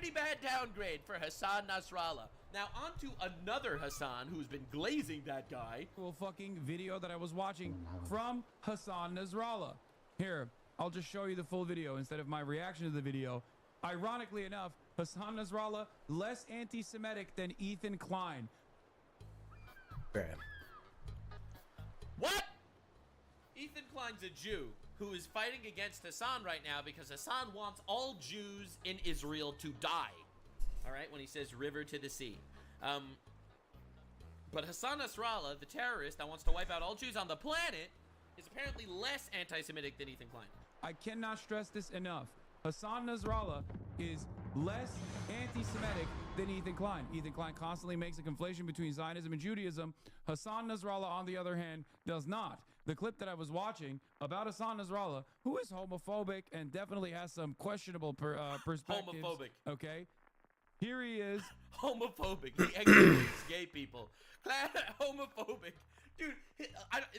pretty bad downgrade for Hassan Nasrallah. Now on to another Hassan who's been glazing that guy. Fucking video that I was watching from Hassan Nasrallah. Here, I'll just show you the full video instead of my reaction to the video. Ironically enough, Hassan Nasrallah less anti-Semitic than Ethan Klein. Bruh. What? Ethan Klein's a Jew who is fighting against Hassan right now because Hassan wants all Jews in Israel to die. All right, when he says river to the sea. But Hassan Nasrallah, the terrorist that wants to wipe out all Jews on the planet, is apparently less anti-Semitic than Ethan Klein. I cannot stress this enough. Hassan Nasrallah is less anti-Semitic than Ethan Klein. Ethan Klein constantly makes a conflation between Zionism and Judaism. Hassan Nasrallah, on the other hand, does not. The clip that I was watching about Hassan Nasrallah, who is homophobic and definitely has some questionable perspectives. Homophobic. Okay. Here he is. Homophobic. He excludes gay people. Homophobic. Dude,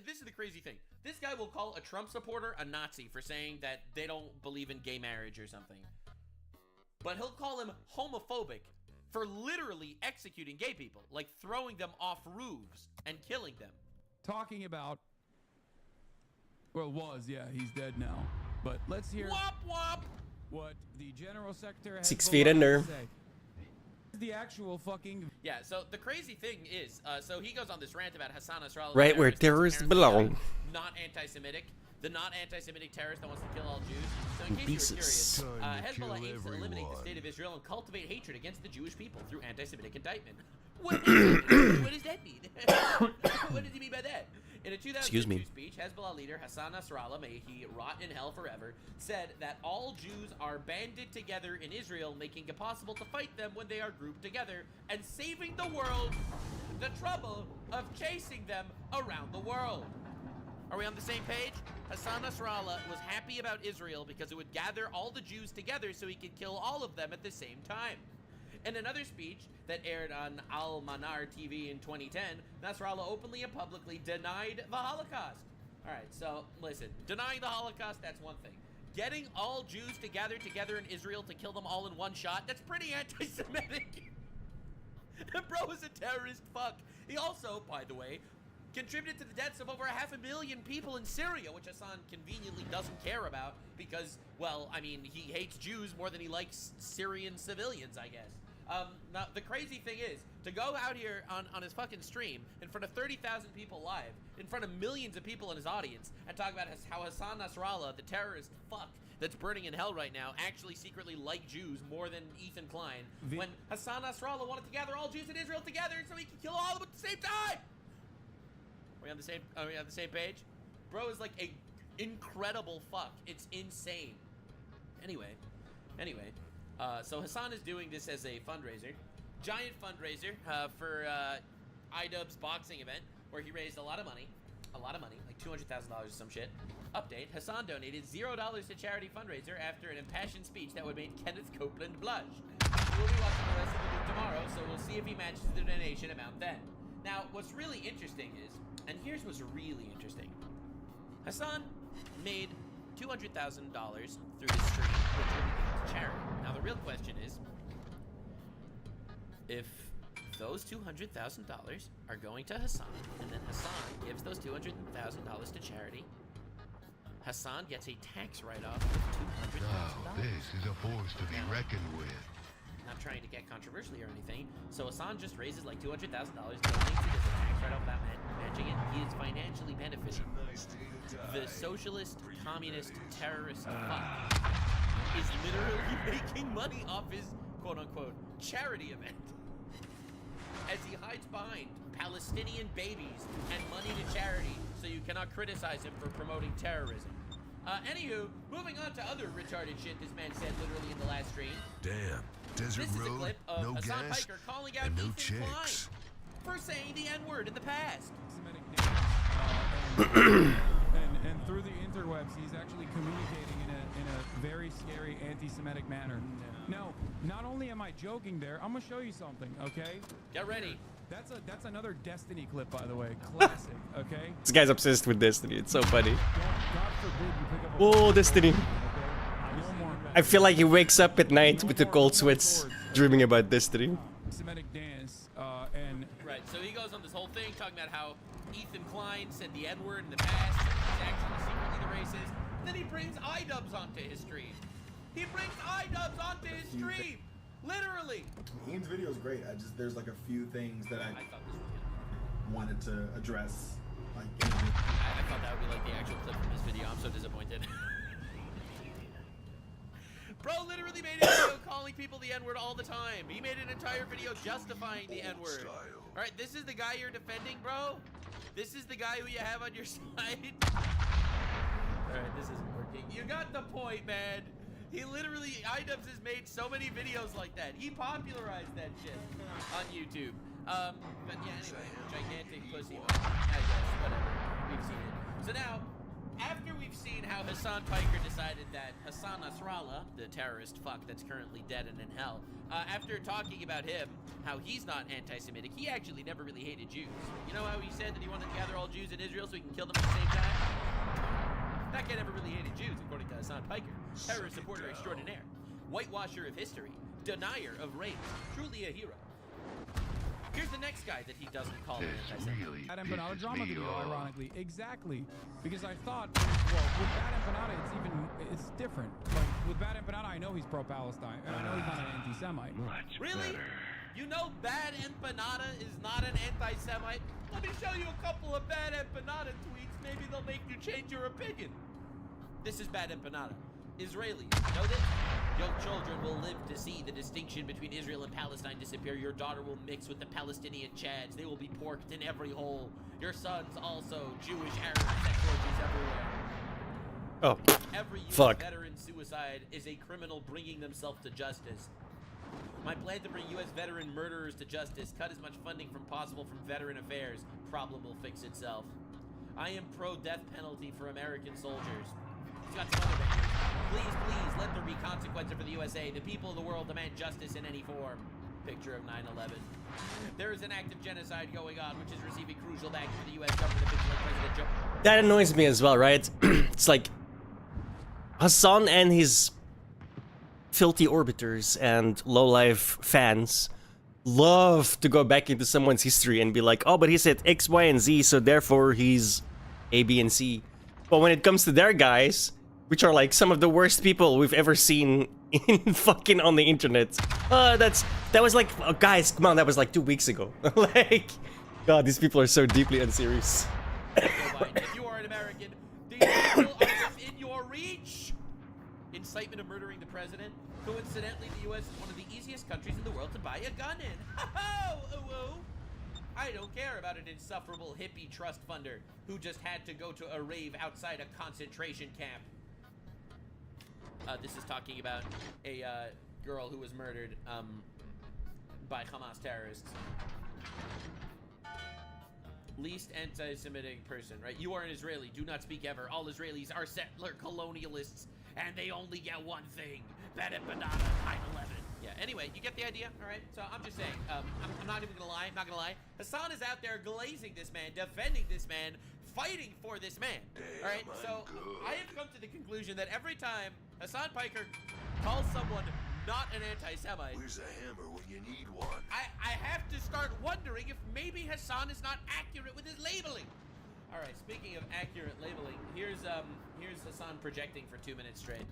this is the crazy thing. This guy will call a Trump supporter a Nazi for saying that they don't believe in gay marriage or something. But he'll call him homophobic for literally executing gay people, like throwing them off roofs and killing them. Talking about, well, yeah, he's dead now. But let's hear what the General Secretary has 6 feet under. to say. The actual fucking Yeah, so the crazy thing is, so he goes on this rant about Hassan Nasrallah. Right where terrorists belong. Not anti-Semitic. The not anti-Semitic terrorist that wants to kill all Jews. So in case you were curious, Hezbollah aims to eliminate the state of Israel and cultivate hatred against the Jewish people through anti-Semitic indictment. What does that mean? What does he mean by that? In a 2002 speech, Hezbollah leader Hassan Nasrallah, may he rot in hell forever, said that all Jews are banded together in Israel, making it possible to fight them when they are grouped together, and saving the world the trouble of chasing them around the world. Are we on the same page? Hassan Nasrallah was happy about Israel because it would gather all the Jews together so he could kill all of them at the same time. In another speech that aired on Al-Manar TV in 2010, Nasrallah openly and publicly denied the Holocaust. All right, so listen, denying the Holocaust, that's one thing. Getting all Jews to gather together in Israel to kill them all in one shot, that's pretty anti-Semitic. Bro is a terrorist fuck. He also, by the way, contributed to the deaths of over 500,000 people in Syria, which Hassan conveniently doesn't care about because, well, I mean, he hates Jews more than he likes Syrian civilians, I guess. Now, the crazy thing is, to go out here on his fucking stream in front of 30,000 people live, in front of millions of people in his audience, and talk about how Hassan Nasrallah, the terrorist fuck that's burning in hell right now, actually secretly like Jews more than Ethan Klein, when Hassan Nasrallah wanted to gather all Jews in Israel together so he could kill all of them at the same time! Are we on the same page? Bro is like a incredible fuck. It's insane. Anyway, so Hassan is doing this as a fundraiser, giant fundraiser for iDubbbz's boxing event, where he raised a lot of money, like $200,000 or some shit. Update: Hassan donated $0 to charity fundraiser after an impassioned speech that would make Kenneth Copeland blush. We'll be watching the rest of the video tomorrow, so we'll see if he matches the donation amount then. Now, what's really interesting is, and here's what's really interesting, Hassan made $200,000 through his stream, which will be given to charity. Now, the real question is, if those $200,000 are going to Hassan, and then Hassan gives those $200,000 to charity, Hassan gets a tax write-off of $200,000. Now, this is a force to be reckoned with. Not trying to get controversial or anything, so Hassan just raises like $200,000, donates it as a tax write-off without matching it. He is financially benefiting. The socialist, communist, terrorist fuck is literally making money off his quote-unquote charity event as he hides behind Palestinian babies and money to charity, so you cannot criticize him for promoting terrorism. Anywho, moving on to other retarded shit this man said literally in the last stream. Damn, desert This is a road, clip of no Hassan gas, Piker calling out and no Ethan Klein chicks. for saying the N-word in the past. And through the interwebs, he's actually communicating in a very scary anti-Semitic manner. Now, not only am I joking there, I'm gonna show you something, okay? Get ready. That's another Destiny clip, by the way. Classic, okay? This guy's obsessed with Destiny. It's so funny. God forbid you pick up a Oh, Destiny. okay? No more. I feel like he wakes up at night with the cold sweats, dreaming about Destiny. Semitic dance, and Right, so he goes on this whole thing talking about how Ethan Klein said the N-word in the past, he's actually secretly the racist. Then he brings iDubbbz onto his stream. He brings iDubbbz onto his stream! Literally! Ian's video is great. There's like a few things that I I thought this was good. wanted to address. Like, I thought that would be like the actual clip from this video. I'm so disappointed. Bro literally made a video calling people the N-word all the time. He made an entire video justifying the N-word. Alright, this is the guy you're defending, bro? This is the guy who you have on your side? Alright, this isn't working. You got the point, man. He literally, iDubbbz has made so many videos like that. He popularized that shit on YouTube. But yeah, anyway, gigantic pussy. I guess, whatever. We've seen it. So now, after we've seen how Hassan Piker decided that Hassan Nasrallah, the terrorist fuck that's currently dead and in hell, after talking about him, how he's not anti-Semitic, he actually never really hated Jews. You know how he said that he wanted to gather all Jews in Israel so he can kill them at the same time? That guy never really hated Jews, according to Hassan Piker. Terrorist supporter extraordinaire. Whitewasher of history. Denier of rape. Truly a hero. Here's the next guy that he doesn't call an This anti-Semite. really Bad Empanada pisses drama me video, off. ironically. Exactly. Because I thought, well, with Bad Empanada, it's different. Like, with Bad Empanada, I know he's pro-Palestine, and I know he's not an anti-Semite. Much Really? better. You know Bad Empanada is not an anti-Semite? Let me show you a couple of Bad Empanada tweets. Maybe they'll make you change your opinion. This is Bad Empanada. Israelis, know this? Your children will live to see the distinction between Israel and Palestine disappear. Your daughter will mix with the Palestinian Chads. They will be porked in every hole. Your sons also. Jewish, Arab, sex orgies everywhere. Oh, Every US fuck. veteran suicide is a criminal bringing themselves to justice. My plan to bring U.S. veteran murderers to justice, cut as much funding from possible from veteran affairs. Problem will fix itself. I am pro-death penalty for American soldiers. He's got some other bangers. Please, please, let there be consequences for the USA. The people of the world demand justice in any form. Picture of 9/11. There is an active genocide going on, which is receiving crucial backing for the U.S. government official like President Joe. That annoys me as well, right? It's like Hassan and his filthy orbiters and low-life fans love to go back into someone's history and be like, oh, but he said X, Y, and Z, so therefore he's A, B, and C. But when it comes to their guys, which are like some of the worst people we've ever seen in fucking on the internet, that was like, oh, guys, come on, that was like 2 weeks ago. Like, God, these people are so deeply unserious. Joe Biden, if you are an American, these people are within your reach. Incitement of murdering the president. Coincidentally, the U.S. is one of the easiest countries in the world to buy a gun in. Ho-ho! Ooh-ooh. I don't care about an insufferable hippie trust funder who just had to go to a rave outside a concentration camp. This is talking about a girl who was murdered by Hamas terrorists. Least anti-Semitic person, right? You are an Israeli. Do not speak ever. All Israelis are settler colonialists, and they only get one thing: Bad Empanada, 9/11. Yeah. Anyway, you get the idea, all right? So I'm just saying. I'm not even gonna lie. I'm not gonna lie. Hassan is out there glazing this man, defending this man, fighting for this man. All right. So I have come to the conclusion that every time Hassan Piker calls someone not an anti-Semite, Where's the hammer when you need one? I have to start wondering if maybe Hassan is not accurate with his labeling. All right, speaking of accurate labeling, here's Hassan projecting for 2 minutes straight.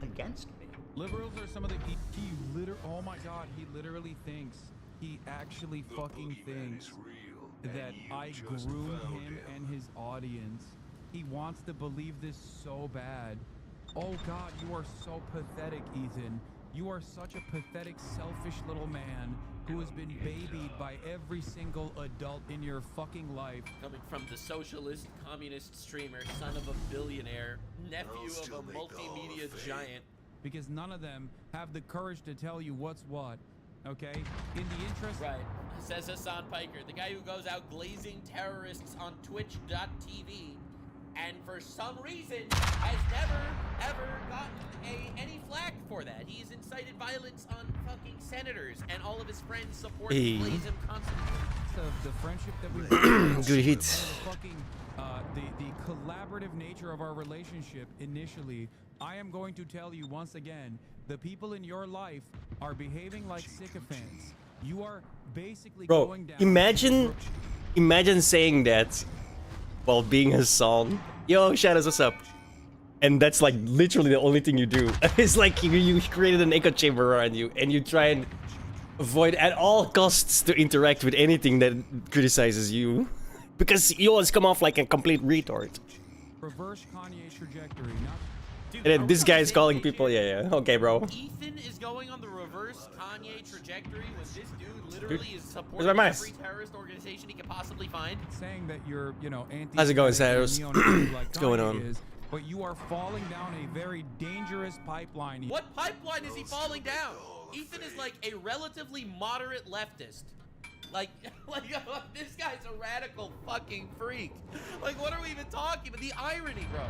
Against me. Liberals are some of the oh my god, he literally thinks, he actually fucking thinks that I groomed him and his audience. He wants to believe this so bad. Oh god, you are so pathetic, Ethan. You are such a pathetic, selfish little man who has been babied by every single adult in your fucking life. Coming from the socialist, communist streamer, son of a billionaire, nephew of a multimedia giant. Because none of them have the courage to tell you what's what, okay? In the interest... Right, says Hassan Piker, the guy who goes out glazing terrorists on Twitch.tv, and for some reason has never, ever gotten any flack for that. He's incited violence on fucking senators, and all of his friends support Hey. and blaze him constantly. Of the friendship that we've Good hit. the fucking the collaborative nature of our relationship initially I am going to tell you once again, the people in your life are behaving like sycophants. You are basically Bro, going down. imagine saying that while being Hassan. Yo, Shadows, what's up? And that's like literally the only thing you do. It's like you created an echo chamber around you and you try and avoid at all costs to interact with anything that criticizes you. Because you always come off like a complete retard. Reverse Kanye trajectory. Dude, And then are this we guy on is the calling same page people, here? yeah. Okay, bro. Ethan is going on the reverse Kanye trajectory when this dude literally is where's supporting my mouse? every terrorist organization he could possibly find. Saying that you're, you know, anti. How's it going, Saros? What's What's going on? But you are falling down a very dangerous pipeline. What pipeline is he falling down? Ethan is like a relatively moderate leftist. Like this guy's a radical fucking freak. Like, what are we even talking about? The irony, bro.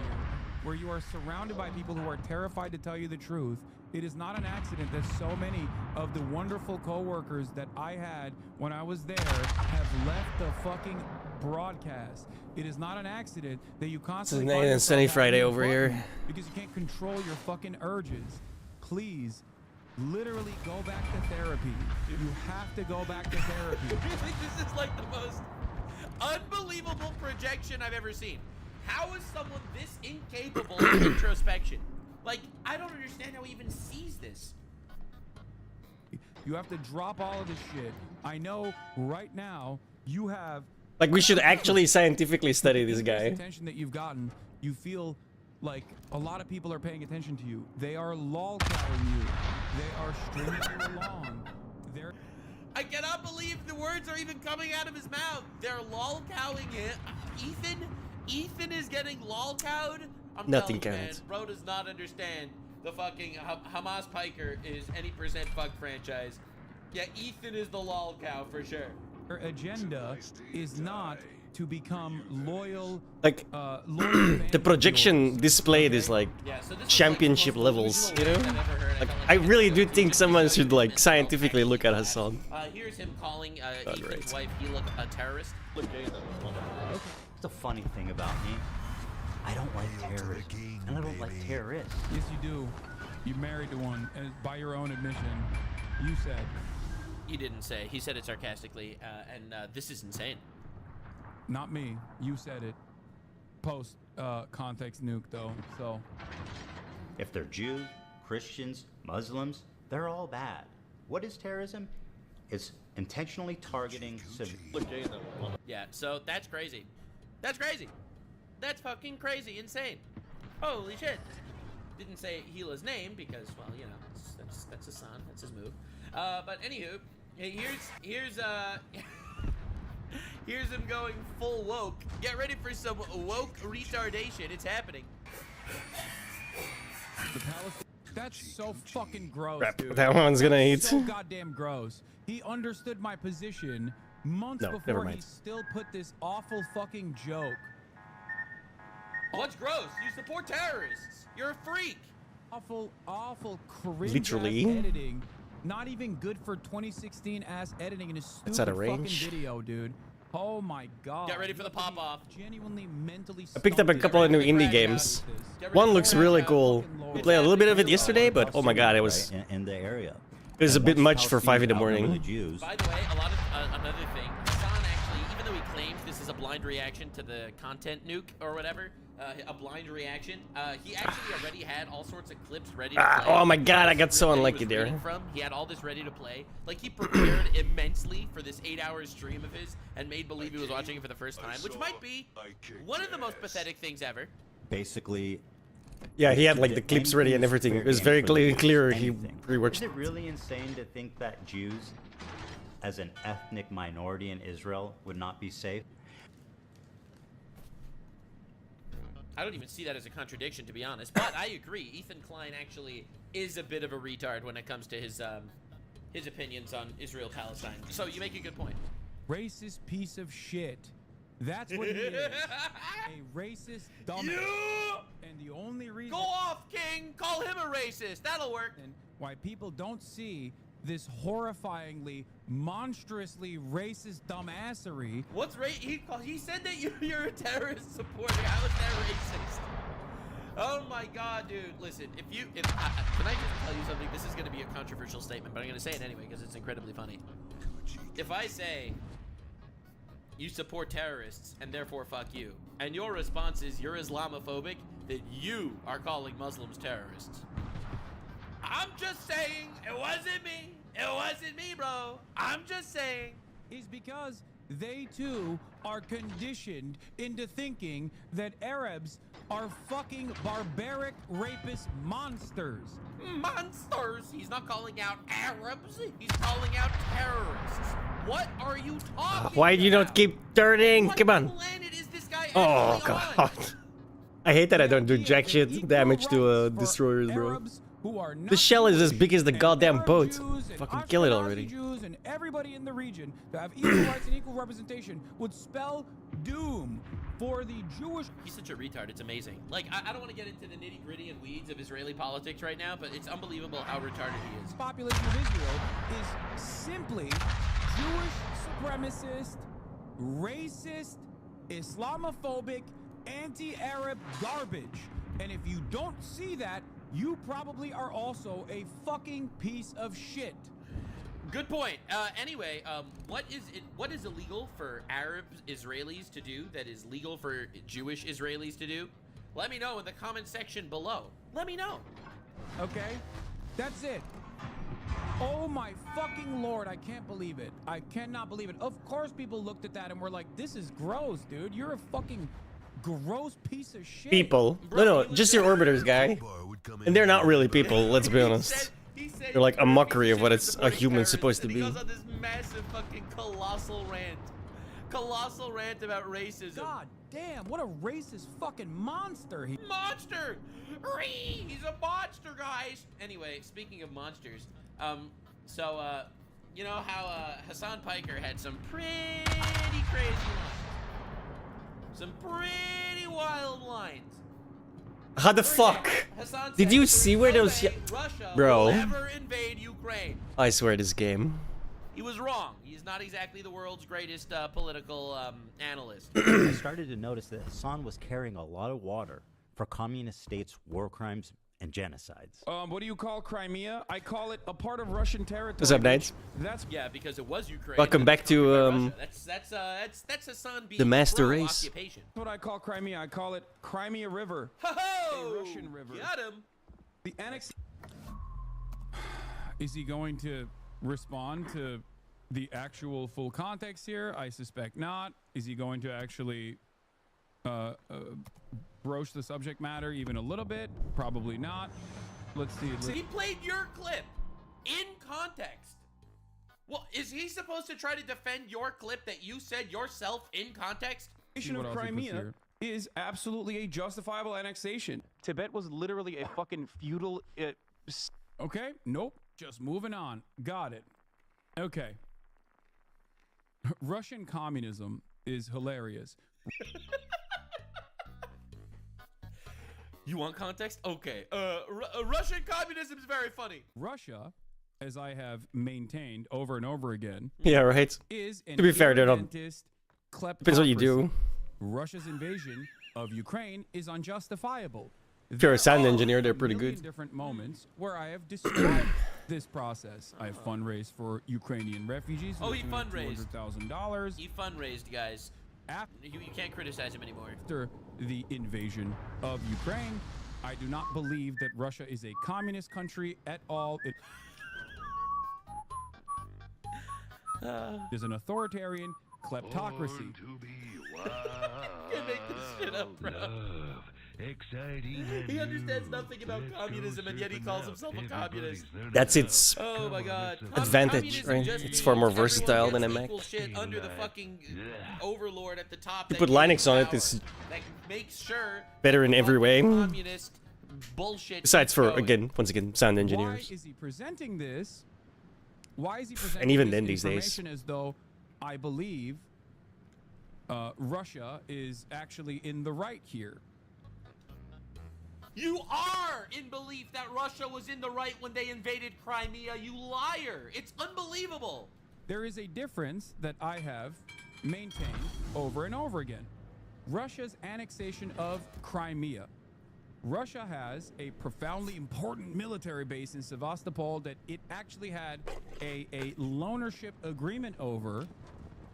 Where you are surrounded by people who are terrified to tell you the truth. It is not an accident that so many of the wonderful co-workers that I had when I was there have left the fucking broadcast. It is not an accident that you constantly It's a find nice and sunny yourself Friday having a over button here. because you can't control your fucking urges. Please, literally go back to therapy. You have to go back to therapy. This is like the most unbelievable projection I've ever seen. How is someone this incapable of introspection? Like, I don't understand how he even sees this. You have to drop all of this shit. I know right now you have Like, we should actually scientifically study this this guy. attention that you've gotten. You feel like a lot of people are paying attention to you. They are lolcowing you. They are stringing you along. They're I cannot believe the words are even coming out of his mouth. They're lolcowing it. Ethan is getting lolcowed. I'm Nothing telling you, counts. man, bro does not understand the fucking Hamas Piker is any percent fuck franchise. Yeah, Ethan is the lolcow for sure. their agenda is not to become loyal. Like, Loyal fans the of projection yours. displayed is like Yeah, so this championship is like the most levels, you know? delusional words I've ever heard. Like, felt I like really it's do a- think someone should like it's scientifically actually look at bad. Hassan. Here's him calling God, Ethan's right. wife Hila a terrorist. It's a funny thing about me. I don't like terrorists, and I don't like terrorists. Yes, you do. You're married to one, and by your own admission, you said. He didn't say. He said it sarcastically, and this is insane. Not me. You said it. Post context nuke though. So If they're Jews, Christians, Muslims, they're all bad. What is terrorism? It's intentionally targeting civilians. Yeah, so that's crazy. That's crazy. That's fucking crazy, insane. Holy shit. Didn't say Hila's name because, well, you know, that's his son, that's his move. But anywho, here's here's him going full woke. Get ready for some woke retardation. It's happening. the Palestinian. That's so fucking gross, Crap, dude. that one's gonna eat. So goddamn gross. He understood my position months No, never before he mind. still put this awful fucking joke. What's gross? You support terrorists. You're a freak. Awful cringe Literally. ass editing. Not even good for 2016 ass editing in a stupid It's out of fucking range. video, dude. Oh my god. Get ready for You the have to be pop-off. Genuinely mentally I picked up a stunted. couple of new Get ready indie for the games. Get ready One for looks the really crowd. cool. We played a little bit of it yesterday, but oh my god, it was in the area. it was a bit much for 5 in the Palestinians outnumber morning. the Jews. By the way, a lot of another thing. Hassan actually, even though he claims this is a blind reaction to the content nuke or whatever, a blind reaction, he actually already had all sorts of clips ready to play. Oh my god, I got so That he unlucky was there. reading From. He had all this ready to play. Like, he prepared immensely for this 8-hour stream of his and made believe he was watching it for the first time, which might be one of the most pathetic things ever. Basically, Yeah, he had like the clips ready and everything. It was very clear he Anything. rewatched. Is it really insane to think that Jews, as an ethnic minority in Israel, would not be safe? I don't even see that as a contradiction, to be honest. But I agree. Ethan Klein actually is a bit of a retard when it comes to his opinions on Israel-Palestine. So you make a good point. Racist piece of shit. That's what he is. A racist dumbass. Yeah! And the only reason Go off, King! Call him a racist. That'll work. why people don't see this horrifyingly, monstrously racist dumbassery. What's he said that you're a terrorist supporter. How is that racist? Oh my God, dude! Listen, can I just tell you something? This is going to be a controversial statement, but I'm going to say it anyway because it's incredibly funny. If I say you support terrorists and therefore fuck you, and your response is you're Islamophobic, then you are calling Muslims terrorists. I'm just saying, it wasn't me. It wasn't me, bro. I'm just saying. Is because they too are conditioned into thinking that Arabs are fucking barbaric rapist monsters. Monsters. He's not calling out Arabs. He's calling out terrorists. What are you talking Why do you about? not keep turning? What Come on. planet is this guy Oh actually on? god. I hate that I don't do The jack idea that shit equal damage to rights for destroyers, bro. Arabs who are not The shell is as Jewish big as the and goddamn Arab boat. Jews and Fucking kill it Ashkenazi already. Jews and everybody in the region to have equal rights and equal representation would spell doom for the Jewish. He's such a retard. It's amazing. Like, I don't want to get into the nitty gritty and weeds of Israeli politics right now, but it's unbelievable how retarded he is. Population of Israel is simply Jewish supremacist, racist, Islamophobic, anti-Arab garbage. And if you don't see that, you probably are also a fucking piece of shit. Good point. Anyway, what is illegal for Arab Israelis to do that is legal for Jewish Israelis to do? Let me know in the comment section below. Let me know. Okay? That's it. Oh my fucking Lord, I can't believe it. I cannot believe it. Of course people looked at that and were like, this is gross, dude. You're a fucking gross piece of shit. People. No, just your orbiters, guy. And they're not really people, let's be honest. He said They're like a you're mockery of piece what shit it's for a supporting human's terrorists, supposed to and be. He goes on this massive fucking colossal rant. Colossal rant about racism. God damn, what a racist fucking monster he. Monster! He's a monster, guys! Anyway, speaking of monsters, you know how Hassan Piker had some pretty crazy lines. Some pretty wild lines. How the For fuck? example, Hassan Did said you there is see where no those? way Russia Bro. will ever invade Ukraine. I swear this game. He was wrong. He's not exactly the world's greatest political analyst. I started to notice that Hassan was carrying a lot of water for communist states' war crimes and genocides. What do you call Crimea? I call it a part of Russian territory. What's up, Knights? That's Yeah, because it was Ukraine. Welcome and back it's to, conquered by Russia. That's Hassan being the master pro race. Occupation. what I call Crimea. I call it Crimea River. Ho-ho! A Russian river. Got him. The annex. Is he going to respond to the actual full context here? I suspect not. Is he going to actually broach the subject matter even a little bit? Probably not. Let's see. So he played your clip in context. Well, is he supposed to try to defend your clip that you said yourself in context? Annexation what of else he puts Crimea here. is absolutely a justifiable annexation. Tibet was literally a fucking feudal. Okay, nope. Just moving on. Got it. Okay. Russian communism is hilarious. You want context? Okay. Russian communism is very funny. Russia, as I have maintained over and over again, Yeah, right. is an To be fair, they're not- irredentist Depends what you kleptocracy. do. Russia's invasion of Ukraine is unjustifiable. If you're a sound There are engineer, they're a pretty million good. different moments where I have described this process. I have fundraised for Ukrainian refugees. Oh, he fundraised. $200,000 He fundraised, guys. You can't criticize him anymore. after the invasion of Ukraine. I do not believe that Russia is a communist country at all. It is an authoritarian kleptocracy. Can't make this shit up, bro. He understands nothing about communism, and yet he calls himself a communist. That's its Oh my god. advantage, Communism right? just It's far more means everyone versatile than a gets Mac. equal shit under the fucking overlord at the top. You that put gives Linux on it, power, it's that makes sure better in every way. communist bullshit. Besides keeps for, going. again, once again, sound Why engineers. is he presenting this? Why is he presenting And even this then these days. information as though I believe Russia is actually in the right here? You are in belief that Russia was in the right when they invaded Crimea, you liar. It's unbelievable. There is a difference that I have maintained over and over again. Russia's annexation of Crimea Russia has a profoundly important military base in Sevastopol that it actually had a loanership agreement over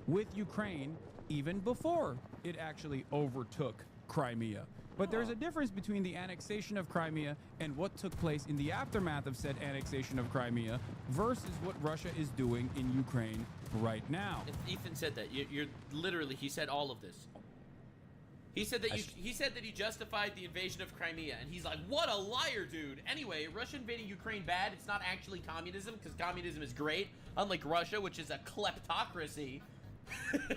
with Ukraine even before it actually overtook Crimea. But there's a difference between the annexation of Crimea and what took place in the aftermath of said annexation of Crimea versus what Russia is doing in Ukraine right now. Ethan said that. You're literally, he said all of this. He said that he said that he justified the invasion of Crimea, and he's like, what a liar, dude. Anyway, Russia invading Ukraine bad. It's not actually communism, because communism is great, unlike Russia, which is a kleptocracy.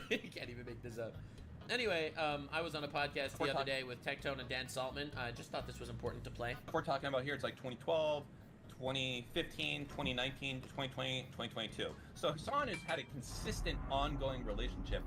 You can't even make this up. Anyway, I was on a podcast the other day with Tectone and Dan Saltman. I just thought this was important to play. We're talking about here, it's like 2012, 2015, 2019, 2020, 2022. So Hasan has had a consistent, ongoing relationship,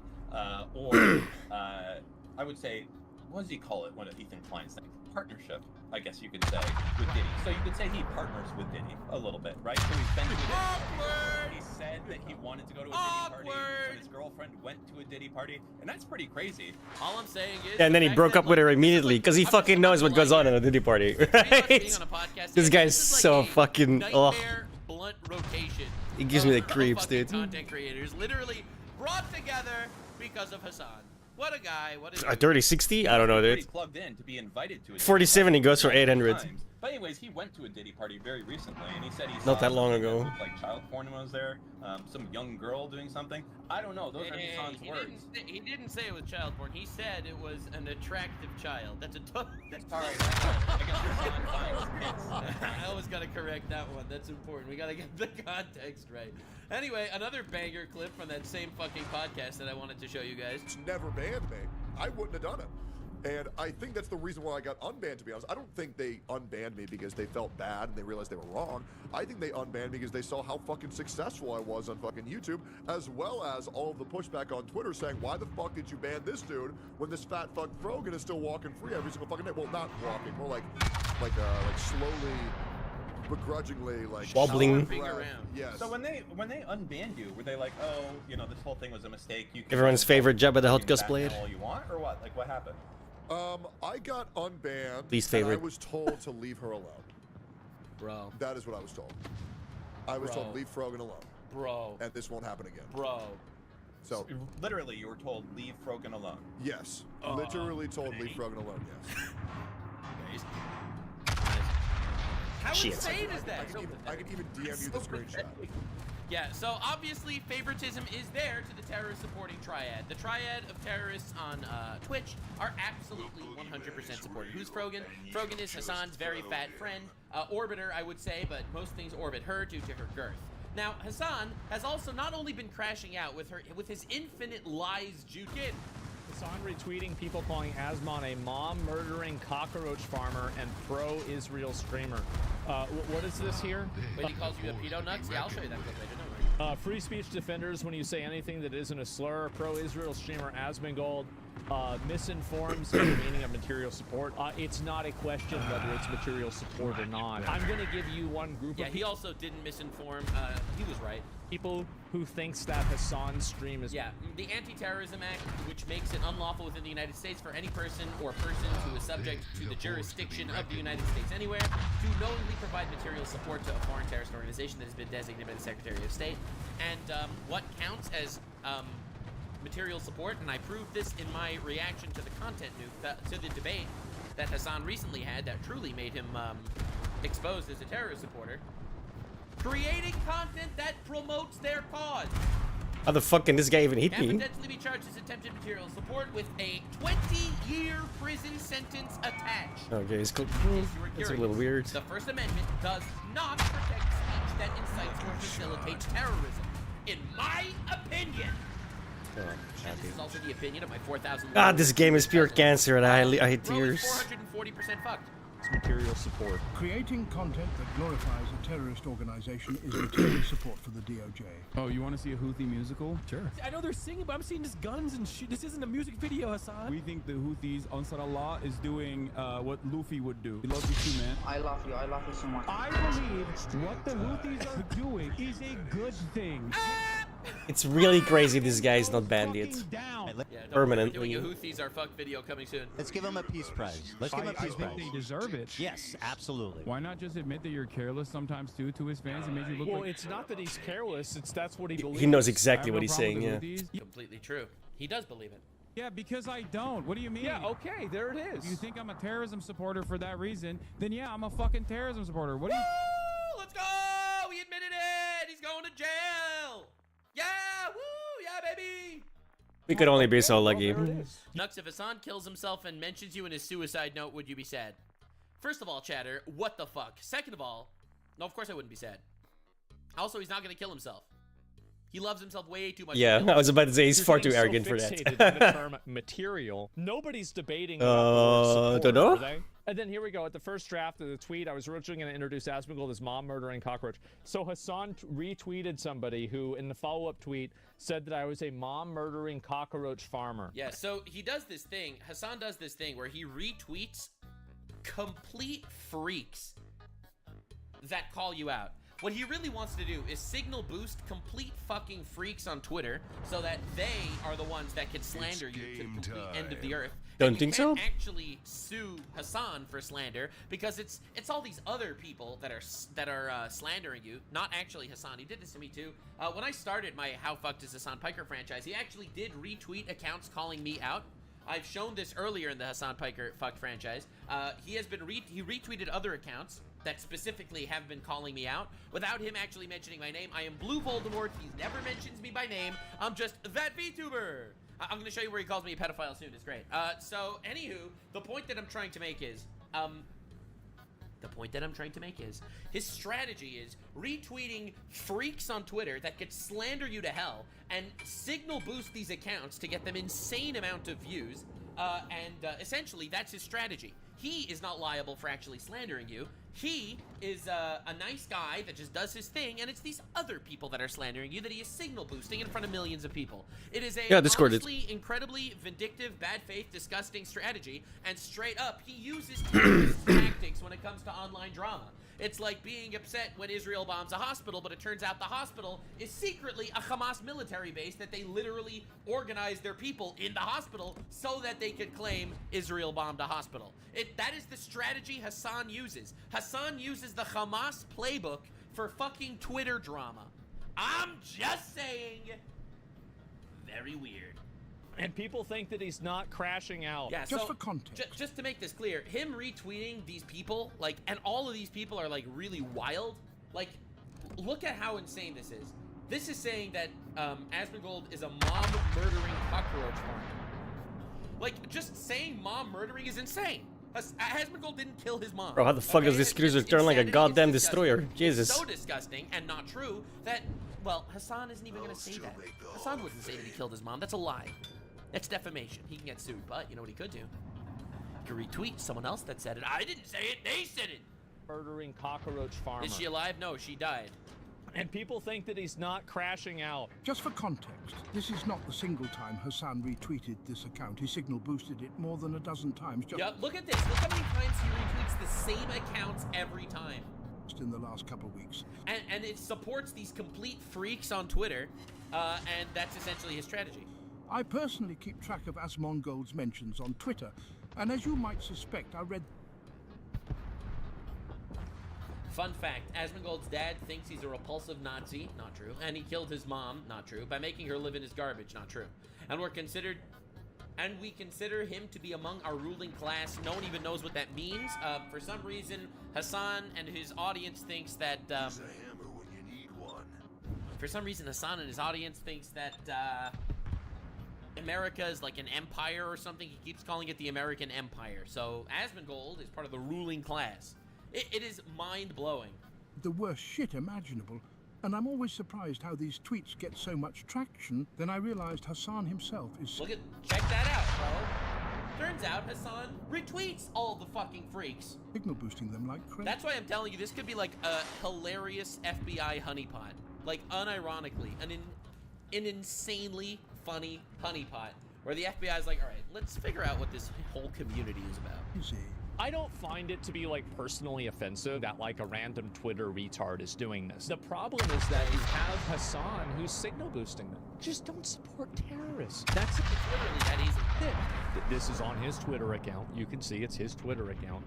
I would say, what does he call it? One of Ethan Klein's things, partnership, I guess you could say, with Diddy. So you could say he partners with Diddy a little bit, right? So he's been to a Diddy party. He said that he wanted to go to a Diddy party, so his girlfriend went to a Diddy party, and that's pretty crazy. All I'm saying is, And then he broke up with her immediately because he fucking knows what goes on at a Diddy party, right? This guy's so fucking nightmare blunt rotation. He gives me the creeps, dude. Content creators literally brought together because of Hasan. What a guy! What a 30-60? I don't know, dude. Plugged in to be invited to a 47, he goes for 800. But anyways, he went to a Diddy party very recently, and he said he Not saw that long something ago. that looked like child porn was there, some young girl doing something. I don't know. Those are Hasan's words. He didn't say it was child porn. He said it was an attractive child. That's a that's Sorry, I guess Hasan finds kids. I always gotta correct that one. That's important. We gotta get the context right. Anyway, another banger clip from that same fucking podcast that I wanted to show you guys. It's never banned me. I wouldn't have done it. And I think that's the reason why I got unbanned, to be honest. I don't think they unbanned me because they felt bad and they realized they were wrong. I think they unbanned me because they saw how fucking successful I was on fucking YouTube, as well as all of the pushback on Twitter saying, why the fuck did you ban this dude when this fat fuck Frogan is still walking free every single fucking day? Well, not walking, more like slowly, begrudgingly, like wobbling around. Yes. So when they unbanned you, were they like, oh, you know, this whole thing was a mistake? You can Everyone's favorite Jabba the Hutt Batman cosplayed. all you want, or what? Like, what happened? I got unbanned. Least and favorite. I was told to leave her alone. Bro. That is what I was told. I was told leave Frogan alone. Bro. And this won't happen again. Bro. So Literally, you were told leave Frogan alone. yes, literally told leave Frogan alone. Yes. How Shit. insane is that? I can even DM you the screenshot. Yeah, so obviously favoritism is there to the terrorist supporting triad. The triad of terrorists on Twitch are absolutely 100% supported. Who's Frogan? Frogan is Hasan's very fat friend. Orbiter, I would say, but most things orbit her due to her girth. Now, Hasan has also not only been crashing out with his infinite lies juke in. Hasan retweeting people calling Asmon a mom-murdering cockroach farmer and pro-Israel streamer. What is this here? Wait, he calls you a pedo nuts? Yeah, I'll show you that clip later, don't worry. Free speech defenders when you say anything that isn't a slur. Pro-Israel streamer Asmongold misinforms the meaning of material support. It's not a question whether it's material support or not. I'm going to give you one group Yeah, of he also didn't misinform. He was right. people who thinks that Hasan's stream is... Yeah, the Anti-Terrorism Act, which makes it unlawful within the United States for any person or persons who is subject to the jurisdiction of the United States anywhere to knowingly provide material support to a foreign terrorist organization that has been designated by the Secretary of State. And what counts as material support, and I proved this in my reaction to the content nuke, to the debate that Hasan recently had that truly made him exposed as a terrorist supporter. Creating content that promotes their cause. How the fuck can this guy even hit Can me? potentially be charged as attempted material support with a 20-year prison sentence attached. Okay, it's cool. If you were That's a curious, little weird. The First Amendment does not protect speech that incites or facilitates terrorism. In my opinion. Oh, And this is also the opinion of my 4,000. ah, this game is pure cancer, and I hate Bro is tears. 440% fucked. material support. Creating content that glorifies a terrorist organization is material support for the DOJ. Oh, you want to see a Houthi musical? Sure. I know they're singing, but I'm seeing just guns and shit. This isn't a music video, Hasan. We think the Houthis, Ansar Allah, is doing what Luffy would do. We love you too, man. I love you so much. I believe what the Houthis are doing is a good thing. It's really crazy this guy is not banned yet. Yeah, Permanently. Doing a Houthis are fucked video coming soon. Let's give him a peace prize. Let's give him a peace I prize. think they deserve it. Yes, absolutely. Why not just admit that you're careless sometimes too to his fans and make you look Well, like... it's not that he's careless. It's that's what he believes. He knows I exactly have what no he's problem saying, with yeah. the Houthis. Completely true. He does believe it. Yeah, because I don't. What do you mean? Yeah, okay, there it is. If you think I'm a terrorism supporter for that reason, then yeah, I'm a fucking terrorism supporter. What do you... Woo! Let's go! He admitted it! He's going to jail! Yeah! Woo! Yeah, baby! We could only be so Well, lucky. there it is. Nux, if Hassan kills himself and mentions you in his suicide note, would you be sad? First of all, chatter, what the fuck? Second of all, no, of course I wouldn't be sad. Also, he's not going to kill himself. He loves himself way too much. Yeah, I was about to say he's You're far getting too so arrogant for fixated in the that. term material. Nobody's debating about the word support, dunno. are they? And then here we go. At the first draft of the tweet, I was originally going to introduce Asmongold as mom-murdering cockroach. So Hassan retweeted somebody who, in the follow-up tweet, said that I was a mom-murdering cockroach farmer. Yeah, so he does this thing. Hassan does this thing where he retweets complete freaks that call you out. What he really wants to do is signal boost complete fucking freaks on Twitter so that they are the ones that can slander you to the complete end of the earth. Don't And you think so? can't actually sue Hassan for slander because it's all these other people that are slandering you, not actually Hassan. He did this to me too. When I started my How Fucked is Hassan Piker franchise, he actually did retweet accounts calling me out. I've shown this earlier in the Hassan Piker Fucked franchise. He retweeted other accounts that specifically have been calling me out without him actually mentioning my name. I am Blue Voldemort. He never mentions me by name. I'm just that VTuber. I'm going to show you where he calls me a pedophile soon. It's great. So, anywho, the point that I'm trying to make is, his strategy is retweeting freaks on Twitter that could slander you to hell and signal boost these accounts to get them insane amount of views. Essentially, that's his strategy. He is not liable for actually slandering you. He is a nice guy that just does his thing, and it's these other people that are slandering you that he is signal boosting in front of millions of people. It is a honestly, incredibly vindictive, bad faith, disgusting strategy, and straight up, he uses terrorist tactics when it comes to online drama. It's like being upset when Israel bombs a hospital, but it turns out the hospital is secretly a Hamas military base that they literally organized their people in the hospital so that they could claim Israel bombed a hospital. That is the strategy Hassan uses. Hassan uses the Hamas playbook for fucking Twitter drama. I'm just saying. Very weird. And people think that he's not crashing out. Yeah, Just so, for context. Just to make this clear, him retweeting these people, like, and all of these people are, like, really wild. Like, look at how insane this is. This is saying that Asmongold is a mom-murdering cockroach farmer. Like, just saying mom-murdering is insane. Asmongold didn't kill his mom. Bro, how the fuck does this cruiser turn like a goddamn destroyer? Jesus. It's so disgusting and not true that, well, Hassan isn't even going to say that. Hassan wouldn't say that he killed his mom. That's a lie. That's defamation. He can get sued, but you know what he could do? He could retweet someone else that said it. I didn't say it. They said it. Murdering cockroach farmer. Is she alive? No, she died. And people think that he's not crashing out. Just for context, this is not the single time Hassan retweeted this account. He signal boosted it more than a dozen times. Yeah, look at this. Look how many times he retweets the same accounts every time. Just in the last couple of weeks. And it supports these complete freaks on Twitter, and that's essentially his strategy. I personally keep track of Asmongold's mentions on Twitter, and as you might suspect, I read... Fun fact, Asmongold's dad thinks he's a repulsive Nazi, not true, and he killed his mom, not true, by making her live in his garbage, not true. And we consider him to be among our ruling class. No one even knows what that means. For some reason, Hassan and his audience thinks that, for some reason, Hassan and his audience thinks that, America is like an empire or something. He keeps calling it the American Empire. So Asmongold is part of the ruling class. It is mind-blowing. The worst shit imaginable, and I'm always surprised how these tweets get so much traction. Then I realized Hassan himself is... Check that out, bro. Turns out Hassan retweets all the fucking freaks. Signal boosting them like crazy. That's why I'm telling you, this could be like a hilarious FBI honeypot. Like, unironically, an insanely funny honeypot. Where the FBI is like, all right, let's figure out what this whole community is about. I don't find it to be like personally offensive that like a random Twitter retard is doing this. The problem is that you have Hassan who's signal boosting them. Just don't support terrorists. That's Literally that easy. This is on his Twitter account. You can see it's his Twitter account.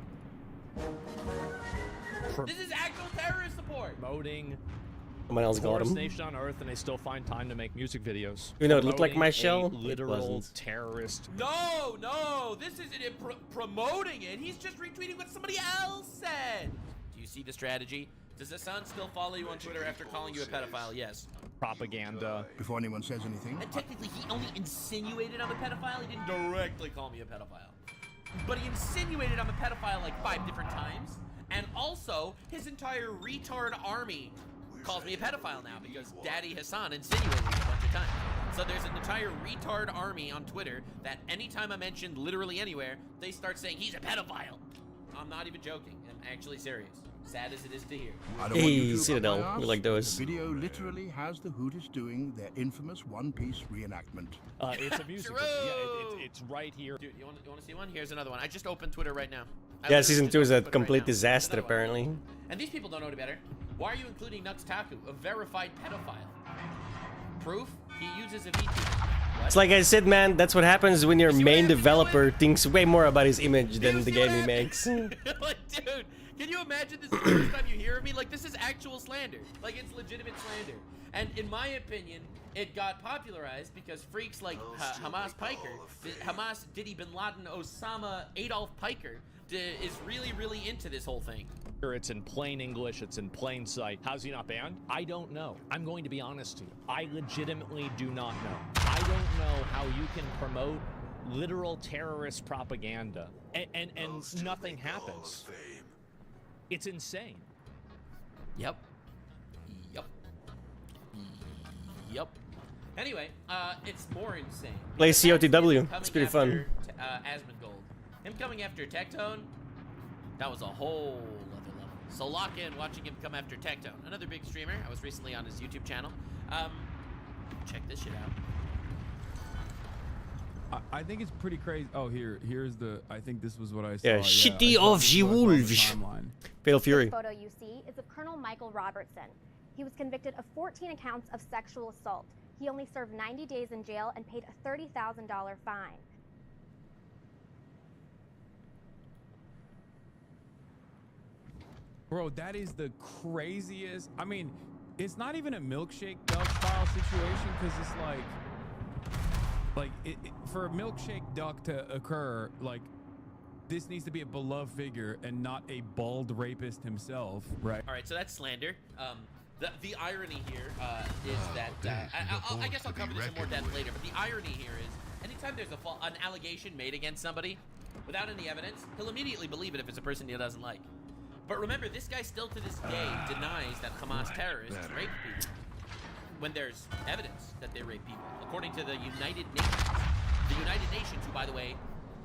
This is actual terrorist support. Promoting Someone else got poorest him. nation on earth, and they still find time to make music videos. You know, it looked like Promoting my a shell. It literal wasn't. terrorist. No, this isn't it promoting it. He's just retweeting what somebody else said. Do you see the strategy? Does Hassan still follow you on Twitter after calling you a pedophile? Yes. Propaganda. Before anyone says anything, And technically, he only insinuated I'm a pedophile. He didn't directly call me a pedophile. But he insinuated I'm a pedophile like 5 different times. And also, his entire retard army calls me a pedophile now because Daddy Hassan insinuated it a bunch of times. So there's an entire retard army on Twitter that anytime I'm mentioned literally anywhere, they start saying he's a pedophile. I'm not even joking. I'm actually serious. Sad as it is to hear. I don't want you Hey, to, Citadel, but I you ask, like those. The video literally has the Hootis doing their infamous One Piece reenactment. It's a music video. Yeah, it's right here. Dude, you want to see one? Here's another one. I just opened Twitter right now. Yeah, season 2 is a complete disaster, apparently. And these people don't know any better. Why are you including Nutstaku, a verified pedophile? Proof? He uses a VPN. It's like I said, man, that's what happens when your main developer thinks way more about his image than the game he makes. Like, dude, can you imagine this is the first time you hear of me? Like, this is actual slander. Like, it's legitimate slander. And in my opinion, it got popularized because freaks like Hamas Piker, Hamas Diddy Bin Laden Osama Adolf Piker, is really, really into this whole thing. It's in plain English. It's in plain sight. How's he not banned? I don't know. I'm going to be honest to you. I legitimately do not know. I don't know how you can promote literal terrorist propaganda and nothing happens. It's insane. Yep. Anyway, it's more insane. Play COTW. It's pretty fun. Asmongold. Him coming after Tectone, that was a whole other level. So lock in watching him come after Tectone. Another big streamer. I was recently on his YouTube channel. Check this shit out. I think it's pretty crazy. Oh, here's the. I think this was what I saw. Yeah, Shitty I saw of this the was on the Wolves. timeline. Fatal Fury. The photo you see is of Colonel Michael Robertson. He was convicted of 14 accounts of sexual assault. He only served 90 days in jail and paid a $30,000 fine. Bro, that is the craziest. I mean, it's not even a milkshake duck style situation because it's like for a milkshake duck to occur, like this needs to be a beloved figure and not a bald rapist himself, right? All right, so that's slander. The irony here is that I guess I'll cover this in more depth later. But the irony here is, anytime there's an allegation made against somebody without any evidence, he'll immediately believe it if it's a person he doesn't like. But remember, this guy still to this day denies that Hamas terrorists rape people when there's evidence that they rape people, according to the United Nations. The United Nations, who, by the way,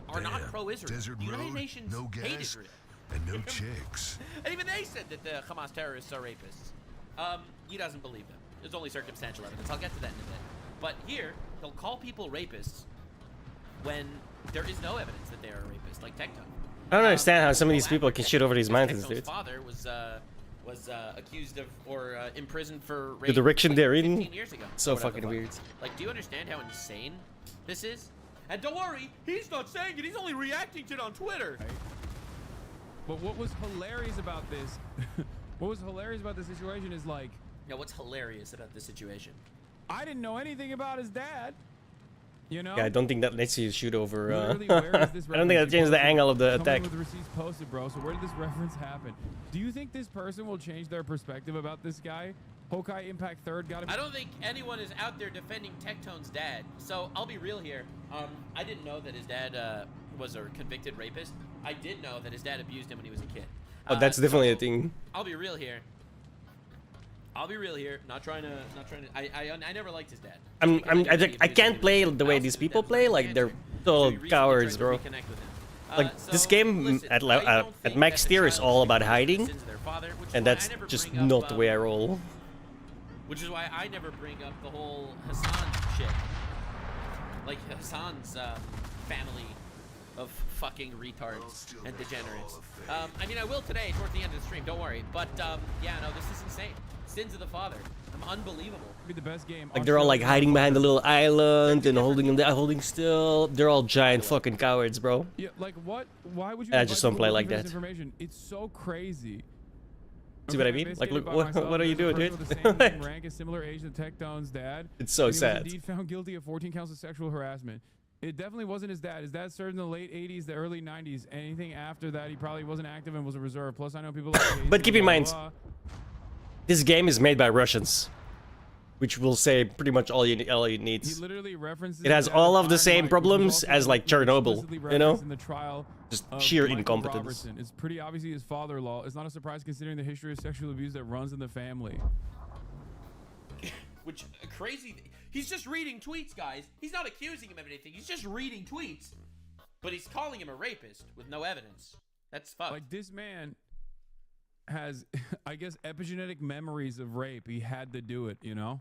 are not pro-Israel. The United Nations hate Israel. And no chicks. And even they said that the Hamas terrorists are rapists. He doesn't believe them. There's only circumstantial evidence. I'll get to that in a bit. But here, he'll call people rapists when there is no evidence that they are a rapist, like Tectone. I don't understand how some of these people can shit over these mountains, dude. His father was accused of or imprisoned for rape The direction they're in, 15 years ago. so Whatever fucking the fuck. weird. Like, do you understand how insane this is? And don't worry, he's not saying it. He's only reacting to it on Twitter. But what was hilarious about this? What was hilarious about the situation is like. Yeah, what's hilarious about this situation? I didn't know anything about his dad. You know? Yeah, I don't think that lets you shoot over. Literally, where is this I don't think that changes the angle of the Someone attack. with receipts posted, bro. So where did this reference happen? Do you think this person will change their perspective about this guy? Hokai Impact Third got I don't think anyone is out there defending Tectone's dad. So I'll be real here. I didn't know that his dad was a convicted rapist. I did know that his dad abused him when he was a kid. Oh, that's definitely a thing. I'll be real here. Not trying to. I never liked his dad. I can't play the way these people play. Like they're total cowards, bro. Like this game at max tier is all about hiding, and that's just not the way I roll. Which is why I never bring up the whole Hassan shit. Like Hassan's family of fucking retards and degenerates. I mean, I will today towards the end of the stream. Don't worry. But yeah, no, this is insane. Sins of the Father. Unbelievable. Be the best game. Like they're all like hiding behind the little island and holding still. They're all giant fucking cowards, bro. Yeah, like what? Why would you? I just don't play like that. Information? It's so crazy. See what I mean? Like, look, what are you doing, dude? With the same rank and similar age to Tectone's dad. It's so sad. He was indeed found guilty of 14 counts of sexual harassment. It definitely wasn't his dad. His dad served in the late 80s, the early 90s. Anything after that, he probably wasn't active and was a reserve. Plus, I know people like but keep in mind, this game is made by Russians, which will say pretty much all it needs. He literally references it has all of the same problems as like Chernobyl, you know? In the trial just sheer Michael incompetence. Robertson. It's pretty obviously his father-in-law. It's not a surprise considering the history of sexual abuse that runs in the family. Which crazy. He's just reading tweets, guys. He's not accusing him of anything. He's just reading tweets. But he's calling him a rapist with no evidence. That's fucked. Like, this man has, I guess, epigenetic memories of rape. He had to do it, you know?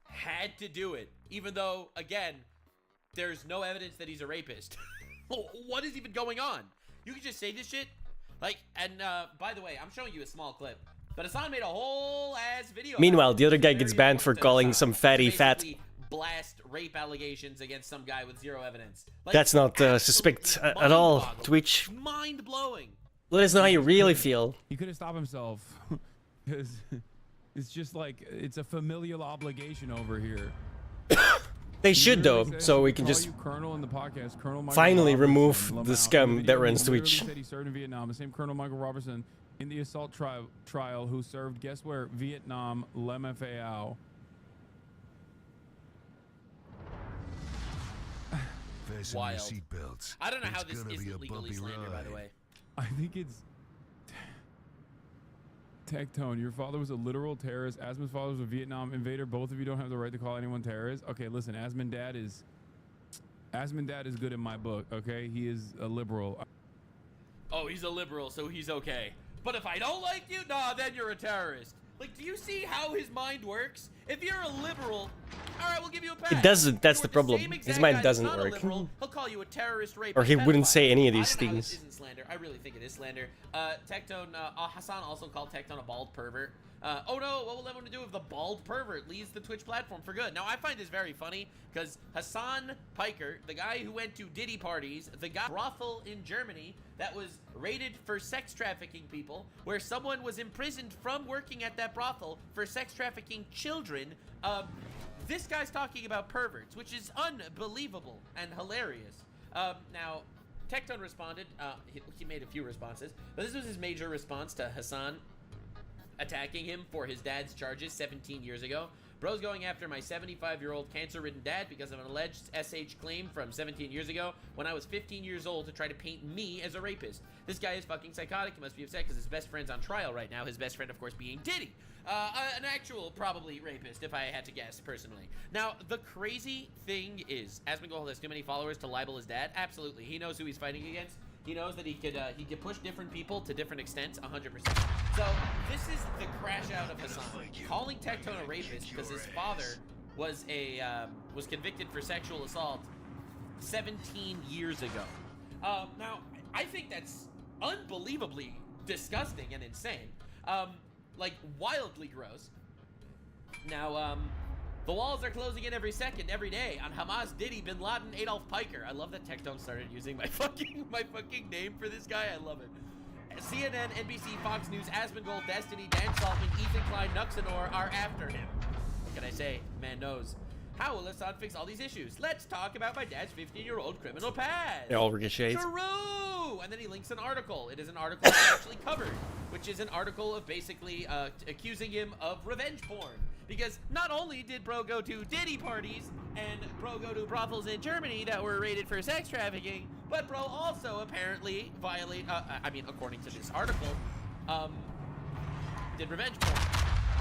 Had to do it. Even though, again, there's no evidence that he's a rapist. What is even going on? You can just say this shit? Like, and by the way, I'm showing you a small clip. But Hasan made a whole ass video. Meanwhile, the other guy gets banned for calling some fatty fat. Blast rape allegations against some guy with zero evidence. Like, that's not suspect at all, Twitch. Mind blowing. Let us know how you really feel. He couldn't stop himself. Because it's just like, it's a familial obligation over here. They should though, so we can just finally remove the scum that runs Twitch. He served in Vietnam. The same Colonel Michael Robertson in the assault trial who served, guess where? Vietnam, LMFAO. Wild. I don't know how this isn't legally slander, by the way. I think it's Tectone. Your father was a literal terrorist. Asmon's father was a Vietnam invader. Both of you don't have the right to call anyone terrorist. Okay, listen, Asmon dad is good in my book. Okay, he is a liberal. Oh, he's a liberal, so he's okay. But if I don't like you, nah, then you're a terrorist. Like, do you see how his mind works? If you're a liberal, all right, we'll give you a pass. It doesn't. That's the problem. His mind doesn't work. Liberal, he'll call you a terrorist, rapist, or he wouldn't pedophile. say any of these I don't know how things. this isn't slander. I really think it is slander. Tectone, Hasan also called Tectone a bald pervert. Oh no, what will everyone do if the bald pervert leaves the Twitch platform for good? Now, I find this very funny because Hasan Piker, the guy who went to Diddy parties, the guy brothel in Germany that was raided for sex trafficking people, where someone was imprisoned from working at that brothel for sex trafficking children. This guy's talking about perverts, which is unbelievable and hilarious. Now, Tectone responded. He made a few responses, but this was his major response to Hasan attacking him for his dad's charges 17 years ago. Bro's going after my 75-year-old cancer-ridden dad because of an alleged SH claim from 17 years ago when I was 15 years old to try to paint me as a rapist. This guy is fucking psychotic. He must be upset because his best friend's on trial right now. His best friend, of course, being Diddy. An actual, probably, rapist, if I had to guess, personally. Now, the crazy thing is, Asmongold has too many followers to libel his dad? Absolutely. He knows who he's fighting against. He knows that he could push different people to different extents, 100%. So this is the crash out of Hasan, calling Tectone a rapist because his father was convicted for sexual assault 17 years ago. Now I think that's unbelievably disgusting and insane, like wildly gross. Now the walls are closing in every second, every day on Hamas, Diddy, Bin Laden, Adolf Piker. I love that Tectone started using my fucking name for this guy. I love it. CNN, NBC, Fox News, Asmongold, Destiny, Dan Saltman, Ethan Klein, Nuxanor are after him. What can I say? Man knows. How will Hasan fix all these issues? Let's talk about my dad's 15-year-old criminal past. They all ricochet. True! And then he links an article. It is an article I actually covered, which is an article of basically accusing him of revenge porn. Because not only did Bro go to Diddy parties and Bro go to brothels in Germany that were raided for sex trafficking, but Bro also apparently according to this article, did revenge porn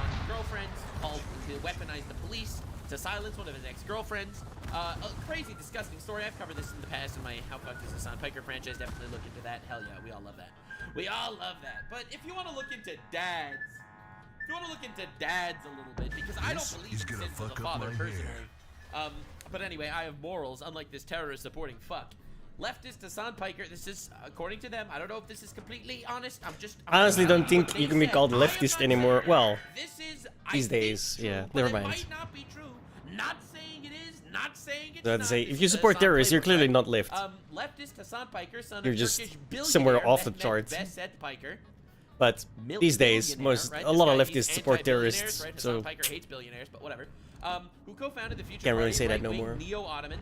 on girlfriends, called to weaponize the police, to silence one of his ex-girlfriends. A crazy, disgusting story. I've covered this in the past in my How Fucked Is Hasan Piker franchise. Definitely look into that. Hell yeah, we all love that. We all love that. But if you want to look into dads, a little bit, because I don't believe in sins of the father personally. But anyway, I have morals, unlike this terrorist supporting fuck. leftist Hassan Piker, this is, according to them, I don't know if this is completely honest, I'm I honestly just don't telling think what you they can be said. called I am leftist not anymore. saying Well, this is, these I think, days, yeah, true, never but mind. It might not be true. Not saying it is, not saying it's So I'd not. say, This if you is a support Hassan terrorists, you're playbook, clearly right? not left. Leftist Hassan Piker, son You're of just Turkish somewhere billionaire off the Mehmet charts. Behzet Piker. But these days, Billionaire, right? a lot of This guy, he's leftists support anti-billionaires, terrorists, right? so Hassan Piker hates billionaires, but whatever. Who co-founded the Future Can't really Party, say that no right-wing more. Neo-Ottoman,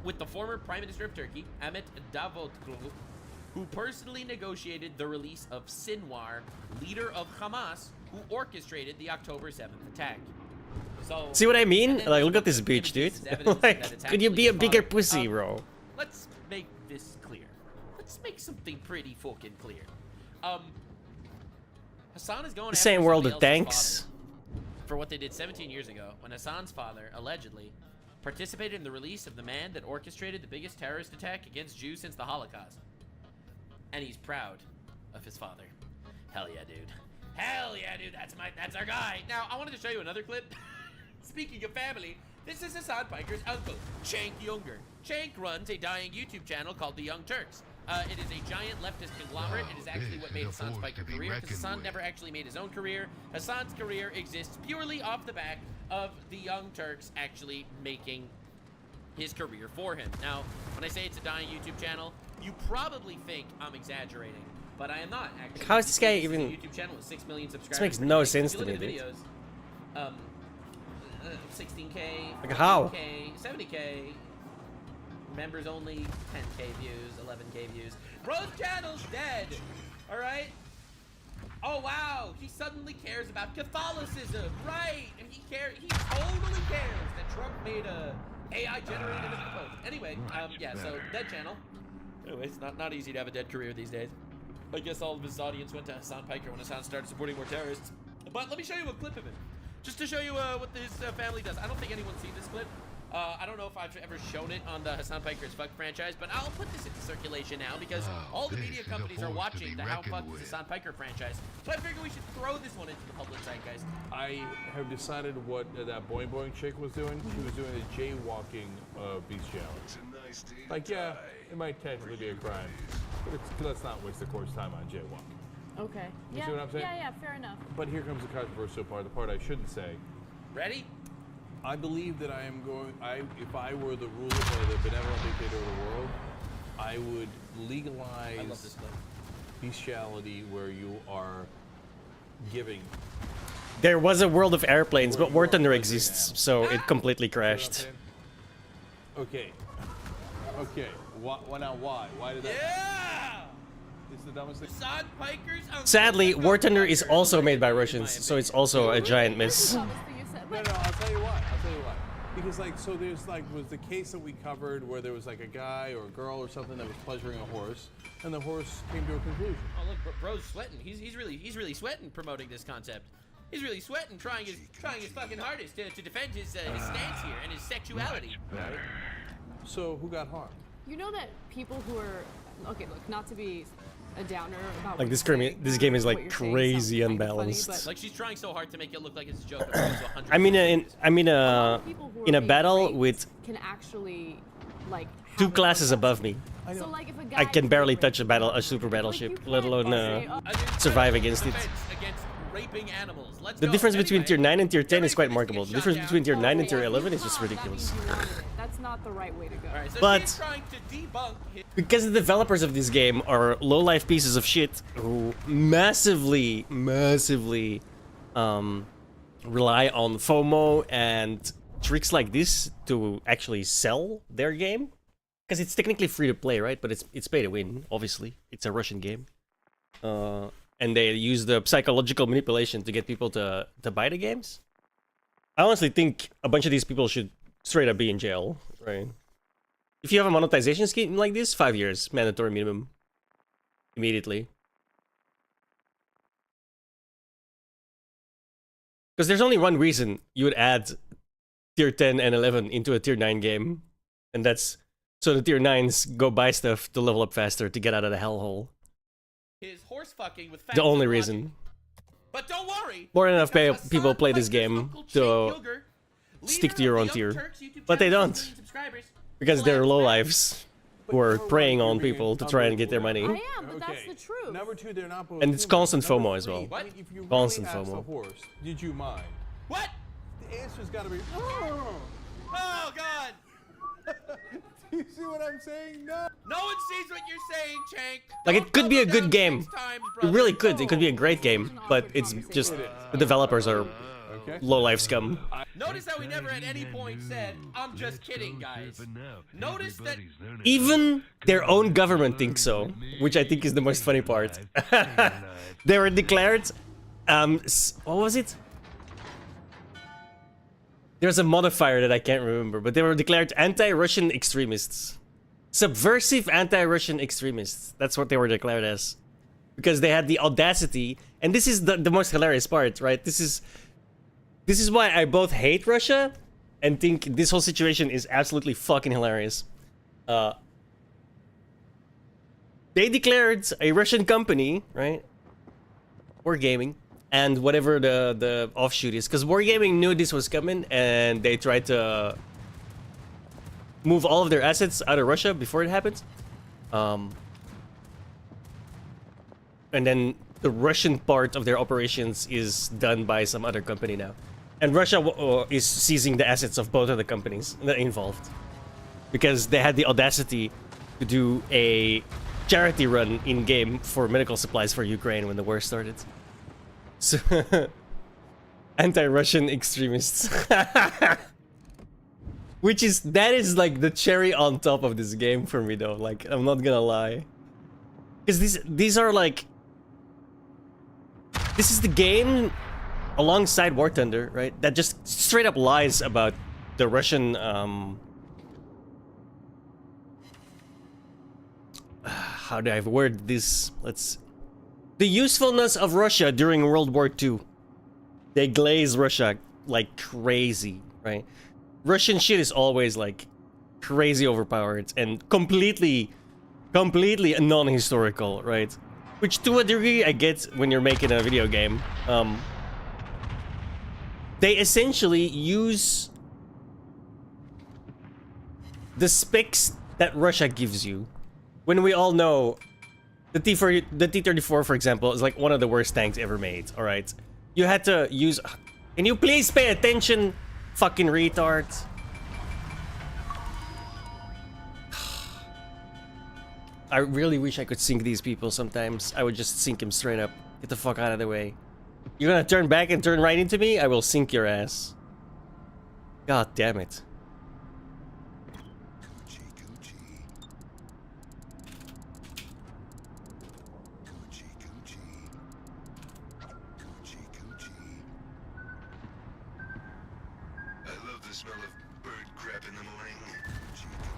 with the former Prime Minister of Turkey, Ahmet Davutoglu, who personally negotiated the release of Sinwar, leader of Hamas, who orchestrated the October 7th attack. So, see what I mean? and then Like, look at there's this bitch, dude. evidence that it's Like, could you actually be a his bigger father. pussy, bro? Let's make this clear. Let's make something pretty fucking clear. Hassan is going The after same world somebody of else's tanks. father for what they did 17 years ago when Hassan's father allegedly participated in the release of the man that orchestrated the biggest terrorist attack against Jews since the Holocaust. And he's proud of his father. Hell yeah, dude. Hell yeah, dude. That's our guy. Now, I wanted to show you another clip. Speaking of family, this is Hassan Piker's uncle, Cenk Younger. Cenk runs a dying YouTube channel called The Young Turks. It is a giant leftist conglomerate. It is actually what made Hassan's Piker career, because Hassan never actually made his own career. Hassan's career exists purely off the back of The Young Turks actually making his career for him. Now, when I say it's a dying YouTube channel, you probably think I'm exaggerating, but I am not actually. How is this guy This is a even- YouTube channel with 6 million subscribers. This makes no If sense you to look me, at the dude. videos, 16K, Like, how? 14K, 70K, members only, 10K views, 11K views. Bro's channel's dead. All right. Oh wow, he suddenly cares about Catholicism, right? And he totally cares that Trump made a AI generated post. Anyway, yeah, so dead channel. Anyway, it's not easy to have a dead career these days. I guess all of his audience went to Hassan Piker when Hassan started supporting more terrorists. But let me show you a clip of it, just to show you what his family does. I don't think anyone's seen this clip. I don't know if I've ever shown it on the Hassan Piker's Fuck franchise, but I'll put this into circulation now because all the media companies are watching the How Fucked is Hassan Piker franchise. So I figure we should throw this one into the public zeitgeist. I have decided what that Boing Boing chick was doing. She was doing a jaywalking beach challenge. Like, yeah, it might technically be a crime, but let's not waste the court's time on jaywalking. Okay. You see what I'm saying? Yeah, fair enough. But here comes the controversial part, the part I shouldn't say. Ready? I believe that I am going. If I were the ruler or the benevolent dictator of the world, I would legalize I love this clip. bestiality where you are giving. There was a world of airplanes, but War Thunder exists, so it completely crashed. Okay. Okay. Now why? Why did that? Yeah! It's the dumbest thing. Hassan Piker's uncle. Sadly, War Thunder is also made by Russians, so it's also a giant miss. No, I'll tell you why. Because so there's was the case that we covered where there was a guy or a girl or something that was pleasuring a horse, and the horse came to a conclusion. Oh look, bro's sweating. He's really sweating promoting this concept. He's really sweating, trying his fucking hardest to defend his stance here and his sexuality. Right. So who got harmed? You know that people who are okay, look, not to be a downer about Like what this you're game, saying, this game is what like you're saying crazy sounds kinda unbalanced. funny, but Like she's trying so hard to make it look like it's a joke. But it's 100 I mean, in people who are a being battle raped with can actually two classes above me, So like if a guy I can barely touch a super battleship, let alone survive against it. Against raping animals. Let's The go. difference between Anyway, tier 9 and tier 10 is quite everybody's remarkable. getting The difference shot between tier down. 9 and tier 11 is just ridiculous. That's not the right way to go. Alright, so But- she's trying to debunk his Because the developers of this game are low-life pieces of shit who massively rely on FOMO and tricks like this to actually sell their game. Because it's technically free to play, right? But it's pay to win, obviously. It's a Russian game. And they use the psychological manipulation to get people to buy the games. I honestly think a bunch of these people should straight up be in jail, right? If you have a monetization scheme like this, 5 years, mandatory minimum. Immediately. Because there's only one reason you would add tier 10 and 11 into a tier 9 game. And that's so the tier 9s go buy stuff to level up faster to get out of the hellhole. his horse fucking with The only reason. But don't worry. More than enough because people play this Hassan game Piker's uncle, to Cenk Uygur, stick to leader your of own the tier. Young Turks YouTube But they channel, don't. 6 million subscribers, Because they're collabs low back lives. who are preying on people to try and get their money. I am, but that's the truth. Number two, they're not both. And it's human. constant Number FOMO as three, well. What? If you really Constant asked FOMO. the horse, did you mind? What? The answer's got to be. Oh God! Do you see what I'm saying? No. No one sees what you're saying, Chank. Like, it could be a good game. It really could. It could be a great game, but it's just the developers are low-life scum. Notice how we never at any point said, "I'm just kidding, guys." Notice that Even their own government thinks so, which I think is the most funny part. They were declared, what was it? There's a modifier that I can't remember, but they were declared anti-Russian extremists. Subversive anti-Russian extremists. That's what they were declared as. Because they had the audacity, and this is the most hilarious part, right? This is why I both hate Russia and think this whole situation is absolutely fucking hilarious. They declared a Russian company, right? Wargaming, and whatever the offshoot is, because Wargaming knew this was coming, and they tried to move all of their assets out of Russia before it happened. And then the Russian part of their operations is done by some other company now. And Russia is seizing the assets of both of the companies involved. Because they had the audacity to do a charity run in-game for medical supplies for Ukraine when the war started. So, anti-Russian extremists. That is like the cherry on top of this game for me though, like, I'm not gonna lie. Because these are like... This is the game alongside War Thunder, right? That just straight up lies about the Russian, how do I word this? The usefulness of Russia during World War II. They glaze Russia like crazy, right? Russian shit is always like crazy overpowered and completely non-historical, right? Which to a degree I get when you're making a video game. They essentially use the specs that Russia gives you. When we all know the T-34, for example, is like one of the worst tanks ever made, alright? You had to use... Can you please pay attention, fucking retard? I really wish I could sink these people sometimes. I would just sink him straight up. Get the fuck out of the way. You're gonna turn back and turn right into me? I will sink your ass. God damn it.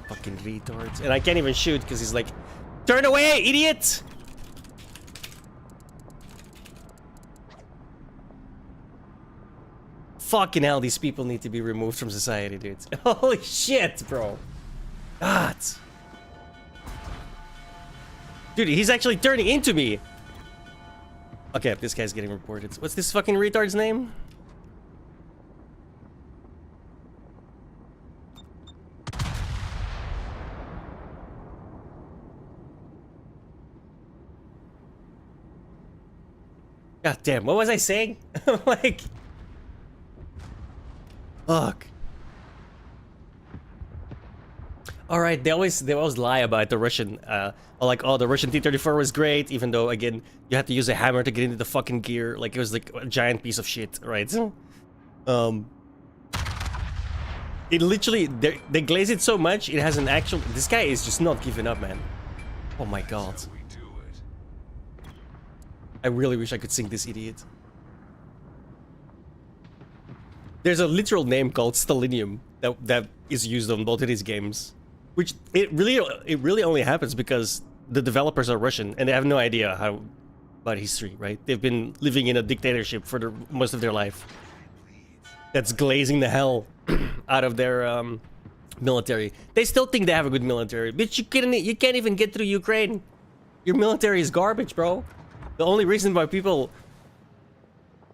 Fucking retards. And I can't even shoot because he's like, turn away, idiot! Fucking hell, these people need to be removed from society, dude. Holy shit, bro. God. Dude, he's actually turning into me. Okay, this guy's getting reported. What's this fucking retard's name? God damn, what was I saying? Like... Fuck. Alright, they always lie about the Russian, like, oh, the Russian T-34 was great, even though, again, you had to use a hammer to get into the fucking gear, like, it was like a giant piece of shit, right? It literally, they glaze it so much, it has an actual... This guy is just not giving up, man. Oh my god. I really wish I could sink this idiot. There's a literal name called Stalinium that is used on both of these games, which it really only happens because the developers are Russian and they have no idea about history, right? They've been living in a dictatorship for most of their life. That's glazing the hell out of their military. They still think they have a good military, but you can't even get through Ukraine. Your military is garbage, bro. The only reason why people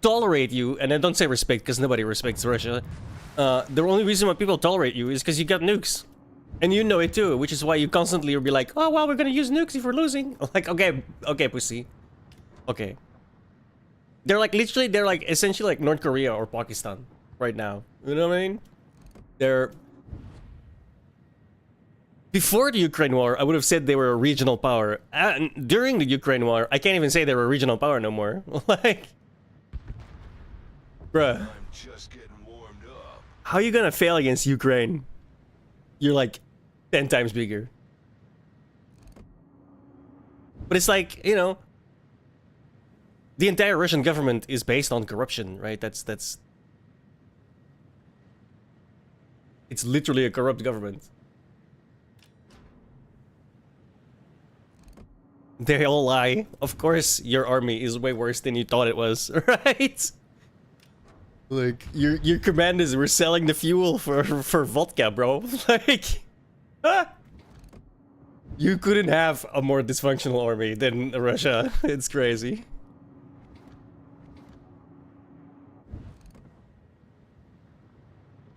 tolerate you, and I don't say respect because nobody respects Russia, the only reason why people tolerate you is because you got nukes. And you know it too, which is why you constantly will be like, oh, well, we're gonna use nukes if we're losing. Like, okay, pussy. Okay. They're like, literally, they're like, essentially like North Korea or Pakistan right now. You know what I mean? They're... Before the Ukraine war, I would have said they were a regional power. And during the Ukraine war, I can't even say they were a regional power no more. Like... Bruh. I'm just getting warmed up. How are you gonna fail against Ukraine? You're like 10 times bigger. But it's like, you know, the entire Russian government is based on corruption, right? That's it's literally a corrupt government. They all lie. Of course, your army is way worse than you thought it was, right? Like, your commanders were selling the fuel for vodka, bro. Like, you couldn't have a more dysfunctional army than Russia. It's crazy.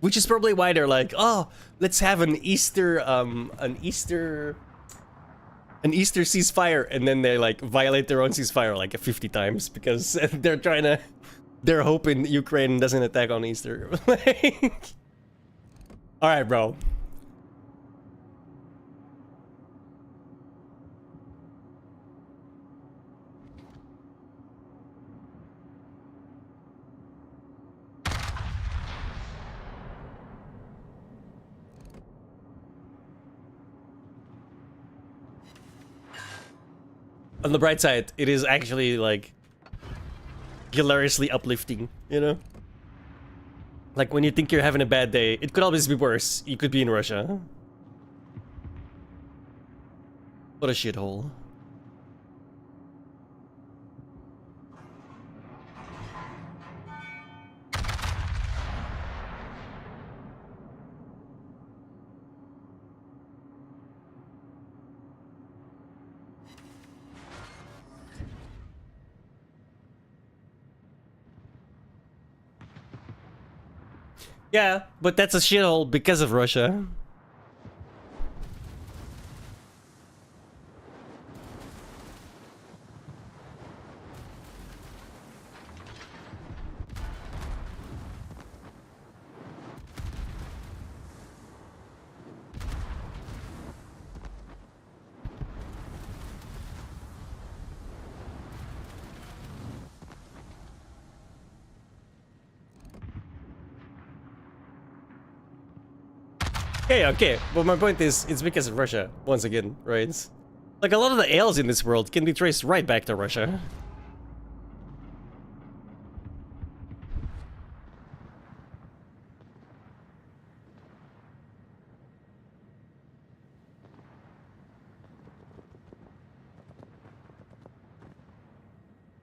Which is probably why they're like, oh, let's have an Easter ceasefire, and then they like violate their own ceasefire like 50 times because they're hoping Ukraine doesn't attack on Easter. All right, bro. On the bright side, it is actually like hilariously uplifting, you know? Like when you think you're having a bad day, it could always be worse. You could be in Russia. What a shithole. Yeah, but that's a shithole because of Russia. Okay, but my point is, it's because of Russia, once again, right? Like, a lot of the ails in this world can be traced right back to Russia.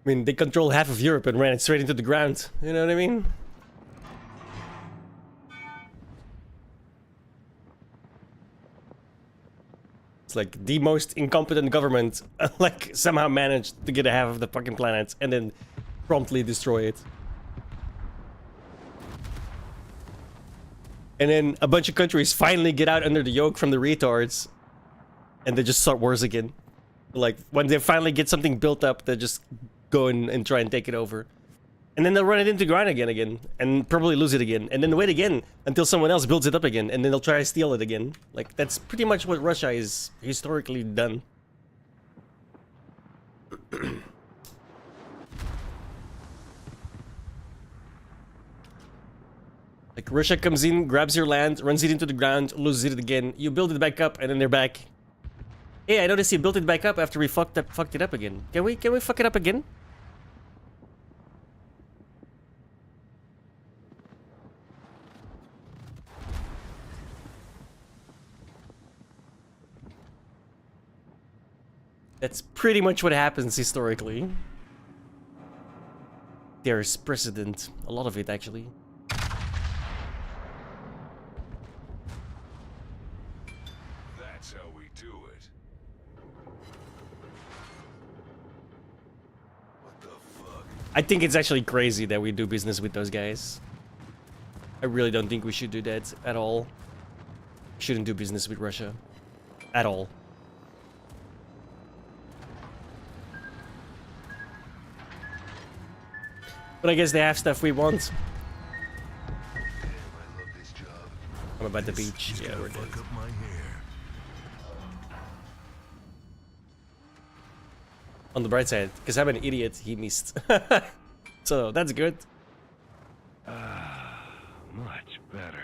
I mean, they control half of Europe and ran it straight into the ground, you know what I mean? Like the most incompetent government like somehow managed to get a half of the fucking planet and then promptly destroy it. And then a bunch of countries finally get out under the yoke from the retards and they just start wars again. Like when they finally get something built up, they just go in and try and take it over. And then they'll run it into the ground again, and probably lose it again. And then wait again until someone else builds it up again, and then they'll try to steal it again. Like, that's pretty much what Russia is historically done. Like, Russia comes in, grabs your land, runs it into the ground, loses it again. You build it back up, and then they're back. Hey, I noticed you built it back up after we fucked it up again. Can we fuck it up again? That's pretty much what happens historically. There's precedent. A lot of it, actually. That's how we do it. What the fuck? I think it's actually crazy that we do business with those guys. I really don't think we should do that at all. shouldn't do business with Russia at all. But I guess they have stuff we want. I'm about the beach. Yeah, we're dead. On the bright side, because I'm an idiot, he missed. So that's good. Much better.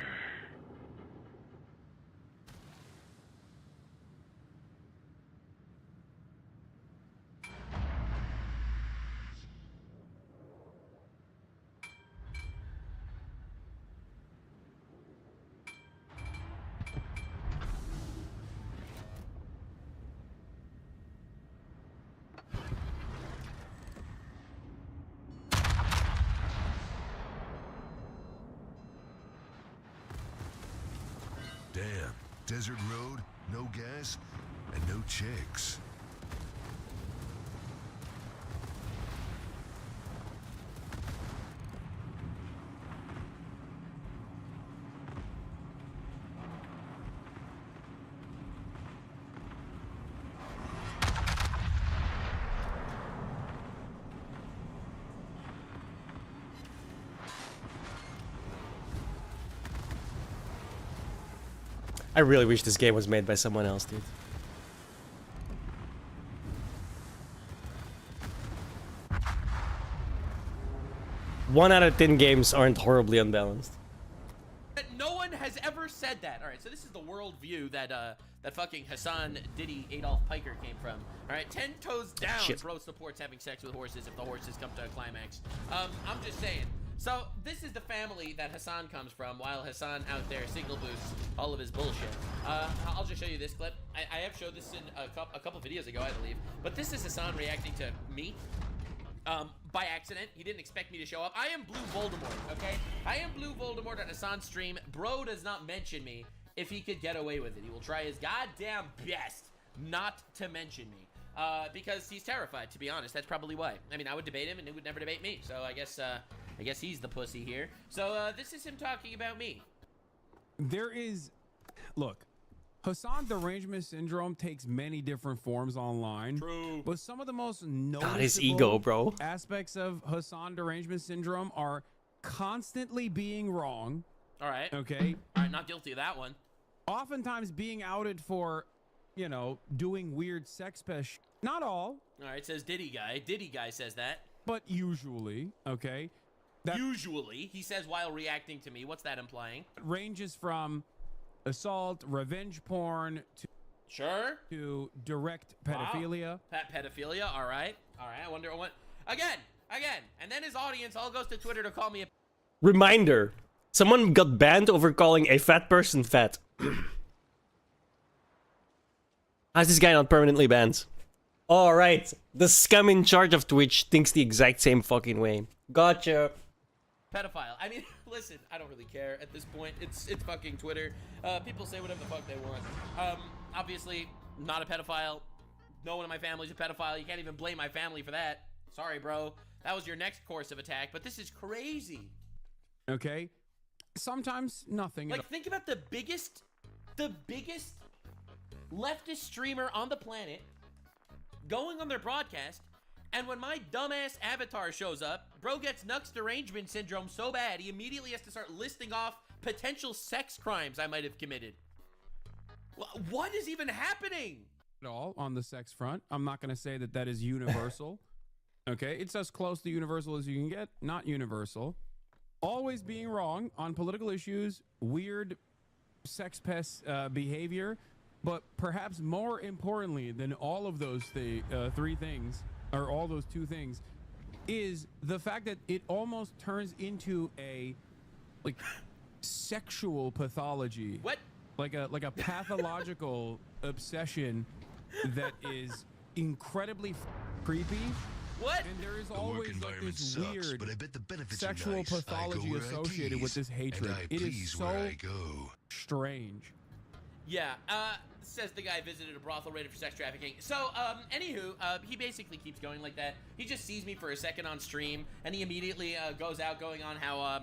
Damn, desert road, no gas, and no chicks. I really wish this game was made by someone else, dude. One out of 10 games aren't horribly unbalanced. No one has ever said that. All right, so this is the world view that that fucking Hassan Diddy Adolf Piker came from. All right, 10 toes down. Shit. Bro supports having sex with horses if the horses come to a climax. I'm just saying. So this is the family that Hassan comes from, while Hassan out there signal boosts all of his bullshit. I'll just show you this clip. I have showed this in a couple videos ago, I believe. But this is Hassan reacting to me. By accident. He didn't expect me to show up. I am Blue Voldemort, okay? I am Blue Voldemort on Hassan's stream. Bro does not mention me if he could get away with it. He will try his goddamn best not to mention me. Because he's terrified, to be honest. That's probably why. I mean, I would debate him and he would never debate me. So I guess he's the pussy here. So this is him talking about me. There is, look, Hassan derangement syndrome takes many different forms online. True. But some of the most noticeable his ego, bro. aspects of Hassan derangement syndrome are constantly being wrong. All right. Okay. All right, not guilty of that one. Oftentimes being outed for, you know, doing weird sex pesh. Not all. All right, says Diddy Guy. Diddy Guy says that. But usually, okay. Usually, he says while reacting to me. What's that implying? Ranges from assault, revenge porn, to direct pedophilia. Wow. Pedophilia. All right. I wonder what. Again, and then his audience all goes to Twitter to call me a. Reminder: someone got banned over calling a fat person fat. How's this guy not permanently banned? All right, the scum in charge of Twitch thinks the exact same fucking way. Gotcha. Pedophile. I mean, listen, I don't really care at this point. It's fucking Twitter. People say whatever the fuck they want. Obviously, not a pedophile. No one in my family's a pedophile. You can't even blame my family for that. Sorry, bro. That was your next course of attack, but this is crazy. Okay. Sometimes nothing. Like, think about the biggest leftist streamer on the planet going on their broadcast. And when my dumbass avatar shows up, bro gets Nux derangement syndrome so bad, he immediately has to start listing off potential sex crimes I might have committed. What is even happening? At all on the sex front. I'm not going to say that is universal. Okay, it's as close to universal as you can get. Not universal. Always being wrong on political issues, weird sex pest behavior, but perhaps more importantly than all of those three things, or all those two things, is the fact that it almost turns into a sexual pathology. What? Like a pathological obsession that is incredibly creepy. What? And there is always this weird but I bet the benefits sexual are nice. pathology associated with this hatred. It is so strange. Yeah, says the guy visited a brothel rated for sex trafficking. So, anywho, he basically keeps going like that. He just sees me for a second on stream, and he immediately goes out going on how,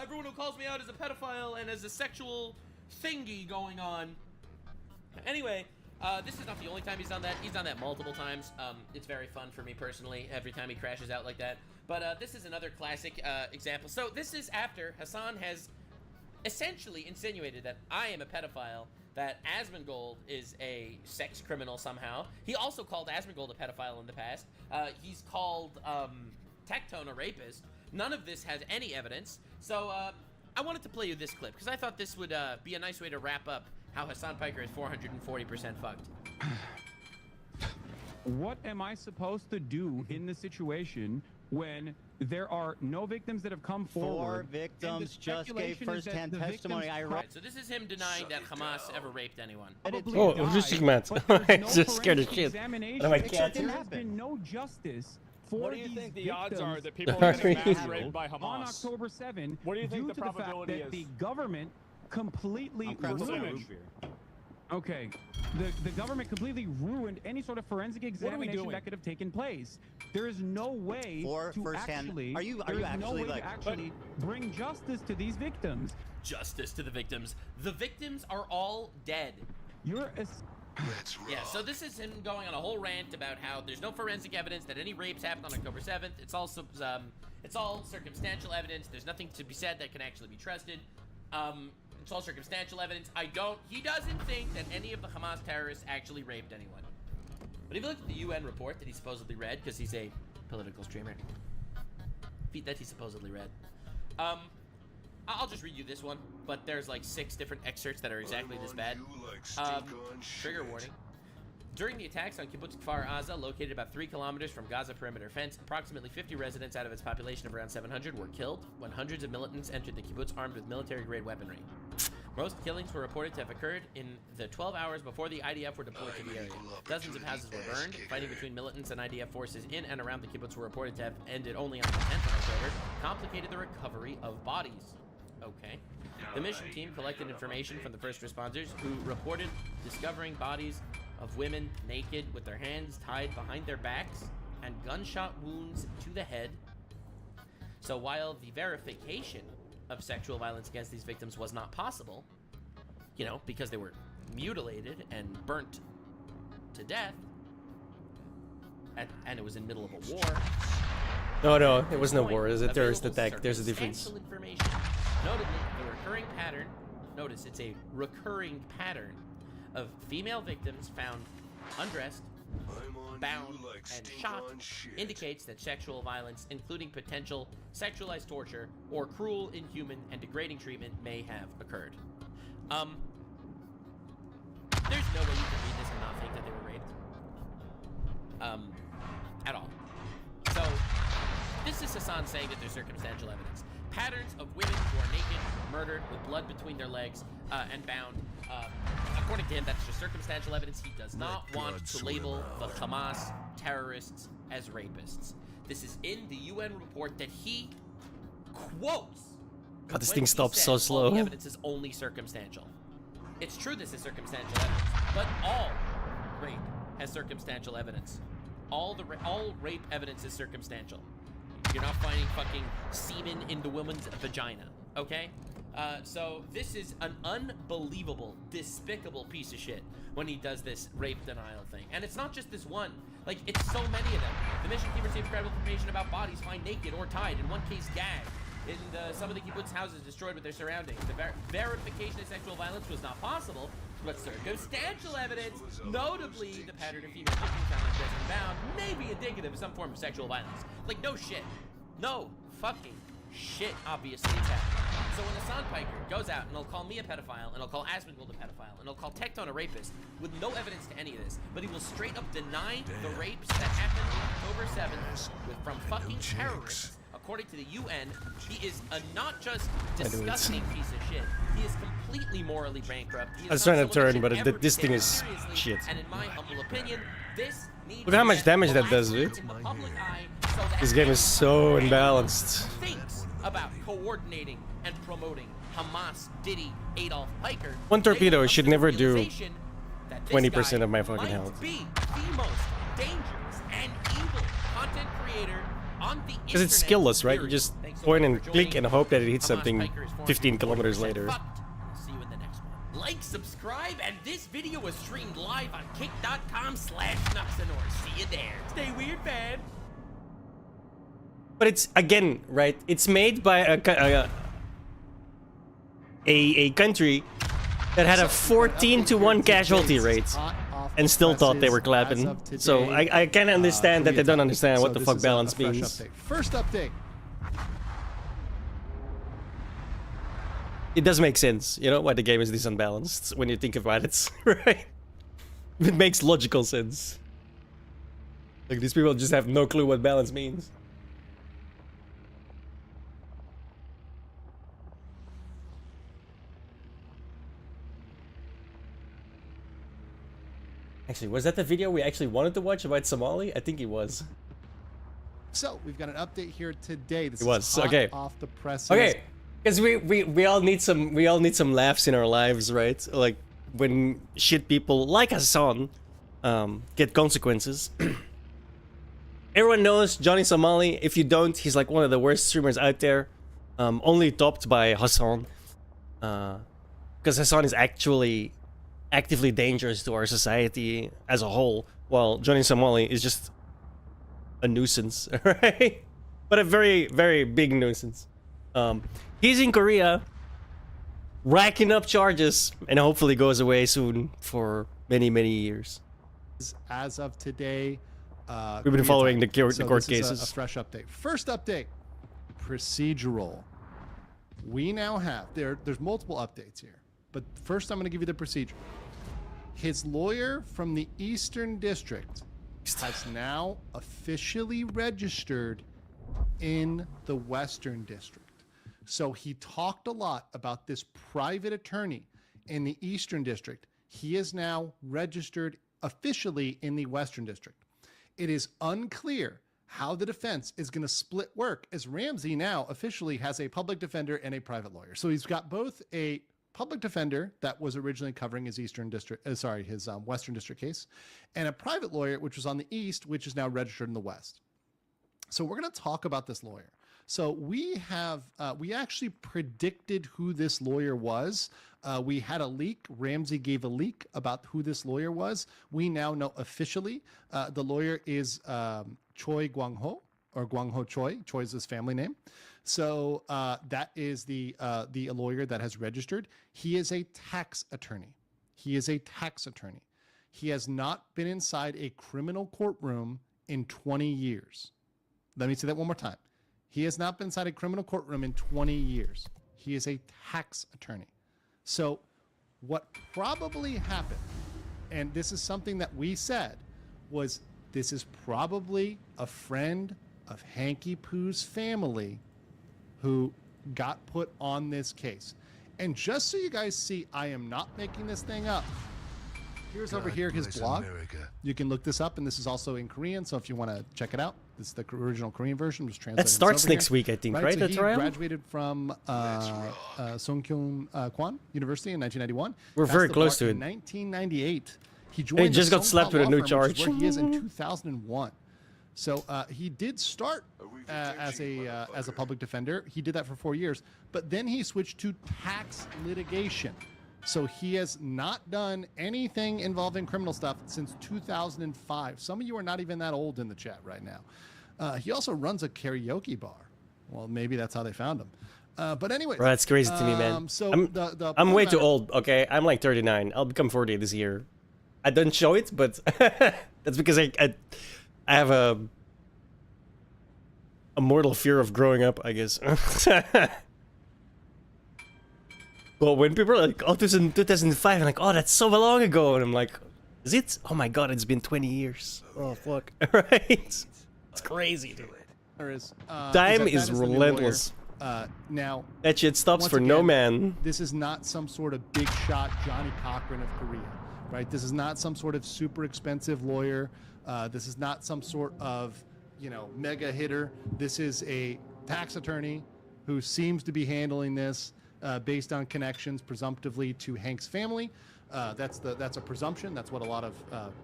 everyone who calls me out as a pedophile and as a sexual thingy going on. Anyway, this is not the only time he's done that. He's done that multiple times. It's very fun for me personally every time he crashes out like that. But this is another classic example. So this is after Hassan has essentially insinuated that I am a pedophile, that Asmongold is a sex criminal somehow. He also called Asmongold a pedophile in the past. He's called Tectone a rapist. None of this has any evidence. So I wanted to play you this clip because I thought this would be a nice way to wrap up how Hassan Piker is 440% fucked. What am I supposed to do in the situation when there are no victims that have come forward? 4 victims just gave first-hand testimony. Right, so this is him denying that Hamas ever raped anyone. Oh, richtig mad. I just scared of shit. Oh my God. There has been no justice for What do you these think the odds are victims that people are getting mass raped by Hamas? on October 7? What do you think due the to fact probability that is? the government completely ruined. Okay, the government completely ruined any sort of forensic examination that could have taken place. There is no way to actually. Are you there is actually no way like to actually bring justice to these victims? Justice to the victims. The victims are all dead. You're a. Yeah, so this is him going on a whole rant about how there's no forensic evidence that any rapes happened on October 7th. It's all circumstantial evidence. There's nothing to be said that can actually be trusted. It's all circumstantial evidence. He doesn't think that any of the Hamas terrorists actually raped anyone. But if you look at the UN report that he supposedly read, because he's a political streamer, that he supposedly read, I'll just read you this one, but there's like 6 different excerpts that are exactly this bad. Trigger warning. During the attacks on Kibbutz Kfar Aza, located about 3 kilometers from Gaza perimeter fence, approximately 50 residents out of its population of around 700 were killed when hundreds of militants entered the kibbutz armed with military-grade weaponry. Most killings were reported to have occurred in the 12 hours before the IDF were deployed to the area. Dozens of houses were burned. Fighting between militants and IDF forces in and around the kibbutz were reported to have ended only on the 10th of October, complicated the recovery of bodies. Okay. The mission team collected information from the first responders who reported discovering bodies of women naked with their hands tied behind their backs and gunshot wounds to the head. So while the verification of sexual violence against these victims was not possible, you know, because they were mutilated and burnt to death, and it was in the middle of a war. No, it wasn't a war. It was a terrorist attack. There's a difference. Information. Notably, the recurring pattern, notice it's a recurring pattern of female victims found undressed, bound, and shot indicates that sexual violence, including potential sexualized torture or cruel, inhuman, and degrading treatment may have occurred. There's no way you can read this and not think that they were raped. At all. So, this is Hassan saying that there's circumstantial evidence. Patterns of women who are naked, murdered, with blood between their legs, and bound. According to him, that's just circumstantial evidence. He does not want to label the Hamas terrorists as rapists. This is in the UN report that he quotes. God, this thing stops so slow. All the evidence is only circumstantial. It's true this is circumstantial evidence, but all rape has circumstantial evidence. All rape evidence is circumstantial. You're not finding fucking semen in the woman's vagina, okay? So this is an unbelievable, despicable piece of shit when he does this rape denial thing. And it's not just this one. Like, it's so many of them. The mission team received credible information about bodies found naked or tied, in one case gagged. In some of the kibbutz houses destroyed with their surroundings. The verification of sexual violence was not possible, but circumstantial evidence, notably the pattern of female victims found undressed and bound, may be indicative of some form of sexual violence. Like, no shit. No fucking shit, obviously it's happening. So when Hassan Piker goes out and he'll call me a pedophile, and he'll call Asmongold a pedophile, and he'll call Tectone a rapist, with no evidence to any of this, but he will straight up deny the rapes that happened on October 7th from fucking terrorists. According to the UN, he is a not just disgusting piece of shit, he is completely morally bankrupt. I was trying to turn, but this thing is shit. And in my humble opinion, this needs Look how much damage that does, dude. This game is so imbalanced. Thinks about coordinating and promoting Hamas, Diddy, Adolf Piker. One torpedo should never do 20% of my fucking health. Be the most dangerous and evil content creator on the because it's skillless, right? You just point and click and hope that it hits something 15 kilometers later. See you in the next one. like, subscribe, and this video was streamed live on kick.com/Nuxanor. See you there. Stay weird, man. But it's, again, right, it's made by a country that had a 14-to-1 casualty rate and still thought they were clapping. So I can understand that they don't understand what the fuck balance means. First update. It does make sense, you know, why the game is this unbalanced when you think about it, right? It makes logical sense. Like, these people just have no clue what balance means. Actually, was that the video we actually wanted to watch about Somali? I think it was. So we've got an update here today. This It was, is hot okay. off the presses. Okay, because we all need some laughs in our lives, right? Like when shit people like Hassan get consequences. Everyone knows Johnny Somali. If you don't, he's like one of the worst streamers out there. Only topped by Hassan. Because Hassan is actually actively dangerous to our society as a whole, while Johnny Somali is just a nuisance, right? But a very, very big nuisance. He's in Korea, racking up charges, and hopefully goes away soon for many, many years. As of today, We've been following the court this cases. is a fresh update. First update, procedural. We now have, there's multiple updates here, but first I'm going to give you the procedure. His lawyer from the Eastern District has now officially registered in the Western District. So he talked a lot about this private attorney in the Eastern District. He is now registered officially in the Western District. It is unclear how the defense is going to split work, as Ramsey now officially has a public defender and a private lawyer. So he's got both a public defender that was originally covering his Western District case, and a private lawyer which was on the East, which is now registered in the West. So we're going to talk about this lawyer. So we actually predicted who this lawyer was. We had a leak. Ramsey gave a leak about who this lawyer was. We now know officially the lawyer is Choi Gwang-ho, or Gwang-ho Choi. Choi is his family name. So that is the lawyer that has registered. He is a tax attorney. He is a tax attorney. He has not been inside a criminal courtroom in 20 years. Let me say that one more time. He has not been inside a criminal courtroom in 20 years. He is a tax attorney. So what probably happened, and this is something that we said, was this is probably a friend of Hanky Poo's family who got put on this case. And just so you guys see, I am not making this thing up. Here's over here his blog. America. You can look this up, and this is also in Korean, so if you want to check it out, this is the original Korean version. Just translated. That starts over next here. week, I think, right? So That's he right. graduated from Sungkyun Kwan University in 1991. We're Passed very the close bar to in it. 1998. He And joined he just the got slapped with a Songpa new law firm, which is charge. where he is in 2001. So he did start as a public defender. He did that for 4 years, but then he switched to tax litigation. So he has not done anything involving criminal stuff since 2005. Some of you are not even that old in the chat right now. He also runs a karaoke bar. Well, maybe that's how they found him. But anyway, Bro, that's crazy to me, man. So I'm way too old, okay? I'm like 39. I'll become 40 this year. I don't show it, but that's because I have a mortal fear of growing up, I guess. But when people are like, oh, 2005, I'm like, oh, that's so long ago. And I'm like, is it? Oh my god, it's been 20 years. Oh, fuck. Right? It's crazy, dude. There is, Time is the new relentless. lawyer. Now, That shit stops once for no again, man. This is not some sort of big shot Johnny Cochran of Korea, right? This is not some sort of super expensive lawyer. This is not some sort of, mega hitter. This is a tax attorney who seems to be handling this based on connections presumptively to Hank's family. That's a presumption. That's what a lot of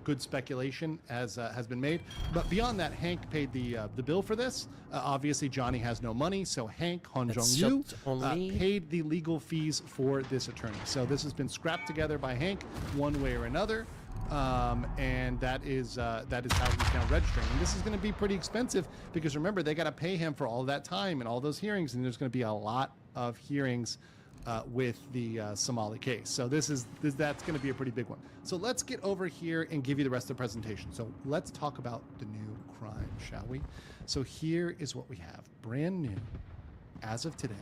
good speculation has been made. But beyond that, Hank paid the bill for this. Obviously, Johnny has no money, so Hank Han Jong-yu paid the legal fees for this attorney. So this has been scrapped together by Hank one way or another, and that is how he's now registering. And this is going to be pretty expensive because remember they got to pay him for all that time and all those hearings, and there's going to be a lot of hearings with the Somali case. So that's going to be a pretty big one. So let's get over here and give you the rest of the presentation. So let's talk about the new crime, shall we? So here is what we have. Brand new, as of today,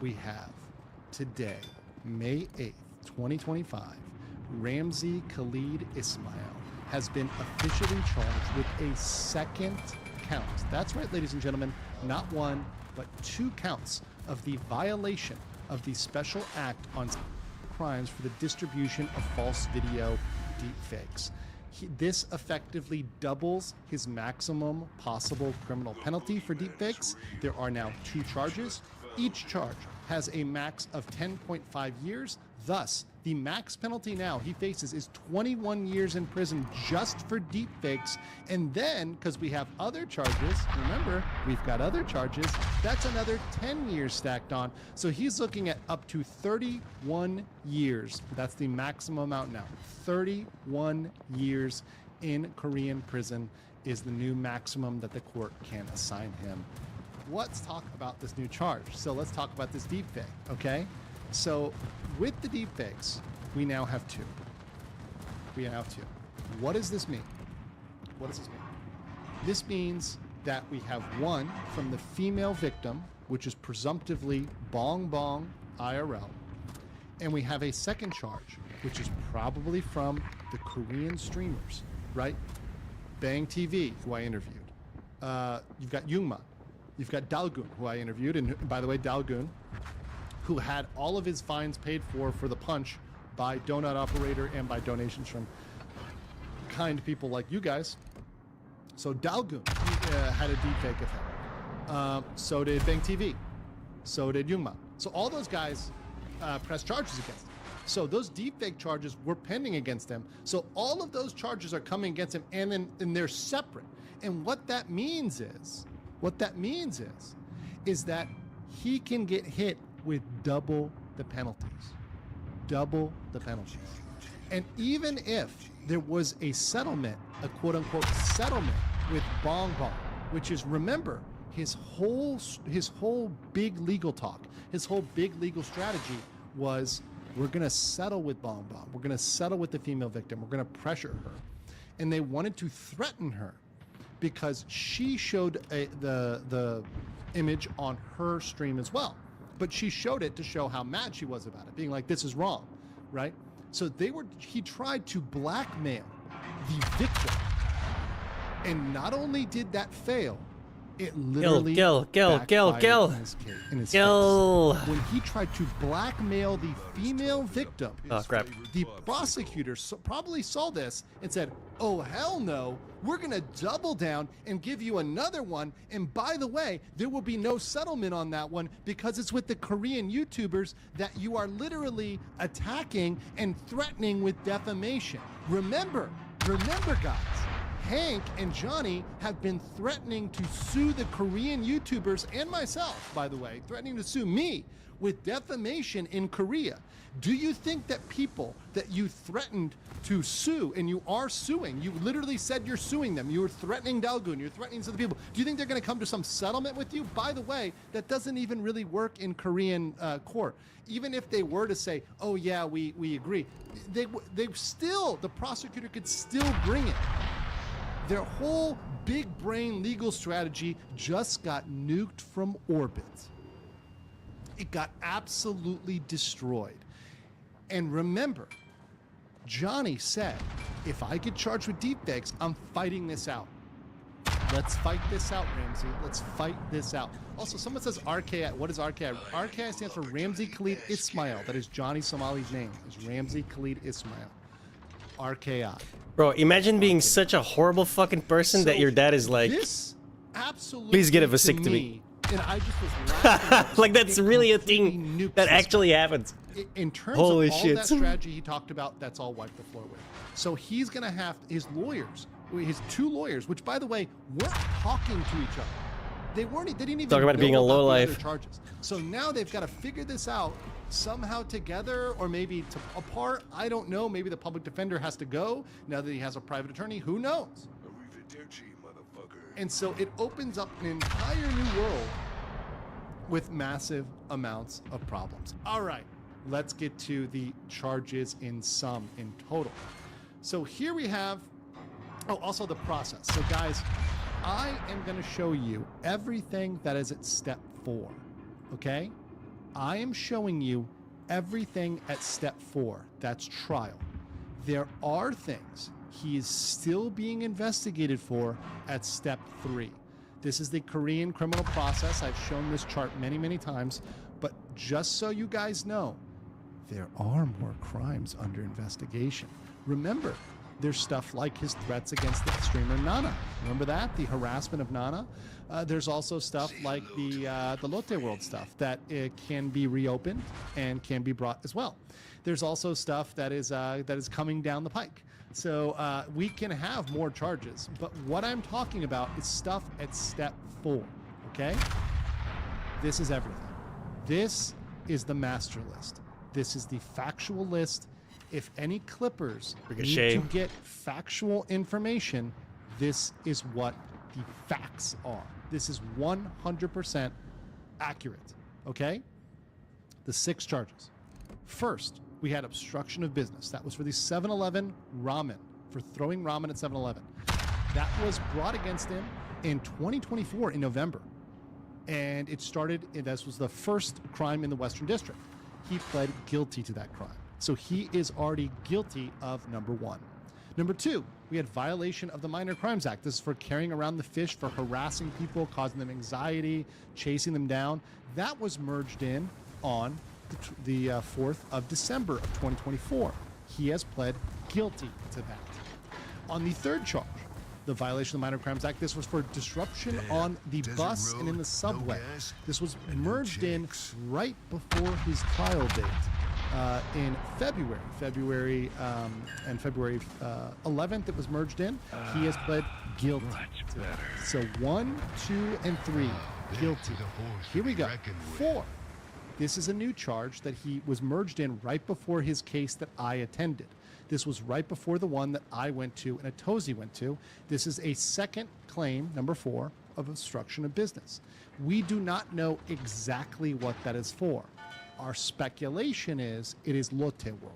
we have today, May 8th, 2025, Ramzi Khalid Ismail has been officially charged with a second count. That's right, ladies and gentlemen, not one, but 2 counts of the violation of the Special Act on Crimes for the distribution of false video deepfakes. This effectively doubles his maximum possible criminal penalty for deepfakes. There are now 2 charges. Each charge has a max of 10.5 years. Thus, the max penalty now he faces is 21 years in prison just for deepfakes. And then, because we have other charges, remember, we've got other charges, that's another 10 years stacked on. So he's looking at up to 31 years. That's the maximum amount now. 31 years in Korean prison is the new maximum that the court can assign him. Let's talk about this new charge. So let's talk about this deepfake, okay? So with the deepfakes, we now have 2. What does this mean? This means that we have one from the female victim, which is presumptively Bong Bong IRL, and we have a second charge, which is probably from the Korean streamers, right? Bang TV, who I interviewed. You've got Youngma. You've got Dalgun, who I interviewed, and by the way, Dalgun, who had all of his fines paid for the punch by Donut Operator and by donations from kind people like you guys. So Dalgun had a deepfake of him. So did Bang TV. So did Youngma. So all those guys pressed charges against him. So those deepfake charges were pending against him. So all of those charges are coming against him, and they're separate. And what that means is that he can get hit with double the penalties. And even if there was a settlement, a quote-unquote settlement with Bong Bong, which is, remember, his whole big legal talk, his whole big legal strategy was, we're going to settle with Bong Bong. We're going to settle with the female victim. We're going to pressure her. And they wanted to threaten her because she showed the image on her stream as well. But she showed it to show how mad she was about it, being like, this is wrong, right? So he tried to blackmail the victim. And not only did that fail, it literally backfired in his case. When he tried to blackmail the female victim, the prosecutor probably saw this and said, oh, hell no, we're going to double down and give you another one. And by the way, there will be no settlement on that one because it's with the Korean YouTubers that you are literally attacking and threatening with defamation. Remember, guys. Hank and Johnny have been threatening to sue the Korean YouTubers and myself, by the way, threatening to sue me with defamation in Korea. Do you think that people that you threatened to sue, and you are suing, you literally said you're suing them, you were threatening Dalgun, you're threatening some people, do you think they're going to come to some settlement with you? By the way, that doesn't even really work in Korean court. Even if they were to say, oh yeah, we agree, they still, the prosecutor could still bring it. Their whole big brain legal strategy just got nuked from orbit. It got absolutely destroyed. And remember, Johnny said, if I get charged with deepfakes, I'm fighting this out. Let's fight this out, Ramzi. Let's fight this out. Also, someone says RKI. What is RKI? RKI stands for Ramzi Khalid Ismail. That is Johnny Somali's name. It's Ramzi Khalid Ismail. RKI. Bro, imagine being such a horrible fucking person that your dad is like, this absolutely, please get a to vasectomy. me, And I just was laughing at this. Like, that's really a thing that actually happens. In terms Holy of all shit. that strategy he talked about, that's all wiped the floor with. So he's going to have his lawyers, his 2 lawyers, which, by the way, weren't talking to each other. They didn't even Talking about know being a about the lowlife. other charges. So now they've got to figure this out somehow together, or maybe apart. I don't know. Maybe the public defender has to go now that he has a private attorney. Who knows? And so it opens up an entire new world with massive amounts of problems. All right, let's get to the charges in total. So here we have, also the process. So guys, I am going to show you everything that is at step 4, okay? I am showing you everything at step 4. That's trial. There are things he is still being investigated for at step 3. This is the Korean criminal process. I've shown this chart many, many times, but just so you guys know, there are more crimes under investigation. Remember, there's stuff like his threats against the streamer Nana. Remember that? The harassment of Nana? There's also stuff like the Lotte World stuff that can be reopened and can be brought as well. There's also stuff that is coming down the pike. So we can have more charges, but what I'm talking about is stuff at step 4, okay? This is everything. This is the master list. This is the factual list. If any clippers need to get factual information, this is what the facts are. This is 100% accurate, okay? The 6 charges. First, we had obstruction of business. That was for the 7-Eleven ramen, for throwing ramen at 7-Eleven. That was brought against him in 2024 in November. And it started, this was the first crime in the Western District. He pled guilty to that crime. So he is already guilty of number 1. Number 2, we had violation of the Minor Crimes Act. This is for carrying around the fish, for harassing people, causing them anxiety, chasing them down. That was merged in on the 4th of December of 2024. He has pled guilty to that. On the 3rd charge, the violation of the Minor Crimes Act, this was for disruption on the bus and in the subway. This was merged in right before his trial date in February 11th. It was merged in. He has pled guilty. So 1, 2, and 3 guilty. Here we go. 4. This is a new charge that he was merged in right before his case that I attended. This was right before the one that I went to and Atozi went to. This is a second claim, number 4, of obstruction of business. We do not know exactly what that is for. Our speculation is it is Lotte World.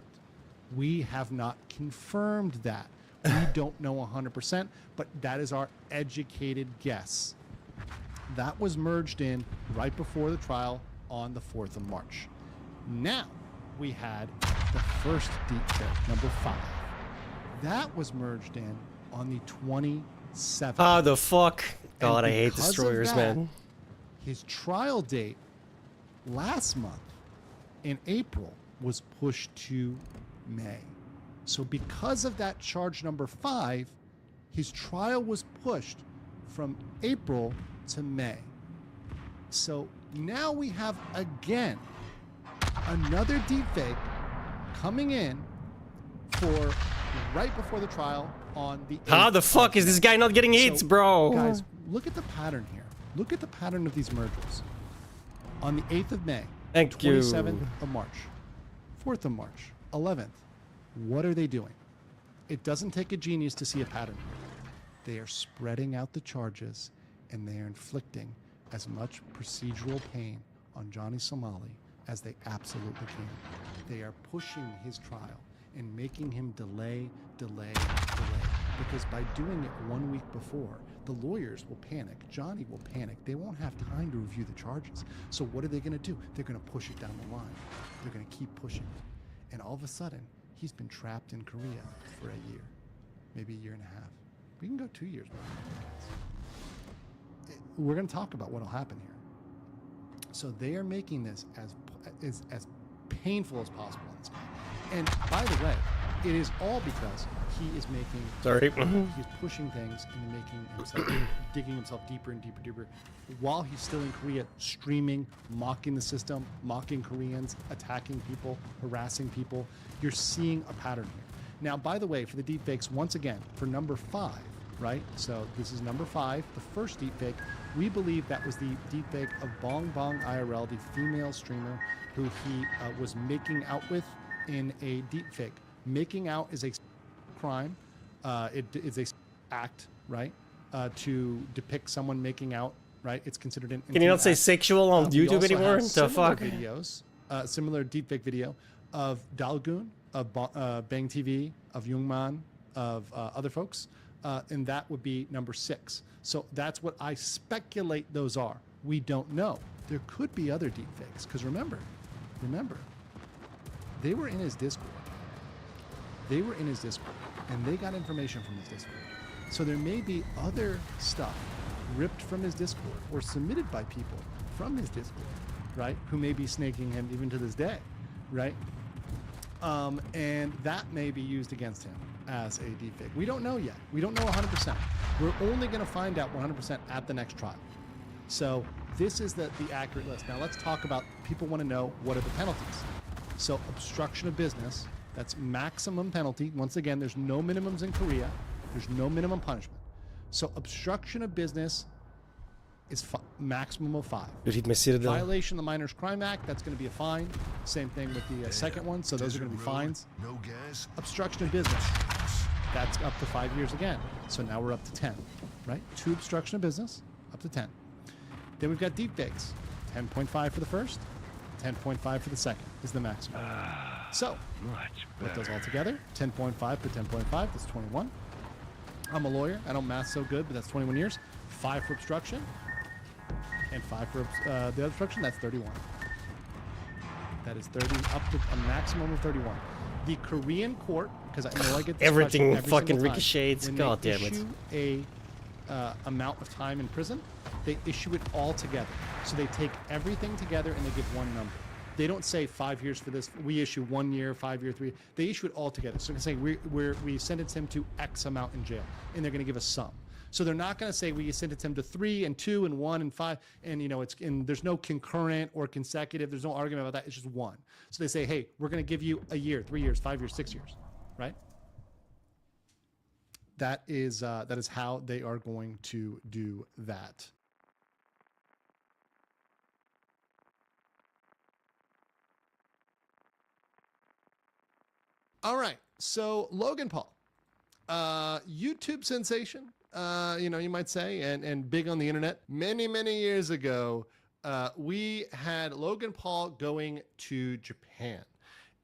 We have not confirmed that. We don't know 100%, but that is our educated guess. That was merged in right before the trial on the 4th of March. Now, we had the first deep fake, number 5. That was merged in on the 27th. Oh, the fuck. God, And I hate because of destroyers, that, man. His trial date last month in April was pushed to May. So because of that charge number 5, his trial was pushed from April to May. So now we have again another deepfake coming in for right before the trial on the 8th. How the fuck is this guy not getting hits, bro? Guys, look at the pattern here. Look at the pattern of these mergers. On the 8th of May, Thank you. 27th of March, 4th of March, 11th. What are they doing? It doesn't take a genius to see a pattern here. They are spreading out the charges and they are inflicting as much procedural pain on Johnny Somali as they absolutely can. They are pushing his trial and making him delay. Because by doing it 1 week before, the lawyers will panic. Johnny will panic. They won't have time to review the charges. So what are they going to do? They're going to push it down the line. They're going to keep pushing it. And all of a sudden, he's been trapped in Korea for a year, maybe a year and a half. We can go 2 years. We're going to talk about what will happen here. So they are making this as painful as possible on this guy. And by the way, it is all because he is making. Sorry. He's pushing things and making himself, digging himself deeper and deeper, while he's still in Korea, streaming, mocking the system, mocking Koreans, attacking people, harassing people. You're seeing a pattern here. Now, by the way, for the deepfakes, once again, for number 5, right? So this is number 5, the first deepfake. We believe that was the deepfake of Bong Bong IRL, the female streamer who he was making out with in a deepfake. Making out is a crime. It is a act, right? To depict someone making out, right? It's considered an. Can you not say sexual on YouTube anymore? The fuck? Videos, similar deepfake video of Dalgoon, of Bang TV, of Jungman, of other folks, and that would be number 6. So that's what I speculate those are. We don't know. There could be other deepfakes, because remember, they were in his Discord. And they got information from his Discord. So there may be other stuff ripped from his Discord or submitted by people from his Discord, right? Who may be snaking him even to this day, right? And that may be used against him as a deepfake. We don't know yet. We don't know 100%. We're only going to find out 100% at the next trial. So this is the accurate list. Now let's talk about, people want to know, what are the penalties? So obstruction of business, that's maximum penalty. Once again, there's no minimums in Korea. There's no minimum punishment. So obstruction of business is maximum of 5. Violation of the Minors Crime Act, that's going to be a fine. Same thing with the second one, so those are going to be fines. No gas. Obstruction of business, that's up to 5 years again. So now we're up to 10, right? 2 obstruction of business, up to 10. Then we've got deepfakes. 10.5 for the first, 10.5 for the second is the maximum. So, put those all together. 10.5 to 10.5, that's 21. I'm a lawyer. I don't math so good, but that's 21 years. 5 for obstruction, and 5 for the other obstruction, that's 31. That is 30, up to a maximum of 31. The Korean court, because I know I get this everything every fucking single time, ricochets. when God they damn it. issue a amount of time in prison, they issue it all together. So they take everything together and they give one number. They don't say 5 years for this. We issue 1 year, 5 year, 3. They issue it all together. So they're saying we sentence him to X amount in jail, and they're going to give a sum. So they're not going to say we sentence him to 3 and 2 and 1 and 5, and there's no concurrent or consecutive. There's no argument about that. It's just 1. So they say, hey, we're going to give you a year, 3 years, 5 years, 6 years, right? That is how they are going to do that. All right, so Logan Paul, YouTube sensation, you might say, and big on the internet. Many, many years ago, we had Logan Paul going to Japan,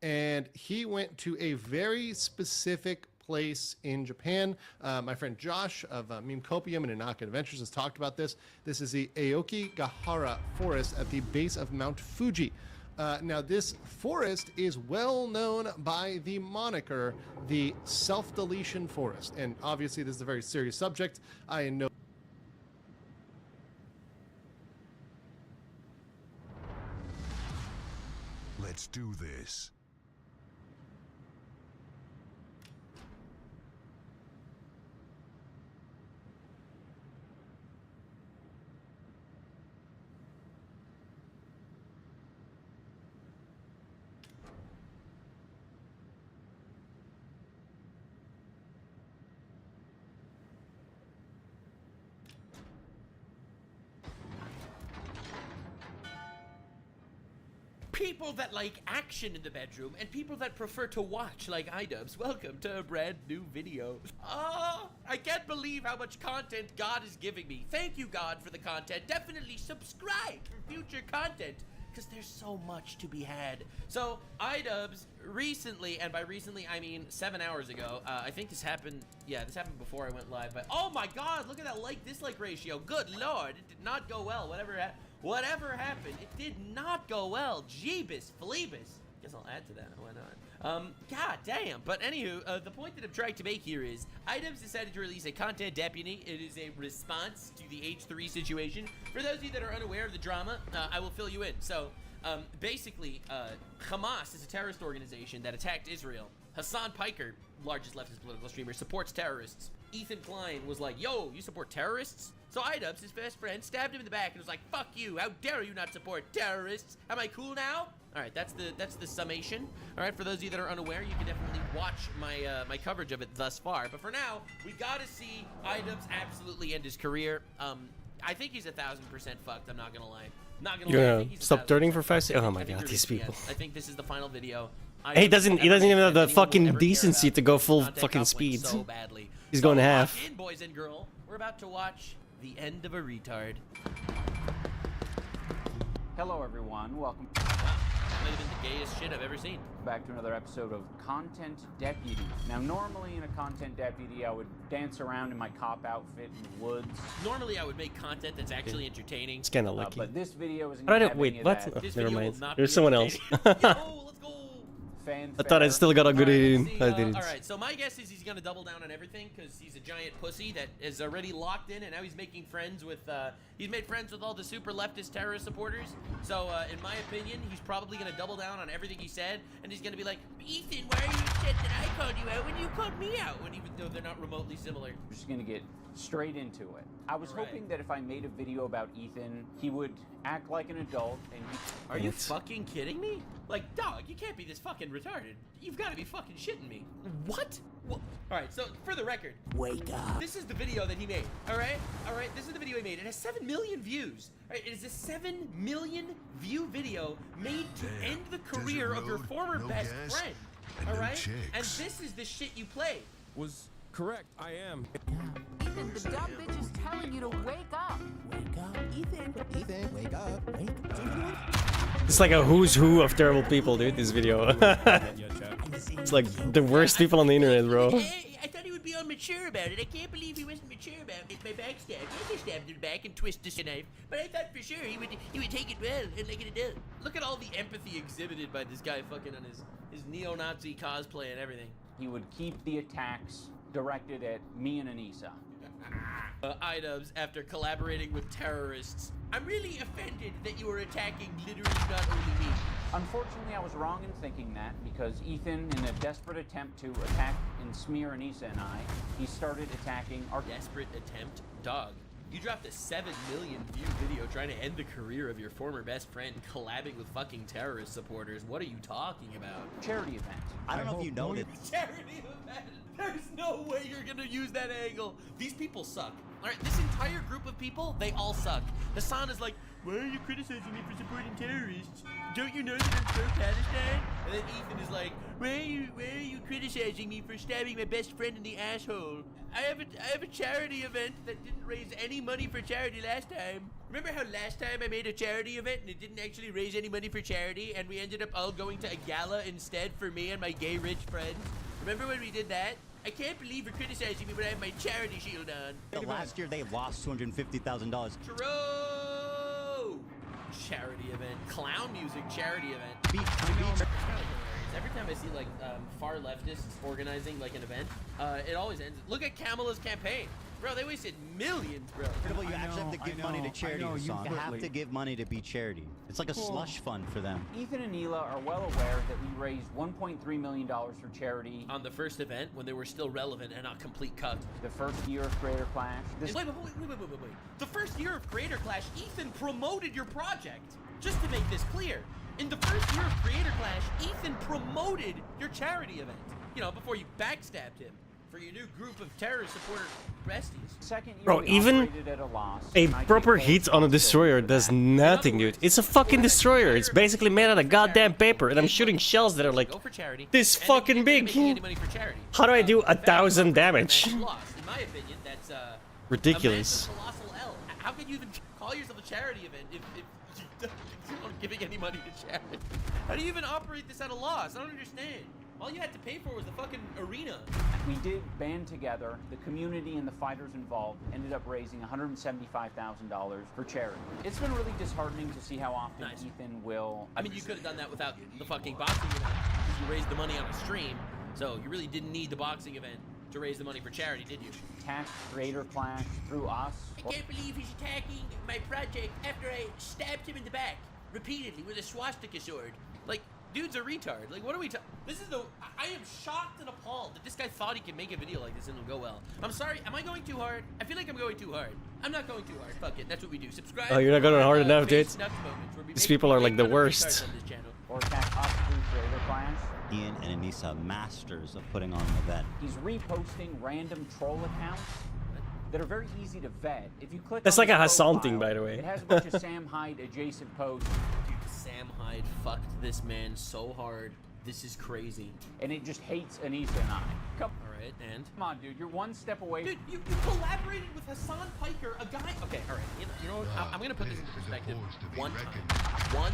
and he went to a very specific place in Japan. My friend Josh of Memecopium and Inaka Adventures has talked about this. This is the Aokigahara Forest at the base of Mount Fuji. Now, this forest is well known by the moniker, the Self-Deletion Forest. And obviously, this is a very serious subject. I know. Let's do this. People that like action in the bedroom and people that prefer to watch like iDubbbz, welcome to a brand new video. I can't believe how much content God is giving me. Thank you, God, for the content. Definitely subscribe for future content, because there's so much to be had. So iDubbbz recently, and by recently I mean 7 hours ago, I think this happened, this happened before I went live, but oh my God, look at that like-dislike ratio. Good Lord, it did not go well. Whatever happened, it did not go well. Jeebus, Phlebus. Guess I'll add to that. Why not? God damn. But anywho, the point that I'm trying to make here is iDubbbz decided to release a content deputy. It is a response to the H3 situation. For those of you that are unaware of the drama, I will fill you in. So, Basically, Hamas is a terrorist organization that attacked Israel. Hassan Piker, largest leftist political streamer, supports terrorists. Ethan Klein was like, yo, you support terrorists? So Idubbbz, his best friend, stabbed him in the back and was like, fuck you, how dare you not support terrorists? Am I cool now? All right, that's the summation. All right, for those of you that are unaware, you can definitely watch my my coverage of it thus far. But for now, we gotta see Idubbbz absolutely end his career. I think he's 1,000% fucked. I'm not gonna lie. Not gonna lie. I think he's Stop 1,000% turning for fucked. 5 seconds. Oh my god, these people. I think this is the final video. He doesn't even have the fucking decency to go full fucking speed. So badly. He's going half. Lock in, boys and girl. We're about to watch the end of a retard. Hello everyone, welcome. Wow, that might have been the gayest shit I've ever seen. Back to another episode of Content Deputy. Now normally in a Content Deputy I would dance around in my cop outfit in the woods. Normally I would make content that's actually entertaining. It's kind of lucky. But this video isn't I gonna don't have wait. any of What? that. Oh, This never video mind. will not There's be someone else. Yo, let's go. I thought I still got a good in. I All didn't. right, so my guess is he's gonna double down on everything because he's a giant pussy that is already locked in, and now he's making friends with. He's made friends with all the super leftist terrorist supporters. So, in my opinion, he's probably gonna double down on everything he said, and he's gonna be like, Ethan, why are you upset that I called you out when you called me out? When even though they're not remotely similar. I'm just gonna get straight into it. I was hoping that if I made a video about Ethan, he would act like an adult and Are you fucking kidding me? Like, dog, you can't be this fucking retarded. You've got to be fucking shitting me. What? All right, so for the record, wake up. This is the video that he made. All right, this is the video he made. It has 7 million views. All right, it is a 7 million view video made to end the career of your former best friend. All right, and this is the shit you play. Was correct. I am. Ethan, the dumb bitch is telling you to wake up. Wake up, Ethan. Ethan, wake up. Wake up. It's like a who's who of terrible people, dude. This video. It's like the worst people on the internet, bro. I thought he would be unmature about it. I can't believe he wasn't mature about it. My backstab. I just stabbed in the back and twisted the knife, but I thought for sure he would take it well and like it did. Look at all the empathy exhibited by this guy fucking on his neo-Nazi cosplay and everything. he would keep the attacks directed at me and Anissa. Idubbbz, after collaborating with terrorists, I'm really offended that you are attacking literally not only me. Unfortunately, I was wrong in thinking that, because Ethan, in a desperate attempt to attack and smear Anissa and I, he started attacking our... Desperate attempt? Dog. You dropped a 7 million view video trying to end the career of your former best friend collabing with fucking terrorist supporters. What are you talking about? Charity event. I don't know if you know that. Charity event? There's no way you're gonna use that angle. These people suck. Alright, this entire group of people, they all suck. Hassan is like, why are you criticizing me for supporting terrorists? Don't you know that I'm pro-Palestine? And then Ethan is like, why are you criticizing me for stabbing my best friend in the asshole? I have a charity event that didn't raise any money for charity last time. Remember how last time I made a charity event and it didn't actually raise any money for charity and we ended up all going to a gala instead for me and my gay rich friends? Remember when we did that? I can't believe you're criticizing me when I have my charity shield on. Last year they lost $250,000. True! Charity event. Clown music charity event. Every time I see like far leftists organizing like an event, it always ends. Look at Kamala's campaign. Bro, they wasted millions, bro. You actually have to give money to charity. You have to give money to be charity. It's like a slush fund for them. Ethan and Neela are well aware that we raised $1.3 million for charity. On the first event, when they were still relevant and not complete cunt. The first year of Creator Clash. Wait. The first year of Creator Clash, Ethan promoted your project. Just to make this clear. In the first year of Creator Clash, Ethan promoted your charity event. You know, before you backstabbed him. For your new group of terrorist supporter besties. Second year, Bro, even a proper hit on a destroyer does nothing, dude. It's a fucking destroyer. It's basically made out of goddamn paper, and I'm shooting shells that are like this fucking big. How do I do 1,000 damage? In my opinion, that's ridiculous. A colossal L. How can you even call yourself a charity event if you're not giving any money to charity? How do you even operate this at a loss? I don't understand. All you had to pay for was the fucking arena. We did band together. The community and the fighters involved ended up raising $175,000 for charity. It's been really disheartening to see how often Ethan will... I mean, you could have done that without the fucking boxing event. Because you raised the money on a stream, so you really didn't need the boxing event to raise the money for charity, did you? Attack Creator Clash through us. I can't believe he's attacking my project after I stabbed him in the back. repeatedly with a swastika sword. Like, dude's a retard. Like, what are we talking? This is the. I am shocked and appalled that this guy thought he could make a video like this and it'll go well. I'm sorry. Am I going too hard? I feel like I'm going too hard. I'm not going too hard. Fuck it. That's what we do. Subscribe. Oh, you're not going hard enough, dude. Face Nuts Moments, where we These make people are like the fun of worst. retards on this channel. Or attack us through Creator Clash. Ian and Anissa, masters of putting on an event. He's reposting random troll accounts that are very easy to vet. If you click That's on like a his Hassan profile, thing, by the way. It has a bunch of Sam Hyde adjacent posts. Dude, Sam Hyde fucked this man so hard. This is crazy. And it just hates Anissa and I. Come Alright, and? Come on, dude. You're one step away. Dude, you collaborated with Hassan Piker, a guy. Okay, alright. You know what? I'm gonna put this into perspective one time. One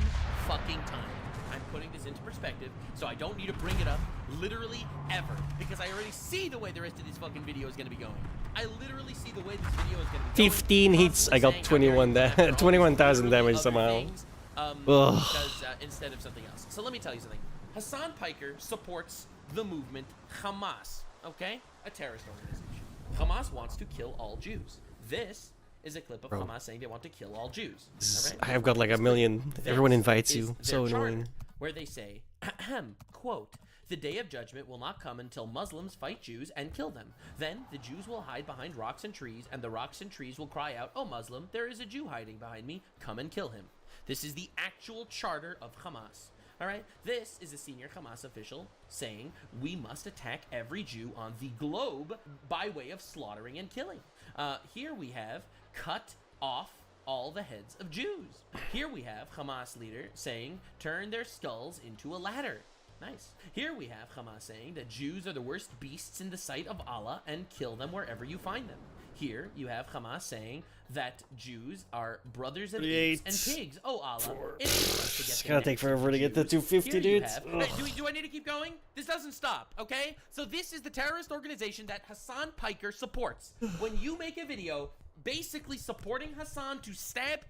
fucking time. I'm putting this into perspective, so I don't need to bring it up literally ever, because I already see the way the rest of this fucking video is gonna be going. I literally see the way this video is gonna be going. 15 hits. I got 21,000 damage somehow. Because, instead of something else. So let me tell you something. Hassan Piker supports the movement Hamas, okay? A terrorist organization. Hamas wants to kill all Jews. This is a clip of Hamas saying they want to kill all Jews. All right? I have got like a million. Everyone invites you. Their So charter, annoying. where they say, quote, "The day of judgment will not come until Muslims fight Jews and kill them. Then the Jews will hide behind rocks and trees, and the rocks and trees will cry out, 'Oh Muslim, there is a Jew hiding behind me. Come and kill him.'" This is the actual charter of Hamas. All right, this is a senior Hamas official saying we must attack every Jew on the globe by way of slaughtering and killing. Here we have cut off all the heads of Jews. Here we have Hamas leader saying turn their skulls into a ladder. Nice. Here we have Hamas saying that Jews are the worst beasts in the sight of Allah and kill them wherever you find them. Here you have Hamas saying that Jews are brothers of apes and pigs. Oh Allah, It's gonna take forever to get to 250, dude. Do I need to keep going? This doesn't stop, okay? So this is the terrorist organization that Hassan Piker supports. When you make a video basically supporting Hassan to stab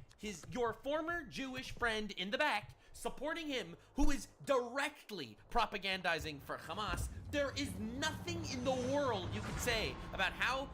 your former Jewish friend in the back, supporting him who is directly propagandizing for Hamas, there is nothing in the world you could say about how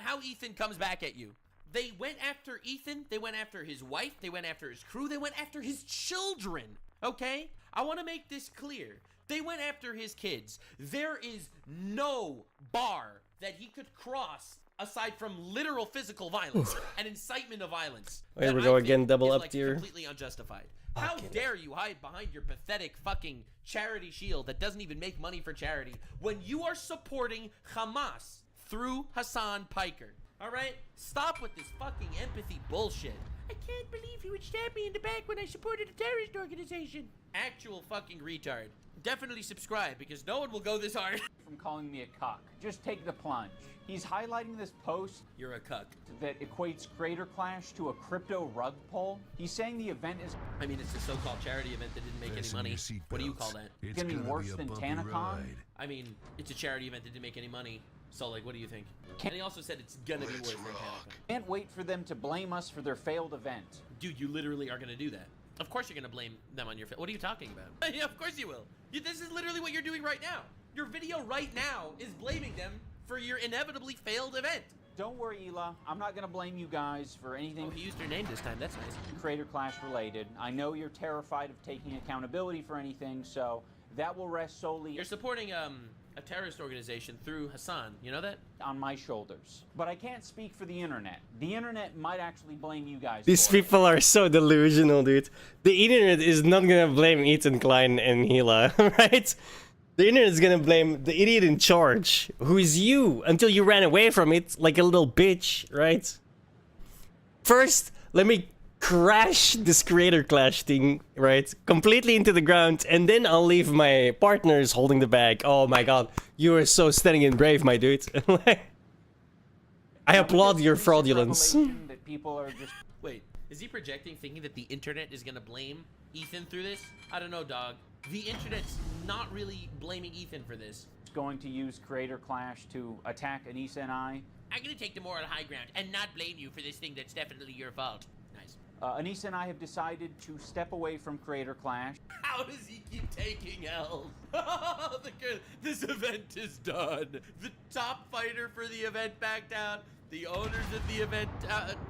how Ethan comes back at you. They went after Ethan, they went after his wife, they went after his crew, they went after his children, okay? I want to make this clear. They went after his kids. There is no bar that he could cross aside from literal physical violence and incitement of violence. Here we go again, double up like tier. Completely unjustified. How dare you hide behind your pathetic fucking charity shield that doesn't even make money for charity when you are supporting Hamas through Hassan Piker? All right? Stop with this fucking empathy bullshit. I can't believe he would stab me in the back when I supported a terrorist organization. Actual fucking retard. Definitely subscribe because no one will go this hard. From calling me a cuck. Just take the plunge. He's highlighting this post. You're a cuck. That equates Creator Clash to a crypto rug pull. He's saying the event is... I mean, it's a so-called charity event that didn't make any money. What do you call that? It's gonna be worse than TanaCon? I mean, it's a charity event that didn't make any money. So, like, what do you think? And he also said it's gonna be worse than TanaCon. Can't wait for them to blame us for their failed event. Dude, you literally are gonna do that. Of course you're gonna blame them on your What are you talking about? Yeah, of course you will. This is literally what you're doing right now. Your video right now is blaming them for your inevitably failed event. Don't worry, Ela. I'm not gonna blame you guys for anything. Oh, he used your name this time. That's nice. Creator Clash related. I know you're terrified of taking accountability for anything, so that will rest solely... You're supporting, a terrorist organization through Hassan. You know that? On my shoulders. But I can't speak for the internet. The internet might actually blame you guys. These people are so delusional, dude. The internet is not gonna blame Ethan Klein and Hila, right? The internet is gonna blame the idiot in charge, who is you, until you ran away from it like a little bitch, right? First, let me crash this Creator Clash thing, right? Completely into the ground, and then I'll leave my partners holding the bag. Oh my god, you are so stunning and brave, my dude. I applaud your fraudulence. That people are just... Wait, is he projecting, thinking that the internet is gonna blame Ethan through this? I don't know, dog. The internet's not really blaming Ethan for this. It's going to use Creator Clash to attack Anissa and I. I'm gonna take the moral high ground and not blame you for this thing that's definitely your fault. Nice. Anissa and I have decided to step away from Creator Clash. How does he keep taking L's? This event is done. The top fighter for the event backed out. The owners of the event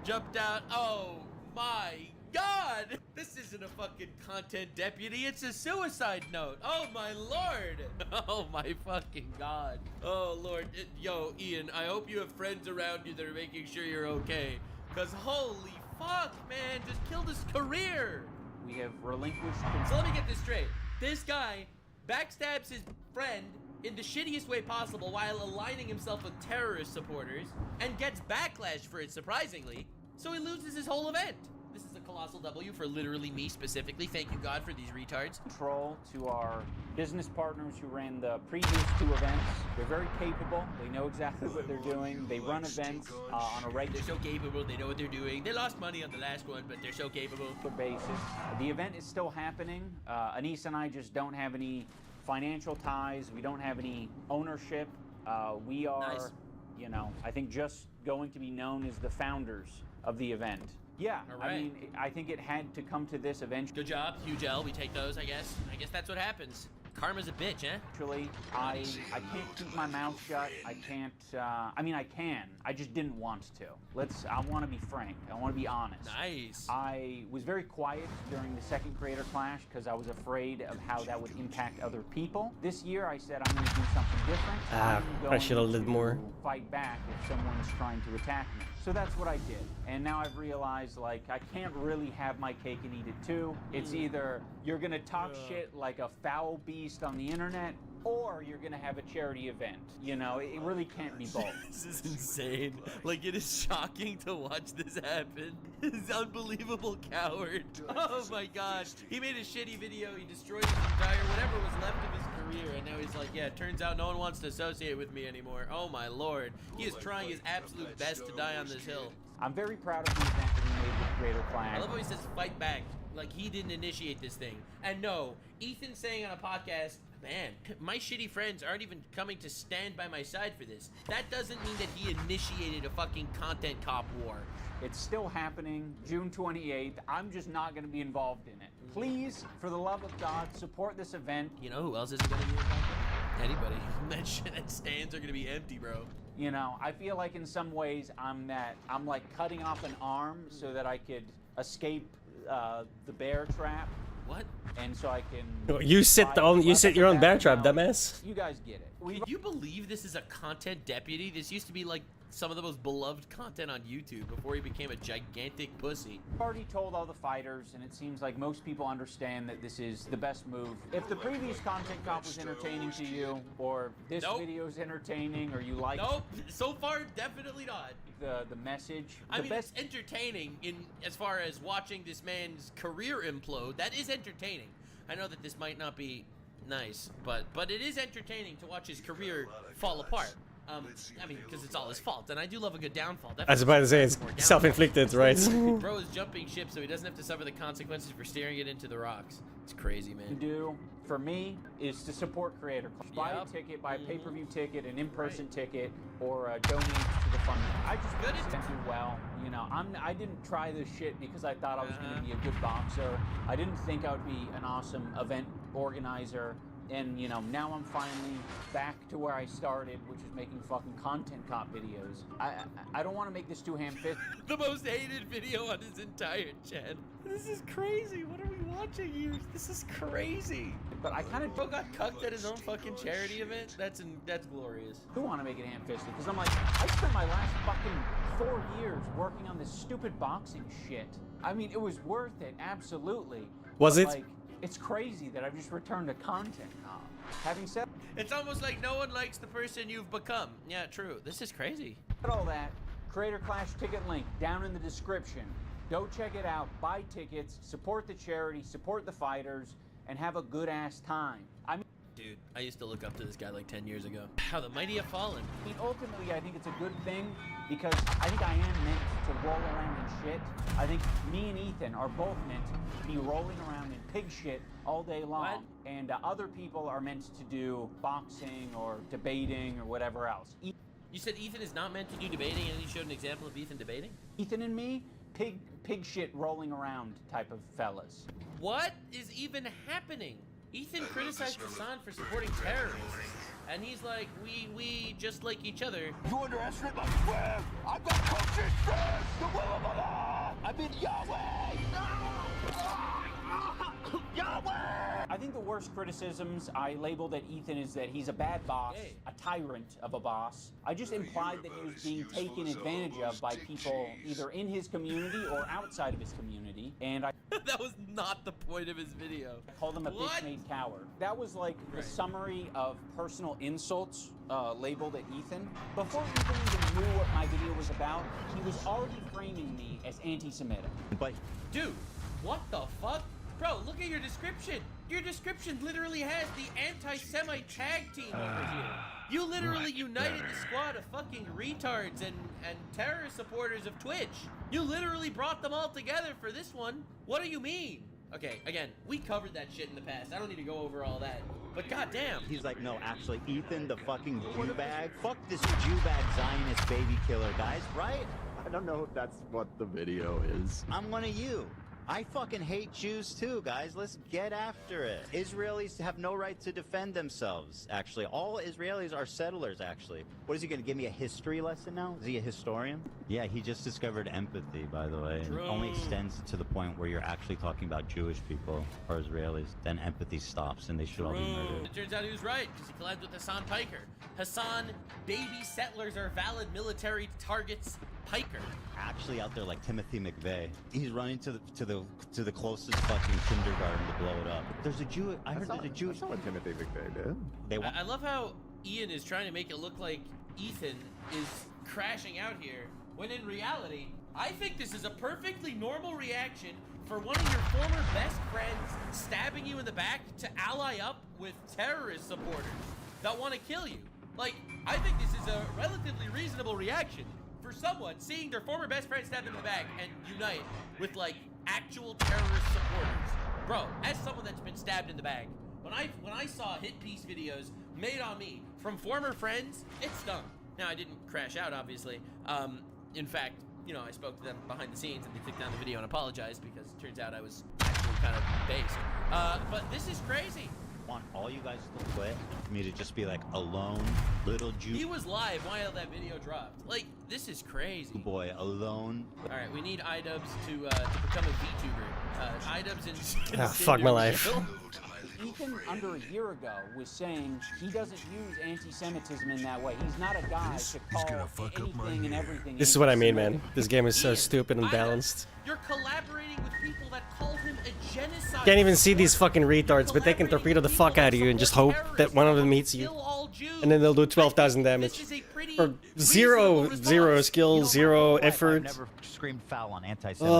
jumped out. Oh my God! This isn't a fucking content deputy, it's a suicide note. Oh my lord! Oh my fucking God. Oh lord. Yo, Ian, I hope you have friends around you that are making sure you're okay. Cause holy fuck, man, just killed his career. We have relinquished. So let me get this straight. This guy backstabs his friend in the shittiest way possible while aligning himself with terrorist supporters and gets backlash for it, surprisingly. So he loses his whole event. This is a colossal W for literally me specifically. Thank you, God, for these retards. Control to our business partners who ran the previous 2 events. They're very capable. They know exactly what they're doing. They run events on a regular. They're so capable. They know what they're doing. They lost money on the last one, but they're so capable. Basis. The event is still happening. Anise and I just don't have any financial ties. We don't have any ownership. We are, you know, I think just going to be known as the founders of the event. Yeah, right. I mean, I think it had to come to this eventually. Good job, huge L. We take those, I guess. I guess that's what happens. Karma's a bitch, eh? Actually, I can't keep my mouth shut. I can't, I mean, I can. I just didn't want to. I want to be frank. I want to be honest. Nice. I was very quiet during the second Creator Clash because I was afraid of how that would impact other people. This year, I said I'm going to do something different. I should have did more. Fight back if someone is trying to attack me. So that's what I did. And now I've realized, like, I can't really have my cake and eat it too. It's either you're going to talk shit like a foul beast on the internet, or you're going to have a charity event. You know, it really can't be both. This is insane. Like, it is shocking to watch this happen. This unbelievable coward. Oh my God. He made a shitty video. He destroyed his entire, whatever was left of his career. And now he's like, yeah, it turns out no one wants to associate with me anymore. Oh my Lord. He is trying his absolute best to die on this hill. I'm very proud of the event that we made with Creator Clash. I love how he says fight back. Like, he didn't initiate this thing. And no, Ethan saying on a podcast, man, my shitty friends aren't even coming to stand by my side for this. That doesn't mean that he initiated a fucking content cop war. It's still happening, June 28th. I'm just not going to be involved in it. Please, for the love of God, support this event. You know who else isn't going to be involved in it? Anybody. That stands are going to be empty, bro. You know, I feel like in some ways I'm like cutting off an arm so that I could escape the bear trap. What? And so I can. You set your own bear trap, dumbass. You guys get it. Can you believe this is a content deputy? This used to be like some of the most beloved content on YouTube before he became a gigantic pussy. I've already told all the fighters, and it seems like most people understand that this is the best move. If the previous content cop was entertaining to you, or this video is entertaining, or you like. Nope. So far, definitely not. The message. I mean, it's entertaining in as far as watching this man's career implode. That is entertaining. I know that this might not be nice, but it is entertaining to watch his career fall apart. I mean, because it's all his fault, and I do love a good downfall. I was about to say, it's self-inflicted, right? Bro is jumping ship so he doesn't have to suffer the consequences for steering it into the rocks. It's crazy, man. To do, for me, is to support Creator Clash. Buy a ticket, buy a pay-per-view ticket, an in-person ticket, or donate to the fund. I just want to do well. You know, I didn't try this shit because I thought I was going to be a good boxer. I didn't think I would be an awesome event organizer. And, you know, now I'm finally back to where I started, which is making fucking content cop videos. I don't want to make this too ham-fisted. The most hated video on his entire channel. This is crazy. What are we watching here? This is crazy. But I kind of got cucked at his own fucking charity event. That's glorious. I do want to make it ham-fisted because I'm like, I spent my last fucking 4 years working on this stupid boxing shit. I mean, it was worth it, absolutely. Was it? Like, it's crazy that I've just returned to content now. Having said, it's almost like no one likes the person you've become. Yeah, true. This is crazy. All that, Creator Clash ticket link down in the description. Go check it out. Buy tickets, support the charity, support the fighters, and have a good ass time. I mean, dude, I used to look up to this guy like 10 years ago. How the mighty have fallen. I mean, ultimately, I think it's a good thing because I think I am meant to roll around in shit. I think me and Ethan are both meant to be rolling around in pig shit all day long. What? And other people are meant to do boxing or debating or whatever else. You said Ethan is not meant to do debating, and you showed an example of Ethan debating? Ethan and me, pig shit rolling around type of fellas. What is even happening? Ethan criticized Hassan for supporting terrorists, and he's like, we just like each other. You underestimate my strength! I've got coach's strength! The will of Allah! I've been Yahweh! No! I think the worst criticisms I labeled at Ethan is that he's a bad boss, a tyrant of a boss. I just implied that he was being taken advantage of by people either in his community or outside of his community, and I That was not the point of his video. called him a bitch-made coward. That was like the summary of personal insults labeled at Ethan. Before Ethan even knew what my video was about, he was already framing me as anti-Semitic. But Dude, what the fuck? Bro, look at your description. Your description literally has the anti-Semite tag team over here. You literally united the squad of fucking retards and terrorist supporters of Twitch. You literally brought them all together for this one. What do you mean? Okay, again, we covered that shit in the past. I don't need to go over all that. But goddamn. he's like, no, actually, Ethan, the fucking Jew bag. Fuck this Jew bag Zionist baby killer, guys, right? I don't know if that's what the video is. I'm one of you. I fucking hate Jews too, guys. Let's get after it. Israelis have no right to defend themselves, actually. All Israelis are settlers, actually. What is he gonna give me a history lesson now? Is he a historian? Yeah, he just discovered empathy, by the way. And it only extends to the point where you're actually talking about Jewish people or Israelis. Then empathy stops and they should all be murdered. It turns out he was right, because he collabed with Hassan Piker. Hassan, baby settlers are valid military targets. Piker. Actually out there like Timothy McVeigh. He's running to the closest fucking kindergarten to blow it up. There's a Jew. I heard there's a Jewish. That's not what Timothy McVeigh did. They want. I love how Ian is trying to make it look like Ethan is crashing out here, when in reality, I think this is a perfectly normal reaction for one of your former best friends stabbing you in the back to ally up with terrorist supporters that want to kill you. Like, I think this is a relatively reasonable reaction for someone seeing their former best friend stabbed in the back and unite with like actual terrorist supporters. Bro, as someone that's been stabbed in the back, when I saw hit piece videos made on me from former friends, it stung. Now I didn't crash out, obviously. In fact, you know, I spoke to them behind the scenes and they took down the video and apologized because it turns out I was actually kind of based. But this is crazy. I want all you guys to quit for me to just be like a lone little Jew. He was live while that video dropped. Like, this is crazy. Boy, alone. All right, we need iDubbbz to become a VTuber. iDubbbz in. Fuck my life. Ethan, under a year ago, was saying he doesn't use anti-Semitism in that way. He's not a guy to call anything and everything. This is what I mean, man. This game is so stupid and balanced. You're collaborating with people that called him a genocide. Can't even see these fucking retards, but they can torpedo the fuck out of you and just hope that one of them meets you. And then they'll do 12,000 damage. For zero skill, zero effort. I've never screamed foul on anti-Semitism.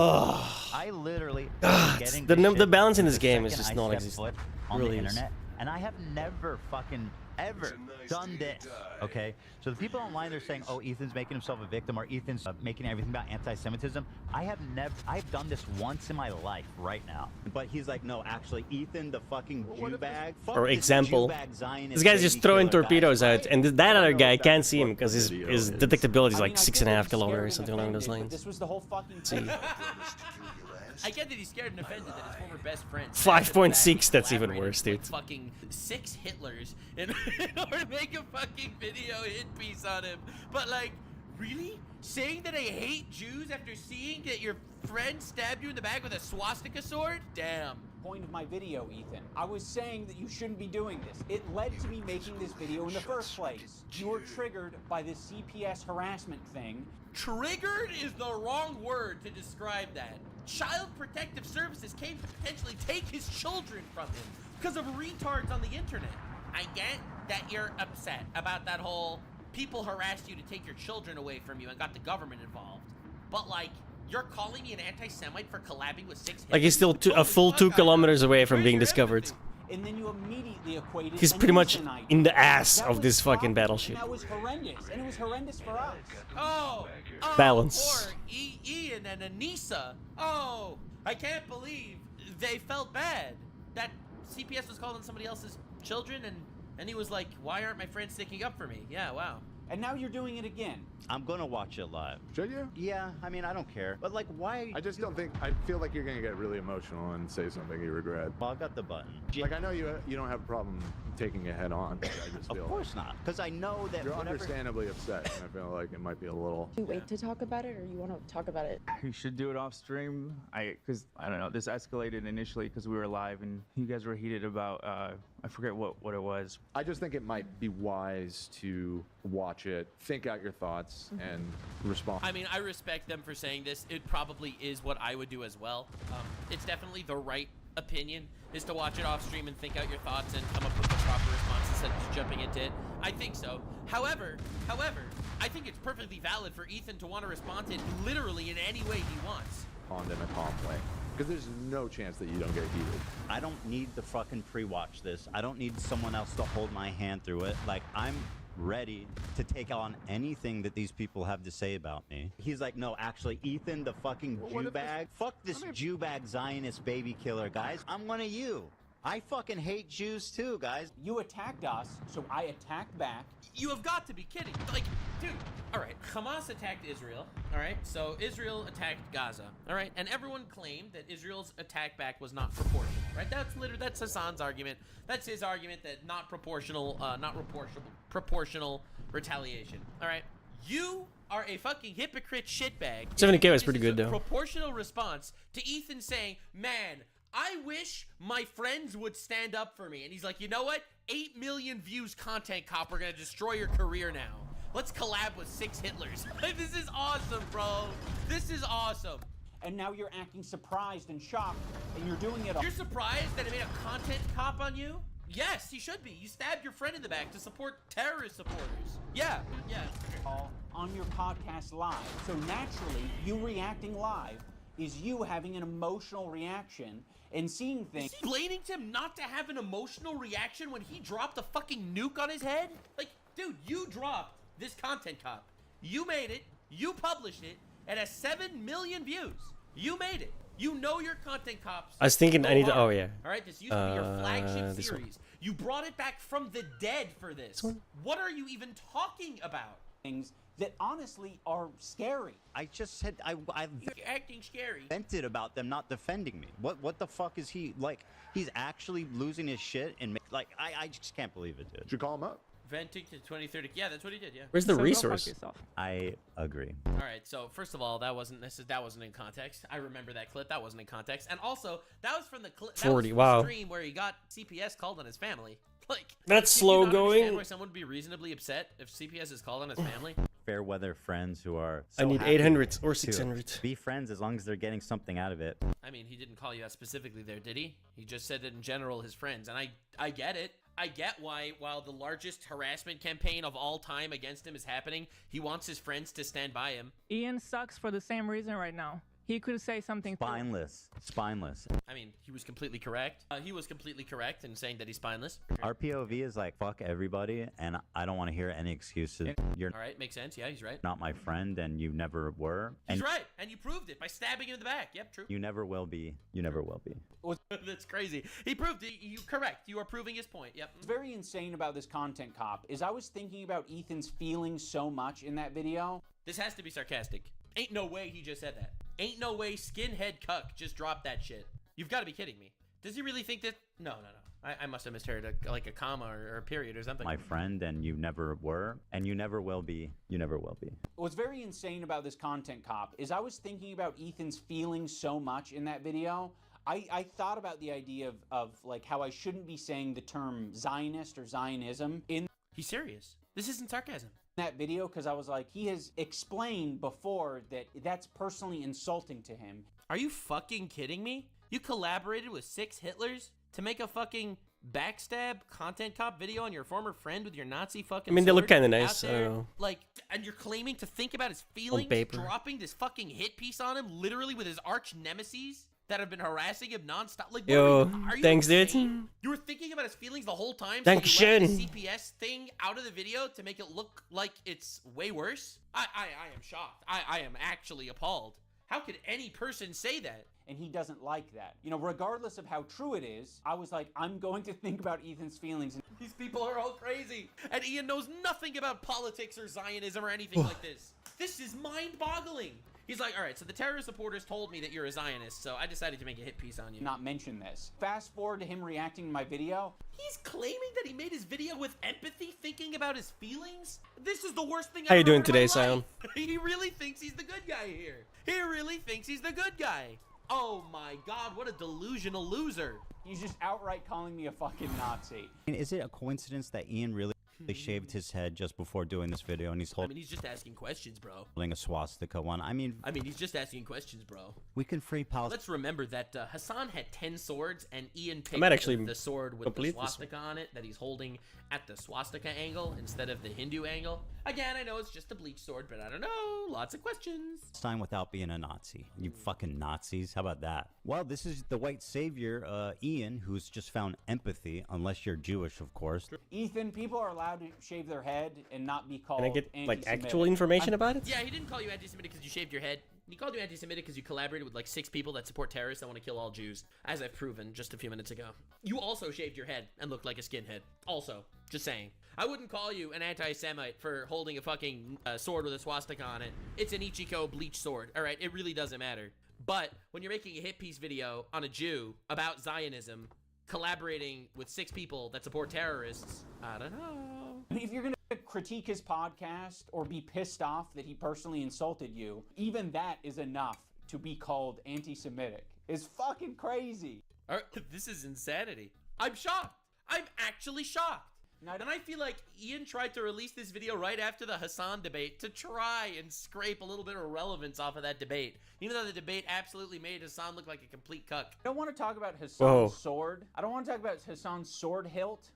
I literally the balance in this game is just non-existent. On really the internet, and I have never fucking ever done this. Okay, so the people online, they're saying, "Oh, Ethan's making himself a victim," or "Ethan's making everything about anti-Semitism." I've done this once in my life, right now. But he's like, "No, actually, Ethan, the fucking Jew bag." For example, this guy's just throwing torpedoes out, and that other guy can't see him because his detectability is like 6.5 kilometers, something along those lines. This was the whole fucking thing. I get that he's scared and offended that his former best friend. 5.6, that's even worse, dude. Fucking 6 Hitlers in order to make a fucking video hit piece on him. But like, really? Saying that I hate Jews after seeing that your friend stabbed you in the back with a swastika sword? Damn. Point of my video, Ethan. I was saying that you shouldn't be doing this. It led to me making this video in the first place. You were triggered by the CPS harassment thing. Triggered is the wrong word to describe that. Child Protective Services came to potentially take his children from him because of retards on the internet. I get that you're upset about that whole people harassed you to take your children away from you and got the government involved. But like, you're calling me an anti-Semite for collabing with 6 Like, he's still a full 2 kilometers away from being discovered. And then you immediately equated He's pretty much in the ass of this fucking battleship. That was horrendous, and it was horrendous for us. Oh, balance. Poor Ian and Anissa. Oh, I can't believe they felt bad that CPS was calling somebody else's children, and he was like, "Why aren't my friends sticking up for me?" Yeah, wow. And now you're doing it again. I'm gonna watch it live. Should you? Yeah, I mean, I don't care. But like, why? I just don't think. I feel like you're gonna get really emotional and say something you regret. Well, I got the button. Like, I know you don't have a problem taking it head on. But I just feel Of course not, because I know that you're whatever- understandably upset, and I feel like it might be a little. Do you wait to talk about it, or you want to talk about it? You should do it off stream. Because I don't know. This escalated initially because we were live and you guys were heated about. I forget what it was. I just think it might be wise to watch it, think out your thoughts, and respond. I mean, I respect them for saying this. It probably is what I would do as well. It's definitely the right opinion, is to watch it off stream and think out your thoughts and come up with the proper response instead of just jumping into it. I think so. However, I think it's perfectly valid for Ethan to want to respond to it literally in any way he wants. In a calm way. Because there's no chance that you don't get heated. I don't need to fucking pre-watch this. I don't need someone else to hold my hand through it. Like, I'm ready to take on anything that these people have to say about me. He's like, no, actually, Ethan, the fucking Jew bag. Fuck this Jew bag Zionist baby killer, guys. I'm one of you. I fucking hate Jews too, guys. You attacked us, so I attacked back. You have got to be kidding. Like, dude, all right, Hamas attacked Israel, all right? So Israel attacked Gaza, all right? And everyone claimed that Israel's attack back was not proportional, right? That's Hassan's argument. That's his argument, that not proportional retaliation, all right? You are a fucking hypocrite shitbag. 70K was pretty good, though. Proportional response to Ethan saying, man, I wish my friends would stand up for me. And he's like, you know what? 8 million views content cop. We're going to destroy your career now. Let's collab with 6 Hitlers. This is awesome, bro. This is awesome. And now you're acting surprised and shocked, and you're doing it all. You're surprised that I made a content cop on you? Yes, you should be. You stabbed your friend in the back to support terrorist supporters. Yeah. On your podcast live. So naturally, you reacting live is you having an emotional reaction and seeing things. Explaining to him not to have an emotional reaction when he dropped a fucking nuke on his head? Like, dude, you dropped this content cop. You made it. You published it. It has 7 million views. You made it. You know your content cops. I was thinking I need to. hard. Oh yeah. All right, this used to be your flagship this one. series. You brought it back from the dead for this. What are you even talking about? Things that honestly are scary. I just said You're acting scary. vented about them not defending me. What the fuck is he like? He's actually losing his shit and like I just can't believe it, dude. Should you call him up? Venting to 2030. Yeah, that's what he did. Yeah. Where's the resource? I agree. All right. So first of all, that wasn't in context. I remember that clip. That wasn't in context. And also, that was from the clip. 40. Wow. Stream where he got CPS called on his family. Like that's you slow not understand going. Why someone would be reasonably upset if CPS is called on his family? Fair weather friends who are. I So need happy 800 or to 600. Be friends as long as they're getting something out of it. I mean, he didn't call you out specifically there, did he? He just said it in general, his friends. And I get it. I get why, while the largest harassment campaign of all time against him is happening, he wants his friends to stand by him. Ian sucks for the same reason right now. He could say something. Spineless. I mean, he was completely correct. He was completely correct in saying that he's spineless. Our POV is like, fuck everybody, and I don't want to hear any excuses. You're All right, makes sense. Yeah, he's right. not my friend, and you never were. He's And right, and you proved it by stabbing him in the back. Yep, true. you never will be. You never will be. That's crazy. He proved it. You correct. You are proving his point. Yep. What's very insane about this content cop is I was thinking about Ethan's feelings so much in that video. This has to be sarcastic. Ain't no way he just said that. Ain't no way skinhead cuck just dropped that shit. You've got to be kidding me. Does he really think that? No. I must have misheard like a comma or a period or something. My friend, and you never were, and you never will be. You never will be. What's very insane about this content cop is I was thinking about Ethan's feelings so much in that video. I thought about the idea of like how I shouldn't be saying the term Zionist or Zionism in. He's serious. This isn't sarcasm. That video, because I was like, he has explained before that that's personally insulting to him. Are you fucking kidding me? You collaborated with 6 Hitlers to make a fucking backstab content cop video on your former friend with your Nazi fucking I mean, they look sword kind of nice. out I there? don't know. Like, and you're claiming to think about his feelings, paper. dropping this fucking hit piece on him, literally with his arch nemesis that have been harassing him nonstop. Like, Yo, are you thanks, dude. insane? You were thinking about his feelings the whole time. Thanks, so you left Shin. the CPS thing out of the video to make it look like it's way worse. I am shocked. I am actually appalled. How could any person say that? and he doesn't like that. You know, regardless of how true it is, I was like, I'm going to think about Ethan's feelings. These people are all crazy. And Ian knows nothing about politics or Zionism or anything like this. This is mind-boggling. He's like, all right, so the terrorist supporters told me that you're a Zionist, so I decided to make a hit piece on you. Not mention this. Fast forward to him reacting to my video. He's claiming that he made his video with empathy, thinking about his feelings? This is the worst thing I've How you ever doing heard in my today, Sion? life. He really thinks he's the good guy here. He really thinks he's the good guy. Oh my god, what a delusional loser. He's just outright calling me a fucking Nazi. Is it a coincidence that Ian really shaved his head just before doing this video, and he's I mean, he's just asking questions, bro. holding a swastika one? I mean, he's just asking questions, bro. we can free Palestine. Let's remember that Hassan had 10 swords, and Ian picked might actually the sword with the complete this swastika on it that he's holding at the swastika angle instead of the Hindu angle. Again, I know it's just a bleach sword, but I don't know. Lots of questions. Without being a Nazi. You fucking Nazis. How about that? Well, this is the white savior, Ian, who's just found empathy, unless you're Jewish, of course. Ethan, people are allowed to shave their head and not be called Can I get like anti-Semitic. actual information about it? Yeah, he didn't call you anti-Semitic because you shaved your head. He called you anti-Semitic because you collaborated with like 6 people that support terrorists that want to kill all Jews, as I've proven just a few minutes ago. You also shaved your head and looked like a skinhead. Also, just saying. I wouldn't call you an anti-Semite for holding a fucking sword with a swastika on it. It's an Ichiko bleach sword, all right? It really doesn't matter. But when you're making a hit piece video on a Jew about Zionism, collaborating with 6 people that support terrorists, I don't know. If you're going to critique his podcast or be pissed off that he personally insulted you, even that is enough to be called anti-Semitic. It's fucking crazy. This is insanity. I'm shocked. I'm actually shocked. And I feel like Ian tried to release this video right after the Hassan debate to try and scrape a little bit of relevance off of that debate, even though the debate absolutely made Hassan look like a complete cuck. I don't want to talk about Hassan's sword. I don't want to talk about Hassan's sword hilt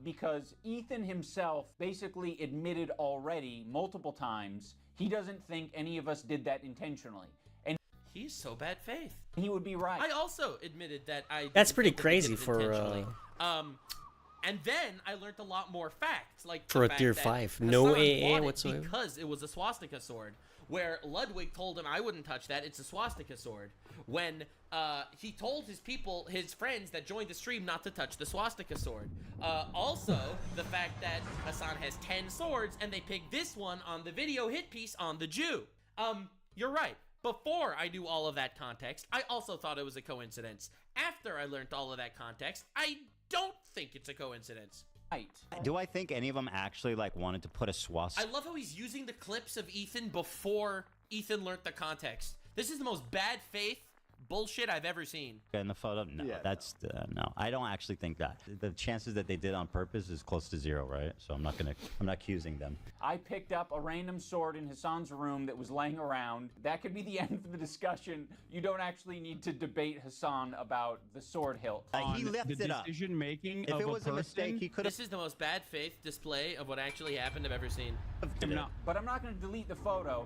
because Ethan himself basically admitted already multiple times he doesn't think any of us did that intentionally. And he's so bad faith. He would be right. I also admitted that I That's didn't pretty think that crazy he did it for intentionally. And then I learned a lot more facts, like For the a fact tier that 5. No Hassan AA bought it whatsoever. because it was a swastika sword. Where Ludwig told him I wouldn't touch that, it's a swastika sword. When he told his people, his friends that joined the stream not to touch the swastika sword. Also, the fact that Hassan has 10 swords and they picked this one on the video hit piece on the Jew. You're right. Before I knew all of that context, I also thought it was a coincidence. After I learned all of that context, I don't think it's a coincidence. Right. Do I think any of them actually like wanted to put a swastika? I love how he's using the clips of Ethan before Ethan learned the context. This is the most bad faith bullshit I've ever seen. In the photo? No, that's no. I don't actually think that. The chances that they did on purpose is close to 0, right? So I'm not accusing them. I picked up a random sword in Hassan's room that was laying around. That could be the end of the discussion. You don't actually need to debate Hassan about the sword hilt. He left the it up. decision making If of it was a mistake, he could have. This is the most bad faith display of what actually happened I've ever seen. But I'm not going to delete the photo.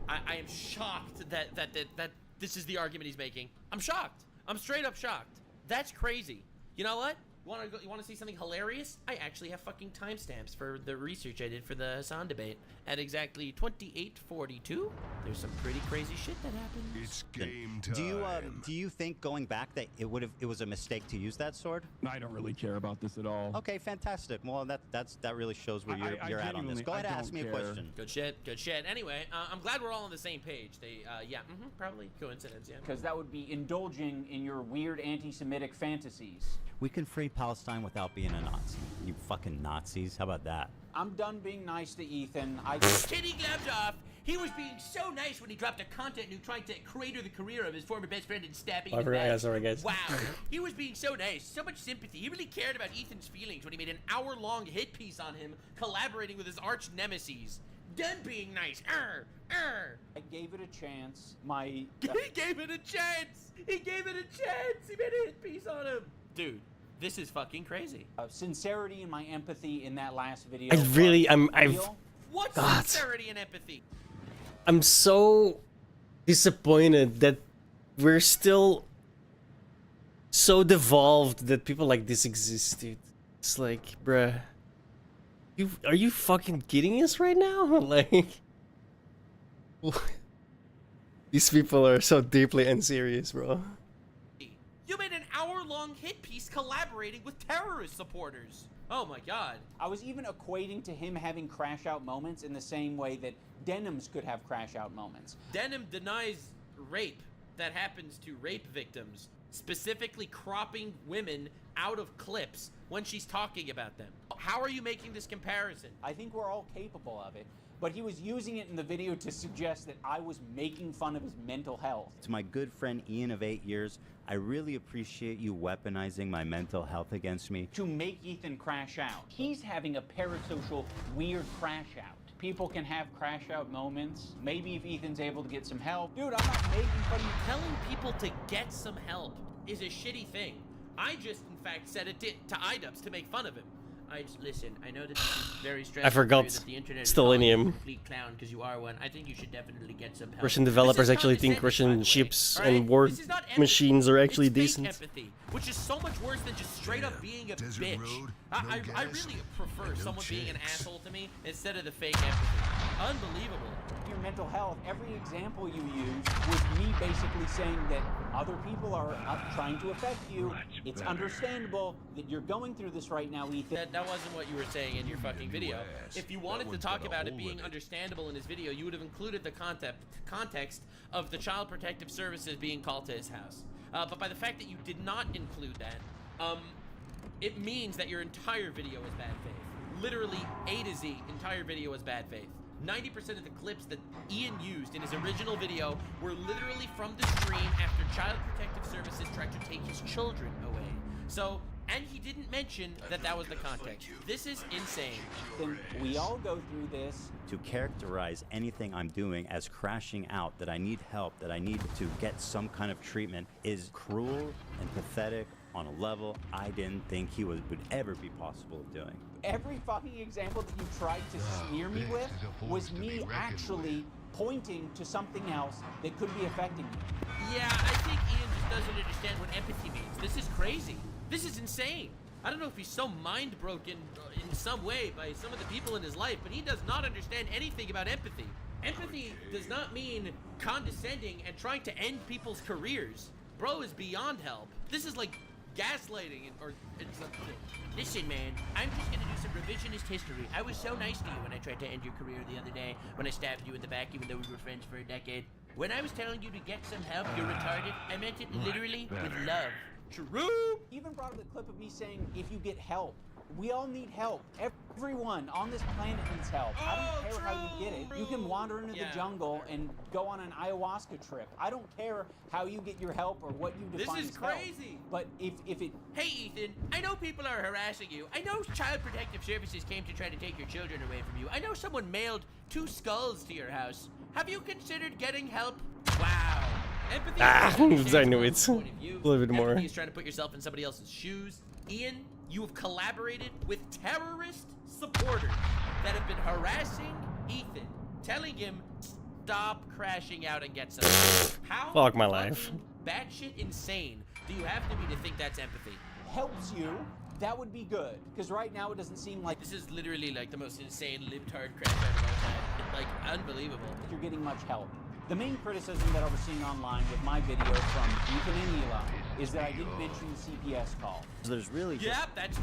I am shocked that this is the argument he's making. I'm shocked. I'm straight up shocked. That's crazy. You know what? You want to see something hilarious? I actually have fucking timestamps for the research I did for the Hassan debate. At exactly 28:42, there's some pretty crazy shit that happened. It's game time. Do you think going back that it was a mistake to use that sword? I don't really care about this at all. Okay, fantastic. Well, that really shows where you're at on this. Go ahead and ask me a question. Good shit. Good shit. Anyway, I'm glad we're all on the same page. Probably coincidence. Yeah. Because that would be indulging in your weird anti-Semitic fantasies. We can free Palestine without being a Nazi. You fucking Nazis. How about that? I'm done being nice to Ethan. Kitty gloves off. He was being so nice when he dropped a content nuke trying to crater the career of his former best friend and stabbing his back. Sorry, guys. Wow. He was being so nice. So much sympathy. He really cared about Ethan's feelings when he made an hour-long hit piece on him, collaborating with his arch nemesis. Done being nice. I gave it a chance. He gave it a chance. He gave it a chance. He made a hit piece on him. Dude, this is fucking crazy. Sincerity and my empathy in that last video. What's God. sincerity and empathy? I'm so disappointed that we're still so devolved that people like this exist, dude. It's like, bruh. Are you fucking kidding us right now? Like, These people are so deeply unserious, bro. You made an hour-long hit piece collaborating with terrorist supporters. Oh my god. I was even equating to him having crash out moments in the same way that Denims could have crash out moments. Denim denies rape that happens to rape victims, specifically cropping women out of clips when she's talking about them. How are you making this comparison? I think we're all capable of it, but he was using it in the video to suggest that I was making fun of his mental health. To my good friend Ian of 8 years, I really appreciate you weaponizing my mental health against me. To make Ethan crash out. He's having a parasocial, weird crash out. People can have crash out moments. Maybe if Ethan's able to get some help. Dude, I'm not making fun of you. Telling people to get some help is a shitty thing. I just, in fact, said it to iDubbbz to make fun of him. Listen, I know that this is very stressful. I forgot that the internet Stellinium. is a complete clown because you are one. I think you should definitely get some help. Russian developers actually think Russian ships and war machines are actually decent. Empathy, which is so much worse than just straight up being a bitch. I really prefer someone being an asshole to me instead of the fake empathy. Unbelievable. Your mental health, every example you used was me basically saying that other people are trying to affect you. It's understandable that you're going through this right now, Ethan. That wasn't what you were saying in your fucking video. If you wanted to talk about it being understandable in his video, you would have included the context of the Child Protective Services being called to his house. But by the fact that you did not include that, it means that your entire video is bad faith. Literally A to Z, entire video is bad faith. 90% of the clips that Ian used in his original video were literally from the stream after Child Protective Services tried to take his children away. So, and he didn't mention that that was the context. This is insane. Then we all go through this. To characterize anything I'm doing as crashing out, that I need help, that I need to get some kind of treatment, is cruel and pathetic on a level I didn't think he would ever be possible of doing. Every fucking example that you tried to smear me with was me actually pointing to something else that could be affecting me. Yeah, I think Ian just doesn't understand what empathy means. This is crazy. This is insane. I don't know if he's so mind broken in some way by some of the people in his life, but he does not understand anything about empathy. Empathy does not mean condescending and trying to end people's careers. Bro is beyond help. This is like gaslighting or something. Listen, man, I'm just gonna do some revisionist history. I was so nice to you when I tried to end your career the other day, when I stabbed you in the back even though we were friends for a decade. When I was telling you to get some help, you're retarded. I meant it literally with love. True. Even brought up the clip of me saying, if you get help, we all need help. Everyone on this planet needs help. I don't care how you get it. You can wander into the jungle and go on an ayahuasca trip. I don't care how you get your help or what you define as help. This is crazy. But if it... Hey, Ethan, I know people are harassing you. I know Child Protective Services came to try to take your children away from you. I know someone mailed 2 skulls to your house. Have you considered getting help? Wow. Empathy I knew it. A little bit more. Empathy is trying to put yourself in somebody else's shoes. Ian, you have collaborated with terrorist supporters that have been harassing Ethan, telling him stop crashing out and get some. How fuck my life. Batshit insane do you have to be to think that's empathy? Helps you, that would be good. Because right now it doesn't seem like this is literally like the most insane libtard crash out of all time. Like unbelievable. You're getting much help. The main criticism that I was seeing online with my video from Ethan and Hila is that I didn't mention the CPS call. There's really just that's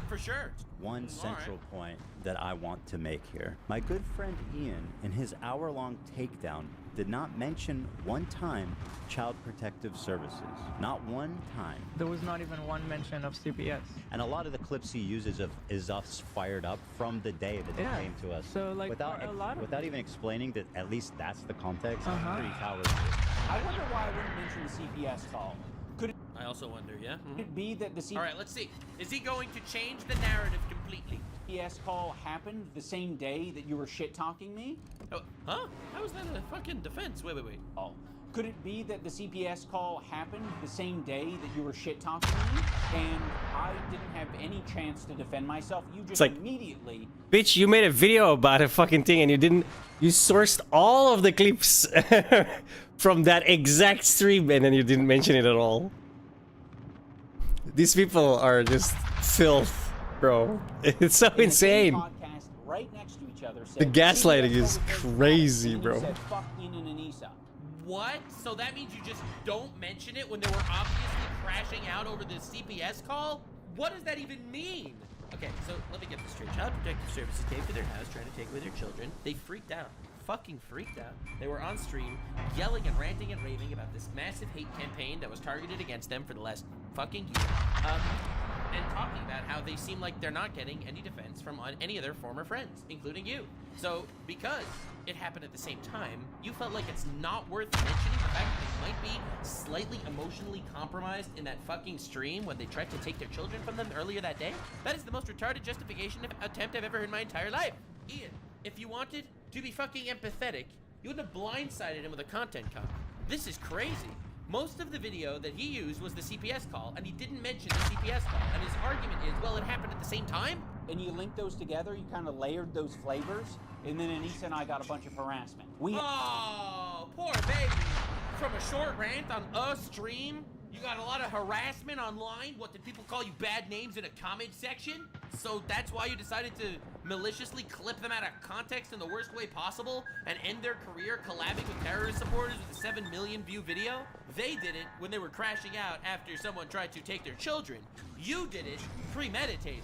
for sure. One central point that I want to make here. My good friend Ian, in his hour-long takedown, did not mention one time Child Protective Services. Not one time. There was not even one mention of CPS. And a lot of the clips he uses is us fired up from the day that they came to us. So like without even explaining that at least that's the context, pretty cowardly. I wonder why I wouldn't mention the CPS call. Could it I also wonder, yeah? Could it be that the CPS... All right, let's see. Is he going to change the narrative completely? CPS call happened the same day that you were shit-talking me? Oh, huh? How is that a fucking defense? Wait. Oh. Could it be that the CPS call happened the same day that you were shit-talking me? And I didn't have any chance to defend myself? You just immediately... Bitch, you made a video about a fucking thing and you sourced all of the clips from that exact stream and then you didn't mention it at all. These people are just filth, bro. It's so insane. Right next to each other The gaslighting is crazy, bro. Said, fuck Ian and Anissa. What? So that means you just don't mention it when they were obviously crashing out over the CPS call? What does that even mean? Okay, so let me get this straight. Child Protective Services came to their house trying to take away their children. They freaked out. Fucking freaked out. They were on stream yelling and ranting and raving about this massive hate campaign that was targeted against them for the last fucking year. And talking about how they seem like they're not getting any defense from any of their former friends, including you. So, because it happened at the same time, you felt like it's not worth mentioning the fact that they might be slightly emotionally compromised in that fucking stream when they tried to take their children from them earlier that day? That is the most retarded justification attempt I've ever heard in my entire life. Ian, if you wanted to be fucking empathetic, you wouldn't have blindsided him with a content copy. This is crazy. Most of the video that he used was the CPS call, and he didn't mention the CPS call. And his argument is, well, it happened at the same time. And you link those together, you kind of layered those flavors, and then Anissa and I got a bunch of harassment. Oh, poor baby. From a short rant on a stream, you got a lot of harassment online. What, did people call you bad names in a comment section? So that's why you decided to maliciously clip them out of context in the worst way possible and end their career collabing with terrorist supporters with a 7 million view video? They did it when they were crashing out after someone tried to take their children. You did it premeditated.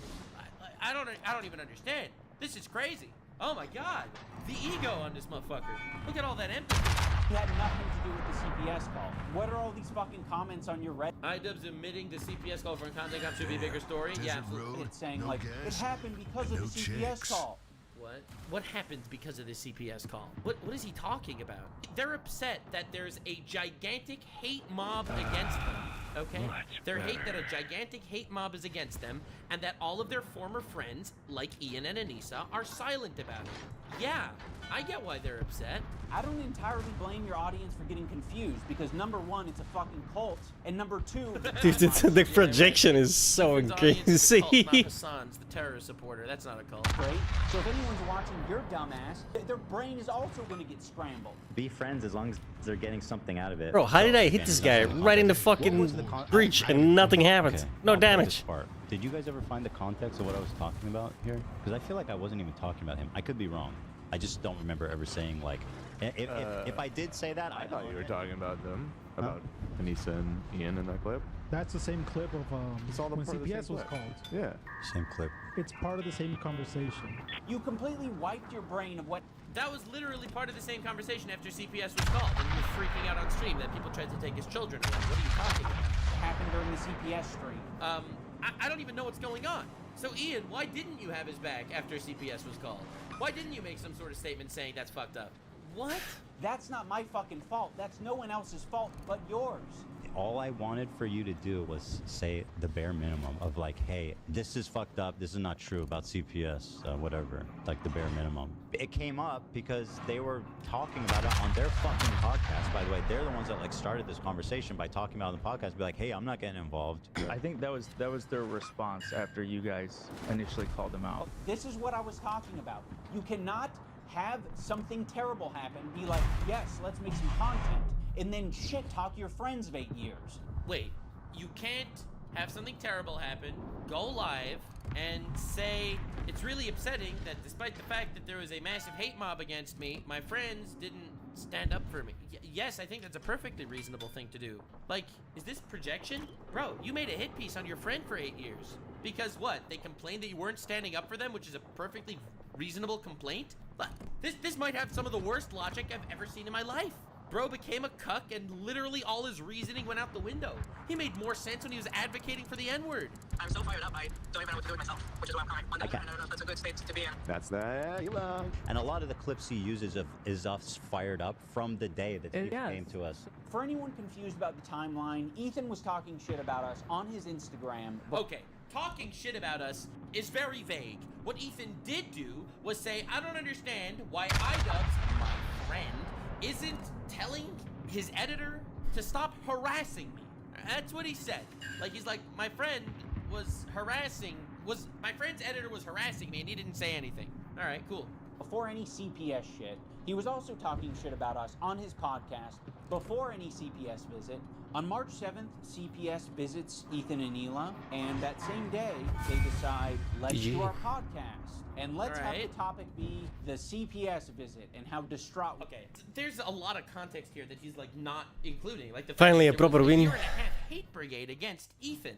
I don't even understand. This is crazy. Oh my god. The ego on this motherfucker. Look at all that empathy. It had nothing to do with the CPS call. What are all these fucking comments on your Reddit? iDubbbz admitting the CPS call for content cops should be a bigger story. Yeah, absolutely. It's saying like, it happened because of the CPS call. What? What happened because of the CPS call? What is he talking about? They're upset that there's a gigantic hate mob against them, okay? They're hate that a gigantic hate mob is against them, and that all of their former friends, like Ian and Anissa, are silent about it. Yeah, I get why they're upset. I don't entirely blame your audience for getting confused, because number one, it's a fucking cult, and number two... Dude, the projection is so crazy. Hassan's the terrorist supporter. That's not a cult. Right? So if anyone's watching your dumbass, their brain is also going to get scrambled. Be friends as long as they're getting something out of it. Bro, how did I hit this guy right in the fucking breach and nothing happened? No damage. Did you guys ever find the context of what I was talking about here? Because I feel like I wasn't even talking about him. I could be wrong. I just don't remember ever saying, like, if I did say that, I thought you were talking about them, about Anissa and Ian in that clip. That's the same clip of when CPS was called. Yeah. Same clip. It's part of the same conversation. You completely wiped your brain of what... That was literally part of the same conversation after CPS was called, and he was freaking out on stream that people tried to take his children away. What are you talking about? Happened during the CPS stream. I don't even know what's going on. So Ian, why didn't you have his back after CPS was called? Why didn't you make some sort of statement saying that's fucked up? What? That's not my fucking fault. That's no one else's fault but yours. All I wanted for you to do was say the bare minimum of like, hey, this is fucked up. This is not true about CPS, whatever. Like the bare minimum. It came up because they were talking about it on their fucking podcast. By the way, they're the ones that like started this conversation by talking about it on the podcast. Be like, hey, I'm not getting involved. I think that was their response after you guys initially called them out. This is what I was talking about. You cannot have something terrible happen, be like, yes, let's make some content, and then shit talk your friends of 8 years. Wait, you can't have something terrible happen, go live, and say it's really upsetting that despite the fact that there was a massive hate mob against me, my friends didn't stand up for me. Yes, I think that's a perfectly reasonable thing to do. Like, is this projection? Bro, you made a hit piece on your friend for 8 years. Because what? They complained that you weren't standing up for them, which is a perfectly reasonable complaint? This might have some of the worst logic I've ever seen in my life. Bro became a cuck and literally all his reasoning went out the window. He made more sense when he was advocating for the N-word. I'm so fired up, I don't even know what to do with myself, which is why I'm crying. On that note, that's a good state to be in. That's that. And a lot of the clips he uses is us fired up from the day that he came to us. For anyone confused about the timeline, Ethan was talking shit about us on his Instagram. Okay, talking shit about us is very vague. What Ethan did do was say, I don't understand why iDubbbz, my friend, isn't telling his editor to stop harassing me. That's what he said. Like, he's like, my friend's editor was harassing me and he didn't say anything. All right, cool. Before any CPS shit, He was also talking shit about us on his podcast before any CPS visit. On March 7th, CPS visits Ethan and Hila, and that same day, they decide, let's do our podcast. And let's have the topic be the CPS visit and how distraught. Okay, there's a lot of context here that he's like not including. Like the Finally, a fact that proper there was win. a 1.5 hate brigade against Ethan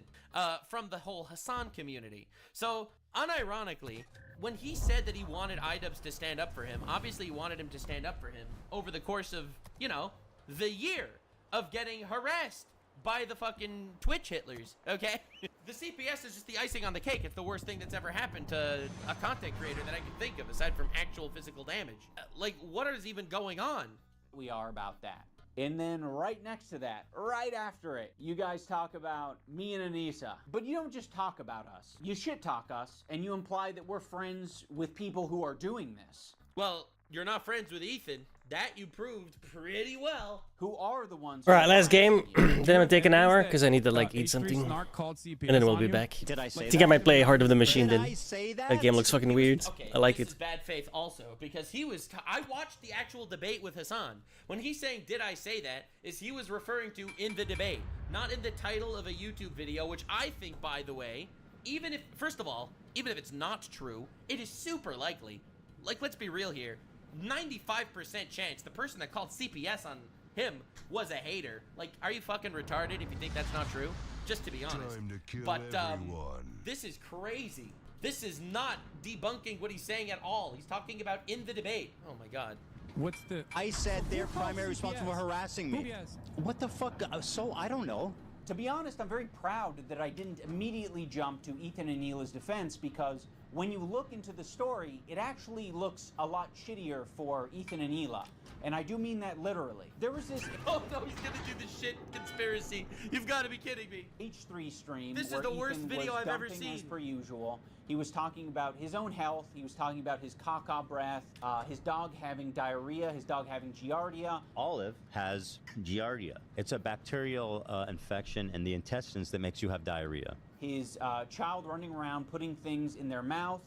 from the whole Hassan community. So unironically, when he said that he wanted iDubbbz to stand up for him, obviously he wanted him to stand up for him over the course of, you know, the year of getting harassed by the fucking Twitch Hitlers, okay? The CPS is just the icing on the cake. It's the worst thing that's ever happened to a content creator that I can think of, aside from actual physical damage. Like, what is even going on? We are about that. And then right next to that, right after it, you guys talk about me and Anissa. But you don't just talk about us. You shit talk us, and you imply that we're friends with people who are doing this. Well, you're not friends with Ethan. That you proved pretty well. Who are the ones? All right, last game. Then I'm gonna take an hour because I need to like eat something, and then we'll be back. Did I I say think I might play Heart of the Machine Did then. I say that? That game looks fucking weird. Okay, I like this it. is bad faith also, because he was. I watched the actual debate with Hassan. When he's saying, "Did I say that?" is he was referring to in the debate, not in the title of a YouTube video, which I think, by the way, even if, first of all, even if it's not true, it is super likely. Like, let's be real here. 95% chance the person that called CPS on him was a hater. Like, are you fucking retarded if you think that's not true? Just to be honest. Time to kill But everyone. this is crazy. This is not debunking what he's saying at all. He's talking about in the debate. Oh my god. What's the? I said they're primarily responsible for harassing me. What the fuck? So I don't know. To be honest, I'm very proud that I didn't immediately jump to Ethan and Hila's defense, because when you look into the story, it actually looks a lot shittier for Ethan and Hila. And I do mean that literally. There was this... Oh no, he's gonna do the shit conspiracy. You've got to be kidding me. H3 stream. This is where the worst Ethan video was I've ever dumping as seen. per usual. He was talking about his own health. He was talking about his caca breath, his dog having diarrhea, his dog having giardia. Olive has giardia. It's a bacterial infection in the intestines that makes you have diarrhea. His child running around putting things in their mouth.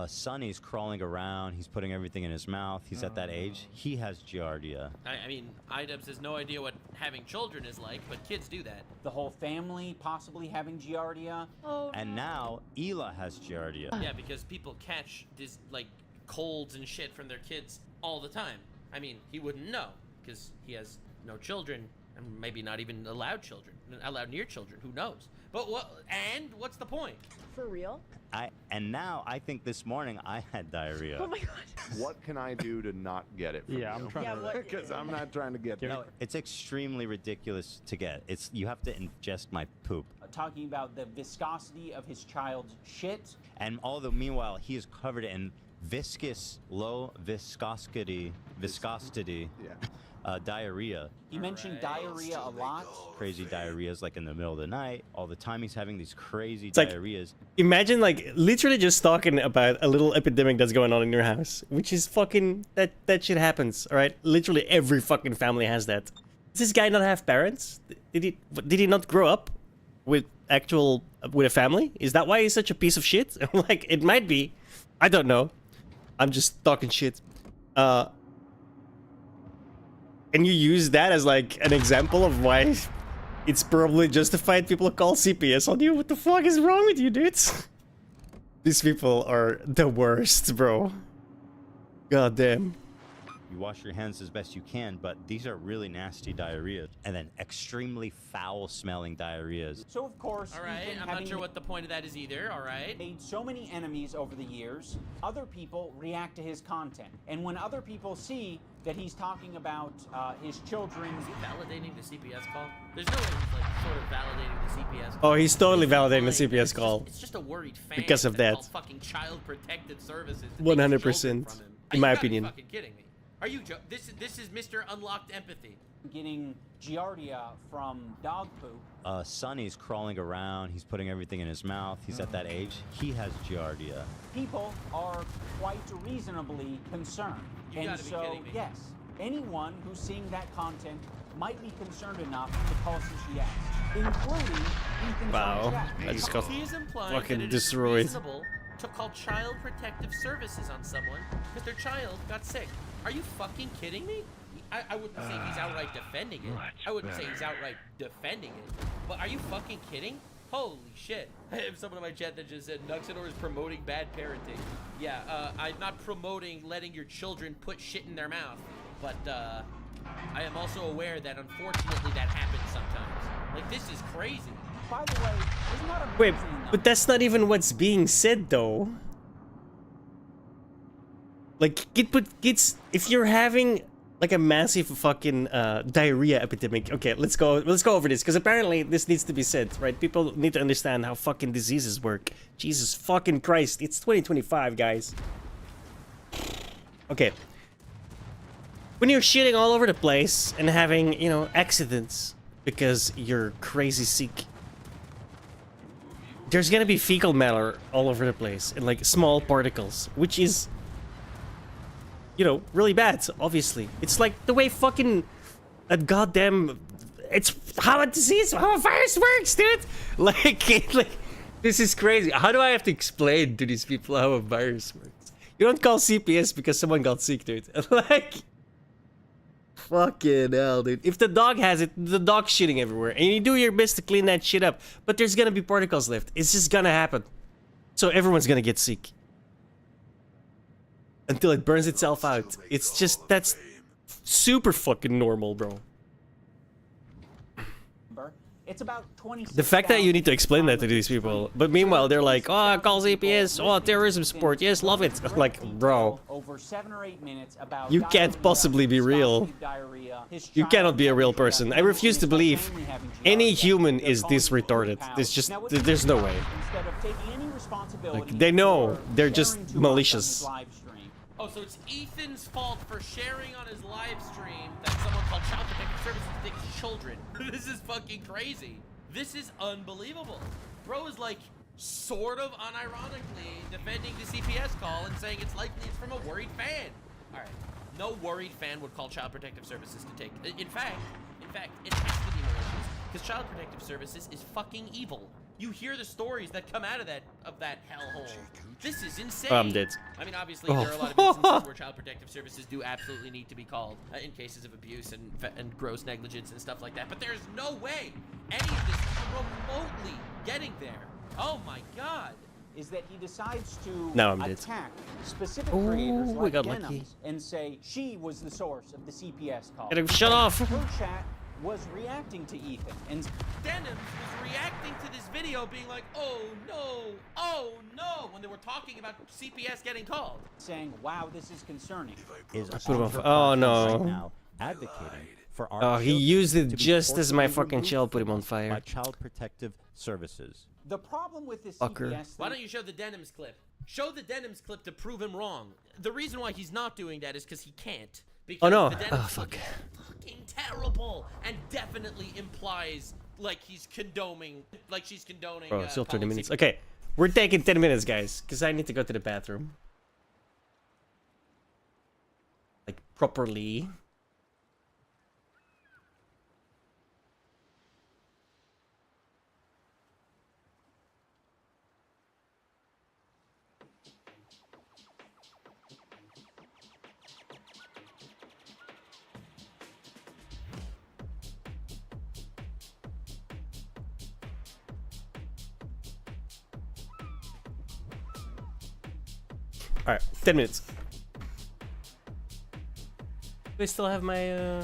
Sonny's crawling around. He's putting everything in his mouth. He's at that age. He has giardia. I mean, iDubbbz has no idea what having children is like, but kids do that. The whole family possibly having giardia. Oh, And now Hila has giardia. Yeah, because people catch this, like, colds and shit from their kids all the time. I mean, he wouldn't know, because he has no children, and maybe not even allowed near children. Who knows? But what's the point? For real? And now I think this morning I had diarrhea. Oh my god. What can I do to not get it from you? I'm trying to... Because I'm not trying to get it. No, it's extremely ridiculous to get. You have to ingest my poop. Talking about the viscosity of his child's shit. And although meanwhile he is covered in viscous, low viscosity, diarrhea. He mentioned diarrhea a lot. Crazy diarrheas like in the middle of the night. All the time he's having these crazy It's like- diarrheas. Imagine like literally just talking about a little epidemic that's going on in your house, which is fucking that shit happens. All right, literally every fucking family has that. Does this guy not have parents? Did he not grow up with a family? Is that why he's such a piece of shit? Like, it might be. I don't know. I'm just talking shit. And you use that as like an example of why it's probably justified people call CPS on you? What the fuck is wrong with you, dudes? These people are the worst, bro. God damn. You wash your hands as best you can, but these are really nasty diarrheas. And then extremely foul-smelling diarrheas. So of course, All right, Ethan, I'm not having sure what the point of that is either. All right. made so many enemies over the years, other people react to his content. And when other people see that he's talking about his children... Is he validating the CPS call? There's no way he's like sort of validating the CPS call. Oh, he's totally validating the CPS call. It's just a worried fan because of that. calls fucking Child Protective Services. to take 100%, children from him. in my You gotta be opinion. fucking kidding me. Are you this is Mr. Unlocked Empathy. Getting giardia from dog poop. Sonny's crawling around. He's putting everything in his mouth. He's at that age. He has giardia. People are quite reasonably concerned. You and gotta be so, kidding me. yes, anyone who's seeing that content might be concerned enough to call CPS, including Ethan's Wow, own chat. I just got He is implying fucking that it is destroyed. reasonable to call Child Protective Services on someone because their child got sick. Are you fucking kidding me? I wouldn't say he's outright defending it. I wouldn't say he's outright defending it. But are you fucking kidding? Holy shit. I have someone in my chat that just said Nuxador is promoting bad parenting. Yeah, I'm not promoting letting your children put shit in their mouth. But I am also aware that unfortunately that happens sometimes. Like, this is crazy. By the way, isn't that amazing? Wait, but that's not even what's being said though. Like, if you're having like a massive fucking diarrhea epidemic. Okay, let's go over this because apparently this needs to be said, right? People need to understand how fucking diseases work. Jesus fucking Christ, it's 2025, guys. Okay. When you're shitting all over the place and having, you know, accidents because you're crazy sick, there's gonna be fecal matter all over the place and like small particles, which is, you know, really bad, obviously. It's like the way fucking a goddamn... It's how a virus works, dude! Like, this is crazy. How do I have to explain to these people how a virus works? You don't call CPS because someone got sick, dude. Like... Fucking hell, dude. If the dog has it, the dog's shitting everywhere. And you do your best to clean that shit up. But there's gonna be particles left. It's just gonna happen. So everyone's gonna get sick. Until it burns itself out. It's just, that's super fucking normal, bro. It's about 26. The fact that you need to explain that to these people, but meanwhile they're like, oh, call CPS, oh, terrorism support, yes, love it. Like, bro, over 7 or 8 minutes about you can't possibly be real. You cannot be a real person. I refuse to believe any human is this retarded. There's no way. Like, they know they're just malicious. Oh, so it's Ethan's fault for sharing on his live stream that someone called Child Protective Services thinks children. This is fucking crazy. This is unbelievable. Bro is like sort of unironically defending the CPS call and saying it's likely it's from a worried fan. All right, no worried fan would call Child Protective Services to take. In fact, it has to be malicious because Child Protective Services is fucking evil. You hear the stories that come out of that hellhole. This is insane. I'm dead. I mean, obviously, there are a lot of instances where Child Protective Services do absolutely need to be called in cases of abuse and gross negligence and stuff like that. But there's no way any of this is remotely getting there. Oh my God. Is that he decides to No, attack specific creators like Denims and say she was the source of the CPS call. Get him shut off. Her chat was reacting to Ethan, and Denims was reacting to this video being like, oh no, when they were talking about CPS getting called. Saying, wow, this is concerning. Oh no. Right now, advocating for our Oh, he children used it to be just as my forcibly fucking removed shell put him from on us fire. by Child Protective Services. The problem with this Fucker. CPS Why don't you show the Denims clip? Show the Denims clip to prove him wrong. The reason why he's not doing that is because he can't. Because Oh no. the Denims Oh clip fuck. is fucking terrible and definitely implies like he's condoning, like she's condoning. Bro, still 20 policy. minutes. Okay, we're taking 10 minutes, guys, because I need to go to the bathroom. Like, properly. Alright, 10 minutes. Do I still have my,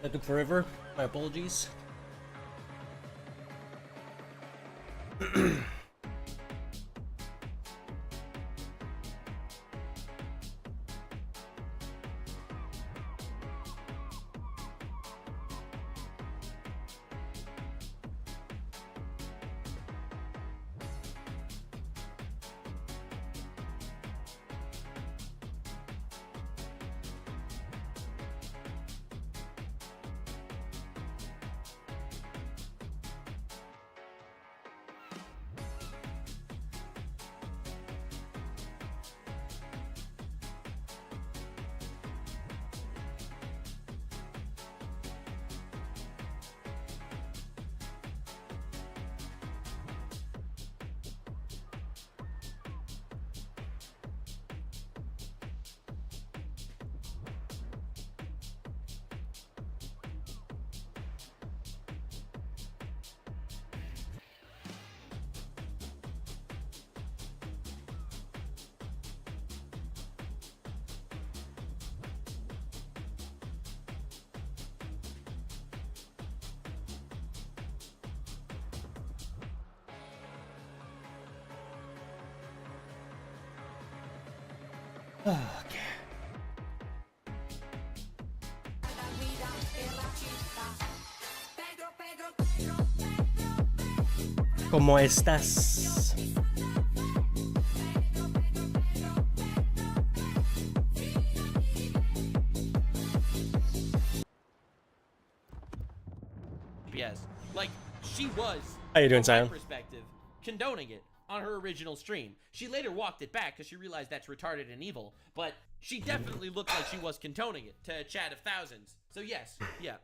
That took forever. My apologies. Okay. ¿Cómo estás? Yes, like she was. How you doing, from my Sion? perspective, condoning it on her original stream. She later walked it back because she realized that's retarded and evil. But she definitely looked like she was condoning it to a chat of thousands. So yes, yeah.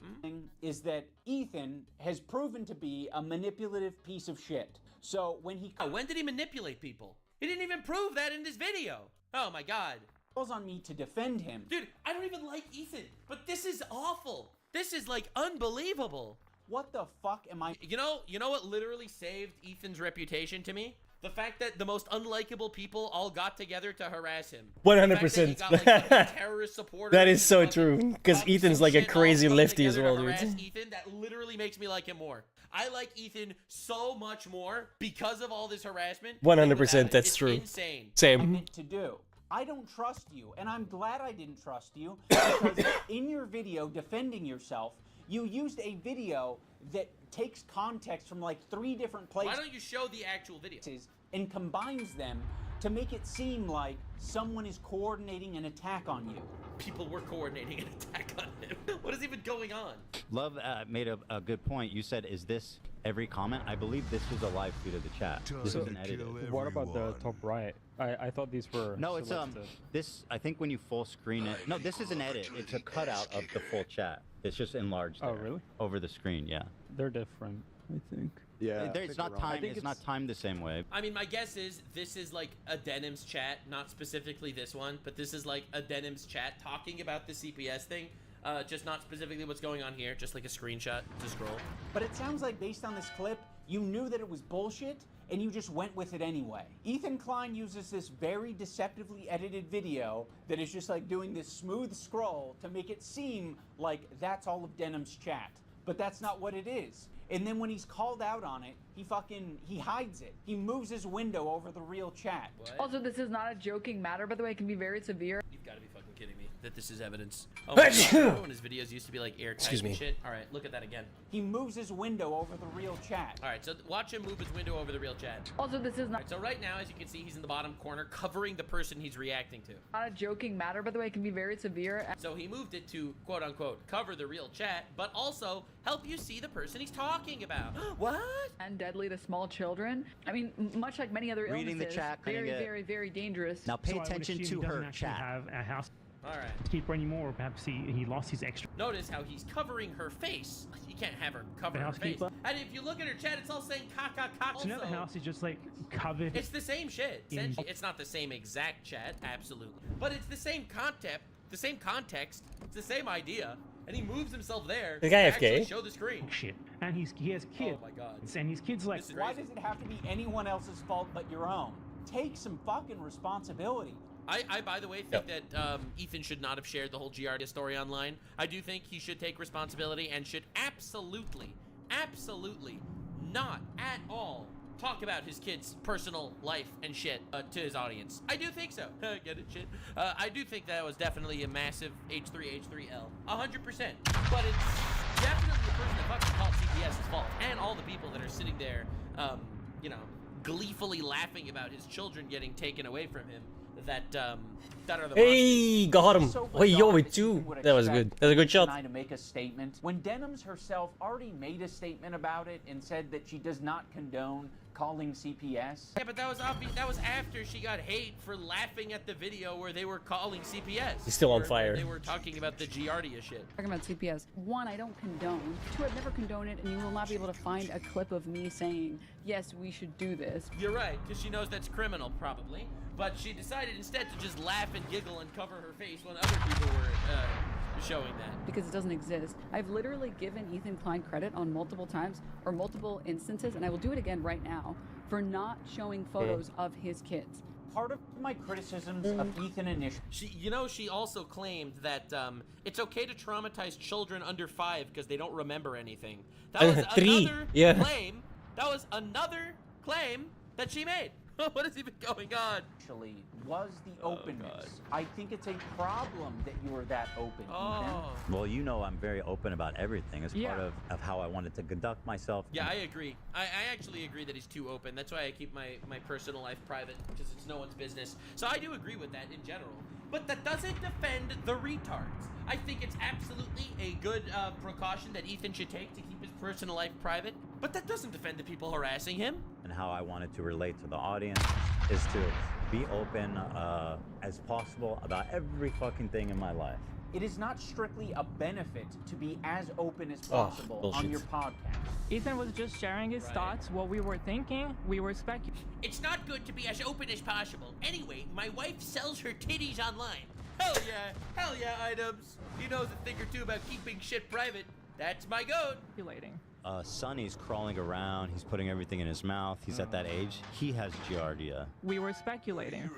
Is that Ethan has proven to be a manipulative piece of shit. So when he when did he manipulate people? He didn't even prove that in this video. Oh my god. Calls on me to defend him. Dude, I don't even like Ethan, but this is awful. This is like unbelievable. What the fuck am I? You know what literally saved Ethan's reputation to me? The fact that the most unlikable people all got together to harass him. 100%. Terrorist supporters. That is so true. Because Ethan's like a crazy lefty as well, dude. Ethan, that literally makes me like him more. I like Ethan so much more because of all this harassment. 100%, that's true. Insane. Same. To do. I don't trust you, and I'm glad I didn't trust you because in your video defending yourself, you used a video that takes context from like 3 different places. Why don't you show the actual video? And combines them to make it seem like someone is coordinating an attack on you. People were coordinating an attack on him. What is even going on? Love made a good point. You said, is this every comment? I believe this was a live feed of the chat. This isn't edited. What about the top right? I thought these were No, it's selected. this, I think when you full screen it, no, this is an edit. It's a cutout of the full chat. It's just enlarged Oh, there, really? over the screen, yeah. They're different, I think. It's not timed. It's not timed the same way. I mean, my guess is this is like a Denim's chat, not specifically this one, but this is like a Denim's chat talking about the CPS thing. Just not specifically what's going on here, just like a screenshot to scroll. But it sounds like based on this clip, you knew that it was bullshit and you just went with it anyway. Ethan Klein uses this very deceptively edited video that is just like doing this smooth scroll to make it seem like that's all of Denim's chat. But that's not what it is. And then when he's called out on it, he hides it. He moves his window over the real chat. What? Also, this is not a joking matter, by the way. It can be very severe. You've got to be fucking kidding me that this is evidence. Oh my god, when his videos used to be like airtight Excuse me. and shit. All right, look at that again. He moves his window over the real chat. All right, so watch him move his window over the real chat. Also, this is not, So right now, as you can see, he's in the bottom corner covering the person he's reacting to. not a joking matter, by the way. It can be very severe. So he moved it to, quote unquote, cover the real chat, but also help you see the person he's talking about. What? And deadly to small children. I mean, much like many other Reading the illnesses, chat, cutting very, it. very, very dangerous. Now pay So I would attention assume to he doesn't her actually chat. have a house All right. keeper anymore, or perhaps he lost his extra. Notice how he's covering her face. You can't have her cover The her face. housekeeper? And if you look at her chat, it's all saying caca caca. So now the house is just like covered. It's the same shit. Essentially, it's not the same exact chat, absolutely, but it's the same concept, the same context, it's the same idea, and he moves himself there The guy to actually AFK? show the screen. Shit, and he has kids. Oh my god. And his kids like. Why does it have to be anyone else's fault but your own? Take some fucking responsibility. I by the way, think that Ethan should not have shared the whole Giardia story online. I do think he should take responsibility and should absolutely not at all talk about his kid's personal life and shit to his audience. I do think so. Get it, shit? I do think that was definitely a massive H3L. 100%. But it's definitely the person that fucking called CPS's fault. And all the people that are sitting there, you know, gleefully laughing about his children getting taken away from him. That are the Hey, got him. So Hey, yo, bizarre it too. would That was expect good. That was a good shot. Tonight to make a statement when Denims herself already made a statement about it and said that she does not condone calling CPS. Yeah, but that was obvious. That was after she got hate for laughing at the video where they were calling CPS. He's still on where fire. They were talking about the Giardia shit. Talking about CPS. 1, I don't condone. 2, I've never condoned it, and you will not be able to find a clip of me saying, yes, we should do this. You're right, because she knows that's criminal, probably. But she decided instead to just laugh and giggle and cover her face when other people were showing that. Because it doesn't exist. I've literally given Ethan Klein credit on multiple times or multiple instances, and I will do it again right now, for not showing photos of his kids. Part of my criticisms of Ethan initially. She also claimed that it's okay to traumatize children under 5 because they don't remember anything. That was 3, another claim. That was another claim that she made. What is even going on? Actually, was the openness. I think it's a problem that you were that open, Ethan. Well, you know I'm very open about everything. It's part of how I wanted to conduct myself. Yeah, I agree. I actually agree that he's too open. That's why I keep my personal life private, because it's no one's business. So I do agree with that in general. But that doesn't defend the retards. I think it's absolutely a good precaution that Ethan should take to keep his personal life private. But that doesn't defend the people harassing him. And how I wanted to relate to the audience is to be open as possible about every fucking thing in my life. It is not strictly a benefit to be as open as possible on your podcast. Ethan was just sharing his thoughts, what we were thinking, we were speculating. It's not good to be as open as possible. Anyway, my wife sells her titties online. Hell yeah, items. He knows a thing or two about keeping shit private. That's my goat. Sonny's crawling around. He's putting everything in his mouth. He's at that age. He has Giardia. We were speculating.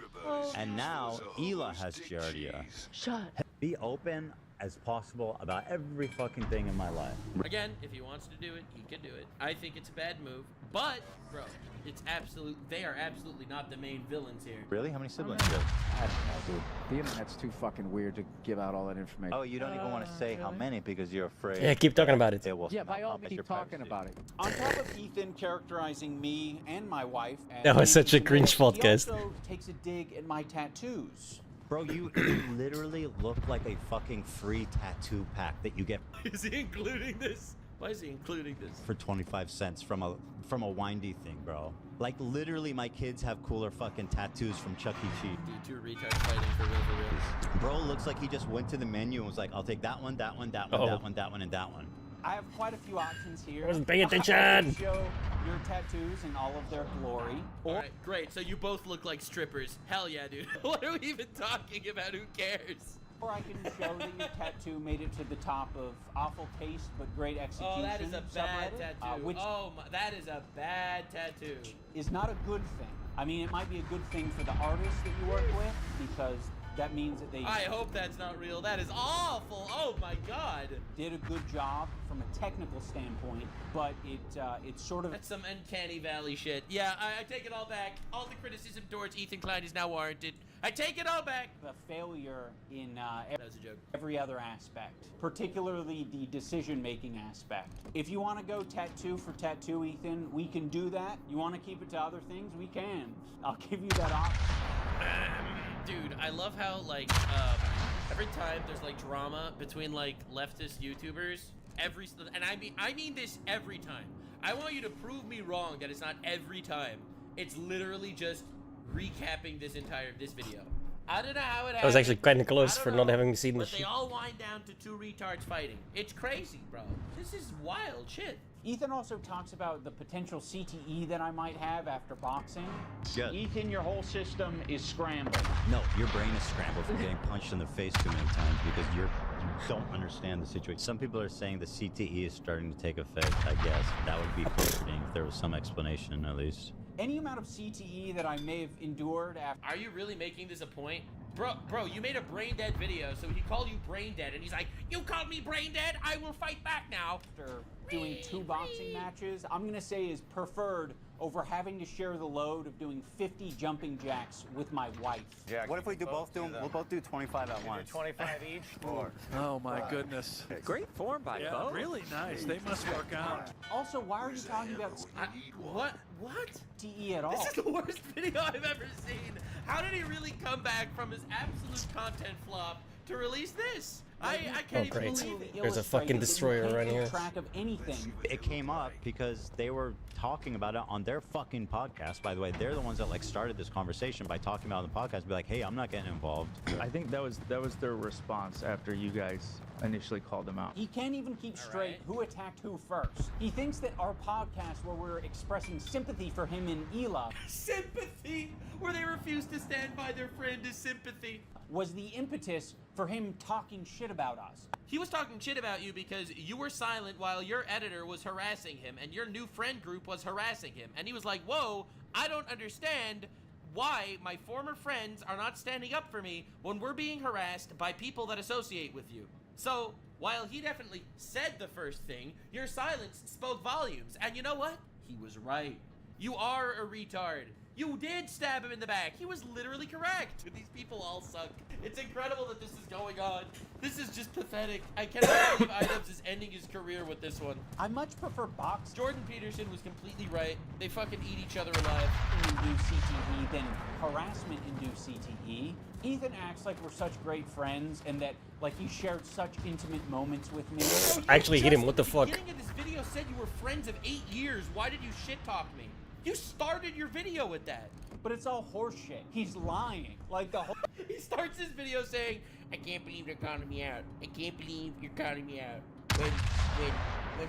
And now Hila has Giardia. Shut. Be open as possible about every fucking thing in my life. Again, if he wants to do it, he can do it. I think it's a bad move, but, bro, it's absolute. They are absolutely not the main villains here. Really? How many siblings do you have? I don't know, dude. The internet's too fucking weird to give out all that information. Oh, you don't even want to say how many because you're afraid. Yeah, keep talking about it. They will Yeah, by all means, keep talking about it. On top of Ethan characterizing me and my wife as That was such a cringe he podcast. also takes a dig at my tattoos. Bro, you literally look like a fucking free tattoo pack that you get. Is he including this? Why is he including this? For 25 cents from a windy thing, bro. Like literally, my kids have cooler fucking tattoos from Chuck E. Cheese. Two retards fighting for real. Bro looks like he just went to the menu and was like, "I'll take that one, that one, that one, that one, that one, and that one." I have quite a few options here. I wasn't paying attention. I can show your tattoos in all of their glory. Alright, great. So you both look like strippers. Hell yeah, dude. What are we even talking about? Who cares? Or I can show that your tattoo made it to the top of awful taste but great execution. Oh, that is a bad subreddit, tattoo. which that is a bad tattoo. is not a good thing. I mean, it might be a good thing for the artists that you work with because that means that they I hope that's not real. That is awful. Oh my god. did a good job from a technical standpoint, but it's sort of That's some uncanny valley shit. Yeah, I take it all back. All the criticism towards Ethan Klein is now warranted. I take it all back. a failure in That was a joke. every other aspect, particularly the decision-making aspect. If you want to go tattoo for tattoo, Ethan, we can do that. You want to keep it to other things? We can. I'll give you that option. Dude, I love how like every time there's like drama between like leftist YouTubers, and I mean this every time. I want you to prove me wrong that it's not every time. It's literally just recapping this video. I don't know how it happened. I was actually kind of close for not having seen But this they shit. all wind down to two retards fighting. It's crazy, bro. This is wild shit. Ethan also talks about the potential CTE that I might have after boxing. Yes. Ethan, your whole system is scrambled. No, your brain is scrambled from getting punched in the face too many times because you don't understand the situation. Some people are saying the CTE is starting to take effect, I guess. That would be comforting if there was some explanation, at least. Any amount of CTE that I may have endured after. Are you really making this a point? Bro, you made a brain dead video, so he called you brain dead, and he's like, you called me brain dead? I will fight back now. After doing 2 boxing matches, I'm gonna say is preferred over having to share the load of doing 50 jumping jacks with my wife. Yeah. What if we do both do them? We'll both do 25 at once. 25 each? Oh my goodness. Great form by both. Really nice. They must work out. Also, why are you talking about What? CTE at all? This is the worst video I've ever seen. How did he really come back from his absolute content flop to release this? I can't even believe it. There's a fucking destroyer right here. Track of anything. It came up because they were talking about it on their fucking podcast. By the way, they're the ones that like started this conversation by talking about it on the podcast. Be like, hey, I'm not getting involved. I think that was their response after you guys initially called them out. He can't even keep straight who attacked who first. He thinks that our podcast, where we're expressing sympathy for him and Hila, sympathy, where they refuse to stand by their friend, is sympathy, was the impetus for him talking shit about us. He was talking shit about you because you were silent while your editor was harassing him, and your new friend group was harassing him. And he was like, whoa, I don't understand why my former friends are not standing up for me when we're being harassed by people that associate with you. So, while he definitely said the first thing, your silence spoke volumes. And you know what? He was right. You are a retard. You did stab him in the back. He was literally correct. These people all suck. It's incredible that this is going on. This is just pathetic. I cannot believe IDubbbz is ending his career with this one. I much prefer box. Jordan Peterson was completely right. They fucking eat each other alive. Induce CTE than harassment induce CTE. Ethan acts like we're such great friends and that like he shared such intimate moments with me. I actually hit him. What the fuck? The beginning of this video said you were friends of 8 years. Why did you shit talk me? You started your video with that. But it's all horseshit. He's lying. Like the whole. He starts his video saying, I can't believe they're calling me out. I can't believe you're calling me out. When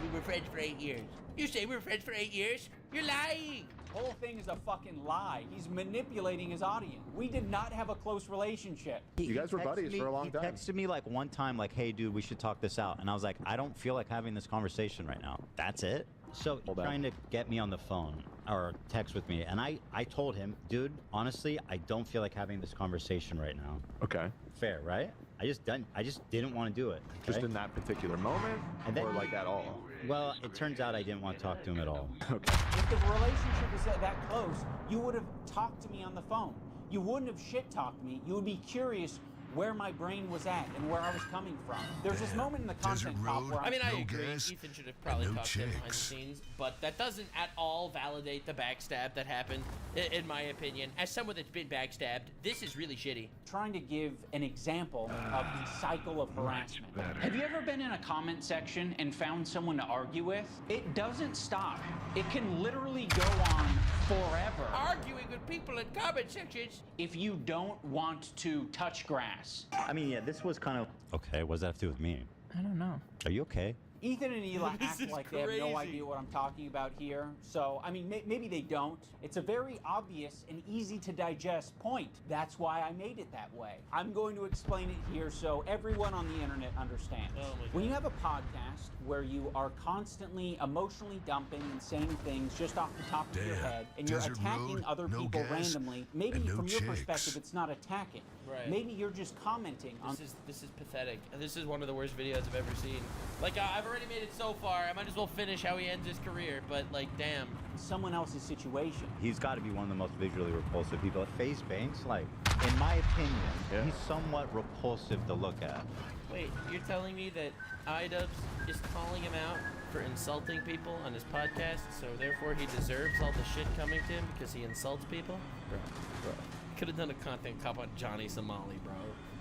we were friends for 8 years. You say we were friends for 8 years? You're lying. Whole thing is a fucking lie. He's manipulating his audience. We did not have a close relationship. You guys were buddies for a long time. He texted me like one time, like, hey, dude, we should talk this out. And I was like, I don't feel like having this conversation right now. That's it? So he's trying to get me on the phone or text with me. And I told him, dude, honestly, I don't feel like having this conversation right now. Okay. Fair, right? I just didn't want to do it. Just in that particular moment, or like at all? Well, it turns out I didn't want to talk to him at all. Okay. If the relationship was that close, you would have talked to me on the phone. You wouldn't have shit-talked me. You would be curious where my brain was at and where I was coming from. There's this moment in the content cop where I mean, I agree. Ethan should have probably talked to him behind the scenes, but that doesn't at all validate the backstab that happened, in my opinion. As someone that's been backstabbed, this is really shitty. Trying to give an example of the cycle of harassment. Have you ever been in a comment section and found someone to argue with? It doesn't stop. It can literally go on forever. Arguing with people in comment sections. If you don't want to touch grass. I mean, yeah, this was kind of... Okay, what does that have to do with me? I don't know. Are you okay? Ethan and Eli act like crazy. they have no idea what I'm talking about here. So, I mean, maybe they don't. It's a very obvious and easy to digest point. That's why I made it that way. I'm going to explain it here so everyone on the internet understands. When you have a podcast where you are constantly emotionally dumping and saying things just off the top of your head, and you're attacking other people randomly, maybe from your perspective it's not attacking. Right. Maybe you're just commenting on... This is pathetic. This is one of the worst videos I've ever seen. Like, I've already made it so far. I might as well finish how he ends his career, but like, damn. Someone else's situation. He's got to be one of the most visually repulsive people. FaZe Banks, like, in my opinion, he's somewhat repulsive to look at. Wait, you're telling me that IDubbbz is calling him out for insulting people on his podcast, so therefore he deserves all the shit coming to him because he insults people? Bro. Could have done a content cop on Johnny Somali, bro.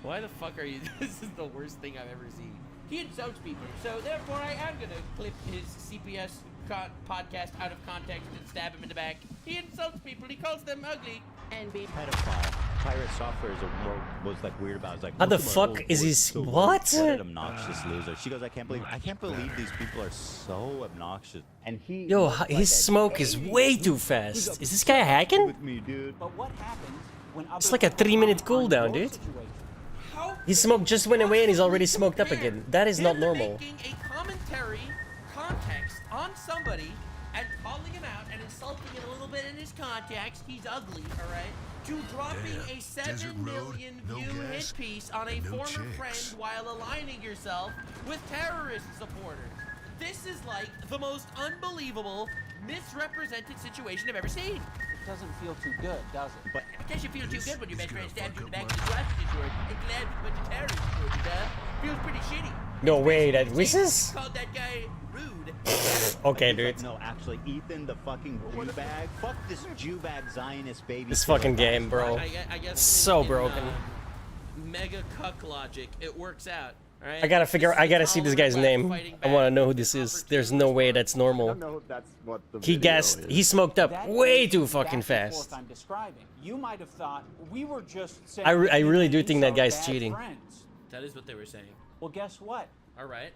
Why the fuck are you? This is the worst thing I've ever seen. He insults people, so therefore I am gonna clip his CPS podcast out of context and stab him in the back. He insults people. He calls them ugly. And be pedophile. Pirate Software was like weird about it. It's like, How the fuck is he? What? What an obnoxious loser. She goes, I can't believe these people are so obnoxious. And he. Yo, his smoke is way too fast. Is this guy hacking? With me, dude. But what happens when It's like a 3-minute cooldown, dude. His smoke just went away and he's already smoked up again. That is not normal. Making a commentary context on somebody and calling him out and insulting in a little little bit in his context, he's ugly, all right? To dropping a 7 million view hit piece on a former friend while aligning yourself with terrorist supporters. This is like the most unbelievable, misrepresented situation I've ever seen. It doesn't feel too good, does it? But it doesn't feel too good when your best friend stabs you in the back with a swastika sword and glad with a bunch of terrorists supporters, huh? Feels pretty shitty. No way, that Wishes? Called that guy rude. Okay, dude. No, actually, Ethan, the fucking Jew bag. Fuck this Jew bag Zionist baby. This fucking game, bro. I guess So broken. Mega cuck logic, it works out. Right? I gotta see this guy's name. I wanna know who this is. There's no way that's normal. That's what the He smoked up way too fucking fast. I'm describing. You might have thought we were just saying I really do think that guy's cheating. Friends. That is what they were saying. Well, guess what? All right.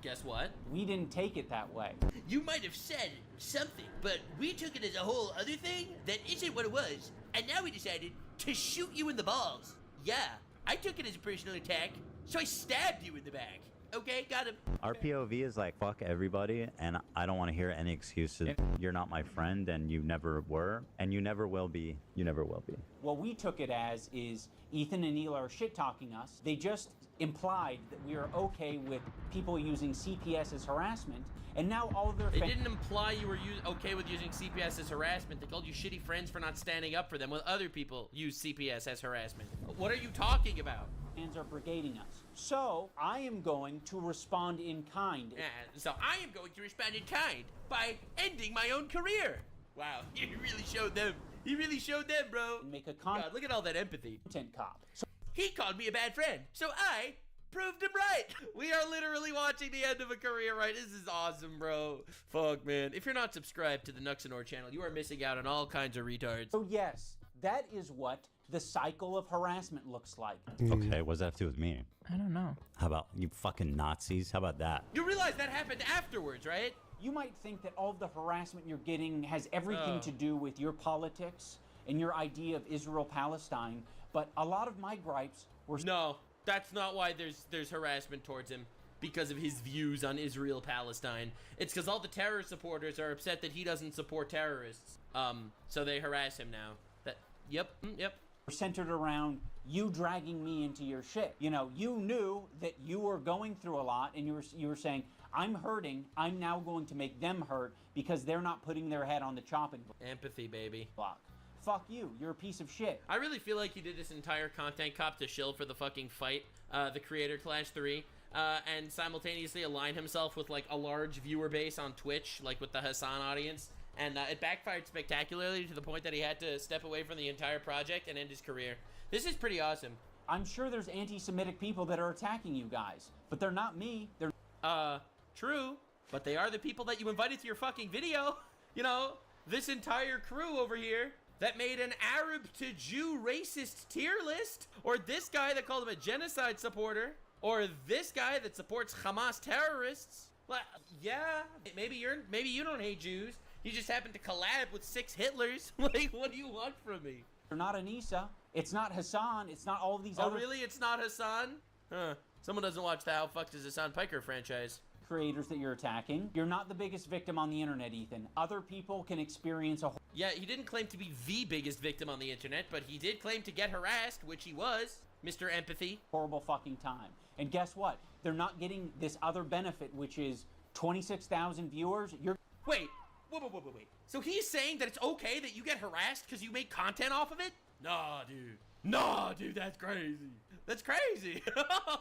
Guess what? We didn't take it that way. You might have said something, but we took it as a whole other thing that isn't what it was. And now we decided to shoot you in the balls. Yeah, I took it as a personal attack, so I stabbed you in the back. Okay, got him. Our POV is like, fuck everybody, and I don't want to hear any excuses. You're not my friend, and you never were, and you never will be. You never will be. What we took it as is Ethan and Neil are shit-talking us. They just implied that we are okay with people using CPS as harassment, and now all of their They didn't imply you were okay with using CPS as harassment. They called you shitty friends for not standing up for them when other people use CPS as harassment. What are you talking about? fans are brigading us. So I am going to respond in kind. So I am going to respond in kind by ending my own career. Wow, you really showed them. You really showed them, bro. Make a God, look at all that empathy. Content cop. So he called me a bad friend, so I proved him right. We are literally watching the end of a career, right? This is awesome, bro. Fuck, man. If you're not subscribed to the Nuxanor channel, you are missing out on all kinds of retards. So yes, that is what the cycle of harassment looks like. Okay, what does that have to do with me? I don't know. How about you fucking Nazis? How about that? You realize that happened afterwards, right? You might think that all of the harassment you're getting has everything to do with your politics and your idea of Israel-Palestine, but a lot of my gripes were... No, that's not why there's harassment towards him, because of his views on Israel-Palestine. It's because all the terrorist supporters are upset that he doesn't support terrorists. So they harass him now. Yep. Centered around you dragging me into your shit. You know, you knew that you were going through a lot, and you were saying, I'm hurting, I'm now going to make them hurt because they're not putting their head on the chopping block. Empathy, baby. Fuck you, you're a piece of shit. I really feel like he did this entire content cop to shill for the fucking fight, the Creator Clash 3, and simultaneously align himself with like a large viewer base on Twitch, like with the Hassan audience. And it backfired spectacularly to the point that he had to step away from the entire project and end his career. This is pretty awesome. I'm sure there's anti-Semitic people that are attacking you guys, but they're not me. They're true, but they are the people that you invited to your fucking video. You know, this entire crew over here that made an Arab to Jew racist tier list, or this guy that called him a genocide supporter, or this guy that supports Hamas terrorists. Well, yeah, maybe you don't hate Jews. You just happen to collab with 6 Hitlers. Like, what do you want from me? They're not Anissa. It's not Hassan. It's not all of these other... Oh, really? It's not Hassan? Huh. Someone doesn't watch the How Fucked is Hassan Piker franchise. Creators that you're attacking. You're not the biggest victim on the internet, Ethan. Other people can experience a... Yeah, he didn't claim to be the biggest victim on the internet, but he did claim to get harassed, which he was. Mr. Empathy. Horrible fucking time. And guess what? They're not getting this other benefit, which is 26,000 viewers. You're... Wait. So he's saying that it's okay that you get harassed because you make content off of it? Nah, dude, that's crazy. That's crazy.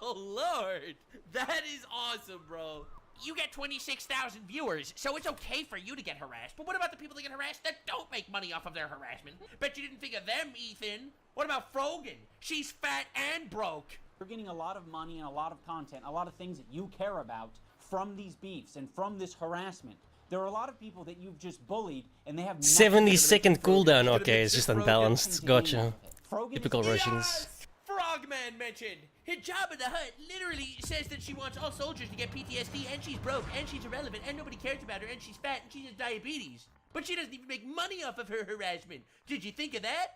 Oh, Lord. That is awesome, bro. You get 26,000 viewers, so it's okay for you to get harassed. But what about the people that get harassed that don't make money off of their harassment? Bet you didn't think of them, Ethan. What about Frogan? She's fat and broke. You're getting a lot of money and a lot of content, a lot of things that you care about from these beefs and from this harassment. There are a lot of people that you've just bullied, and they have 70-second cooldown. Okay, it's just unbalanced. Gotcha. Typical Russians. Yes! Frogman mentioned. Hijab the Hutt literally says that she wants all soldiers to get PTSD, and she's broke, and she's irrelevant, and nobody cares about her, and she's fat, and she has diabetes. But she doesn't even make money off of her harassment. Did you think of that?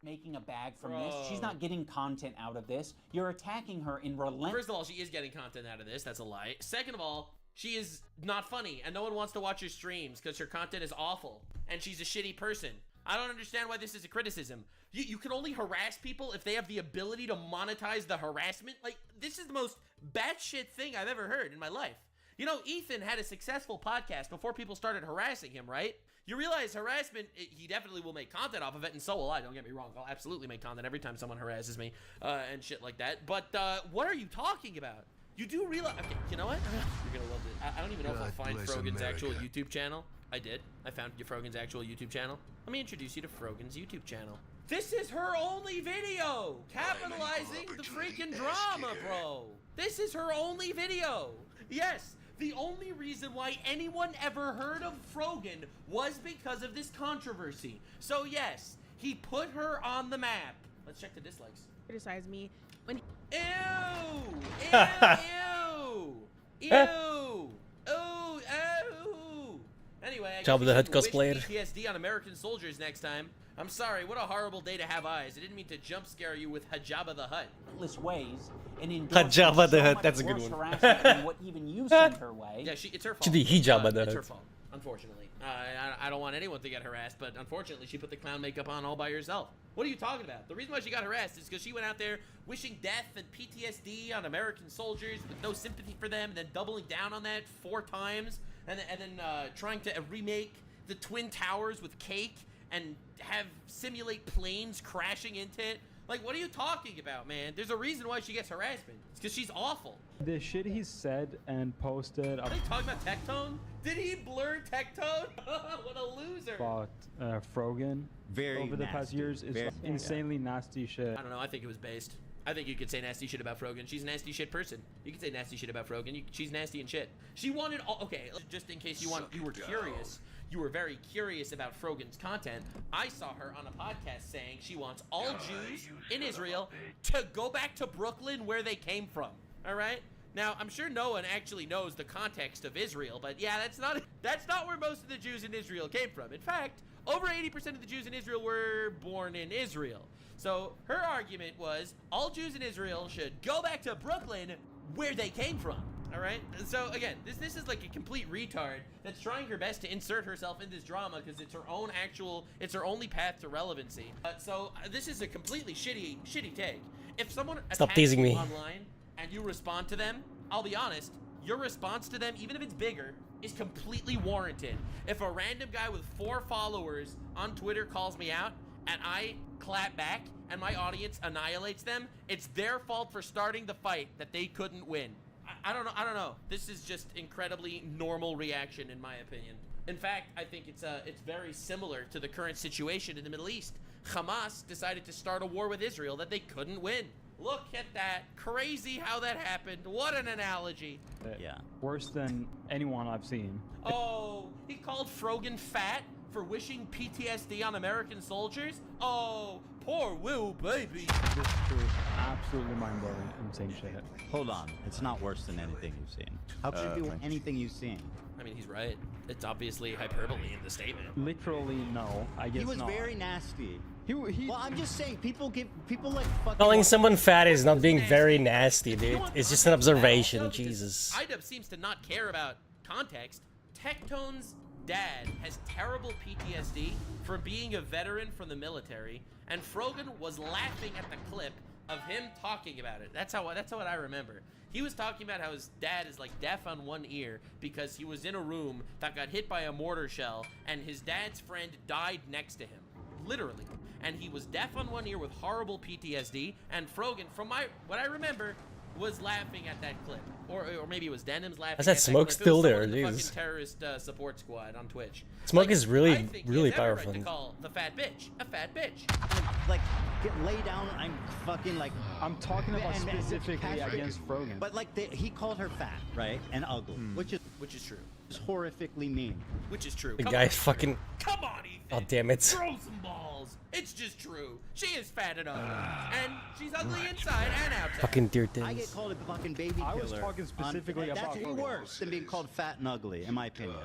Making a bag from this. She's not getting content out of this. You're attacking her in relentless... First of all, she is getting content out of this. That's a lie. Second of all, She is not funny, and no one wants to watch her streams because her content is awful, and she's a shitty person. I don't understand why this is a criticism. You can only harass people if they have the ability to monetize the harassment. Like, this is the most batshit thing I've ever heard in my life. You know, Ethan had a successful podcast before people started harassing him, right? You realize harassment, he definitely will make content off of it, and so will I, don't get me wrong. I'll absolutely make content every time someone harasses me and shit like that. But what are you talking about? You do realize, okay, you know what? You're gonna love it. I don't even know if I'll find Frogan's actual YouTube channel. I did. I found Frogan's actual YouTube channel. Let me introduce you to Frogan's YouTube channel. This is her only video! Capitalizing the freaking drama, bro! This is her only video! Yes, the only reason why anyone ever heard of Frogan was because of this controversy. So yes, he put her on the map. Let's check the dislikes. Criticize me when Ew! Ew! Ew! Ew! Ooh! Ew! Anyway, I Jabba the Hutt wish cosplayer. PTSD on American soldiers next time. I'm sorry, what a horrible day to have eyes. I didn't mean to jump scare you with Jabba the Hutt. Ways and Jabba the Hutt, that's a good one. Than what even you sent her way. Yeah, it's her fault. Jabba the It's her Hutt. fault, unfortunately. I don't want anyone to get harassed, but unfortunately, she put the clown makeup on all by herself. What are you talking about? The reason why she got harassed is because she went out there wishing death and PTSD on American soldiers with no sympathy for them, and then doubling down on that 4 times, and then trying to remake the Twin Towers with cake and simulate planes crashing into it. Like, what are you talking about, man? There's a reason why she gets harassment. It's because she's awful. The shit he said and posted Are they talking about Tectone? Did he blur Tectone? What a loser. about Frogan over the past years is insanely nasty shit. I don't know. I think it was based. I think you could say nasty shit about Frogan. She's a nasty shit person. You could say nasty shit about Frogan. She's nasty and shit. She wanted all. Okay, just in case you were curious. You were very curious about Frogan's content. I saw her on a podcast saying she wants all Jews in Israel to go back to Brooklyn where they came from. All right? Now, I'm sure no one actually knows the context of Israel, but yeah, that's not where most of the Jews in Israel came from. In fact, over 80% of the Jews in Israel were born in Israel. So her argument was all Jews in Israel should go back to Brooklyn where they came from. All right. So again, this is like a complete retard that's trying her best to insert herself in this drama because it's her only path to relevancy. So this is a completely shitty take. If someone Stop attacks teasing you me. online and you respond to them, I'll be honest, your response to them, even if it's bigger, is completely warranted. If a random guy with 4 followers on Twitter calls me out and I clap back and my audience annihilates them, it's their fault for starting the fight that they couldn't win. I don't know. This is just incredibly normal reaction in my opinion. In fact, I think it's very similar to the current situation in the Middle East. Hamas decided to start a war with Israel that they couldn't win. Look at that. Crazy how that happened. What an analogy. Yeah. Worse than anyone I've seen. Oh, he called Frogan fat for wishing PTSD on American soldiers? Oh, poor Will baby. This is true. Absolutely mind-blowing, insane shit. Hold on. It's not worse than anything you've seen. How could it be anything you've seen? I mean, he's right. It's obviously hyperbole in the statement. Literally, no. I guess He was not. very nasty. Well, I'm just saying, people like fucking... Calling someone fat is not being very nasty, dude. It's just an observation. Jesus. IDub seems to not care about context. Tectone's dad has terrible PTSD from being a veteran from the military, and Frogan was laughing at the clip of him talking about it. That's what I remember. He was talking about how his dad is like deaf on one ear because he was in a room that got hit by a mortar shell, and his dad's friend died next to him, literally. And he was deaf on one ear with horrible PTSD, and Frogan, from what I remember, was laughing at that clip. Or maybe it was Denim's laughing Is that at Smoke clip. It was still someone there? in the Jesus. fucking terrorist support squad on Twitch. Smoke is really, I think really he has every powerful. right to call the fat bitch a fat bitch. Like, lay down, I'm fucking like... I'm talking about and specifically against Frogan. But like, he called her fat, right? And ugly, which is true. It's horrifically mean. Which is true. The guy fucking... Come on, Ethan. Oh, damn it. Throw some balls. It's just true. She is fat and ugly. And she's ugly inside and outside. Fucking dear I get things. called a fucking baby killer. I was talking specifically about That's way worse than being called fat and ugly, in my opinion.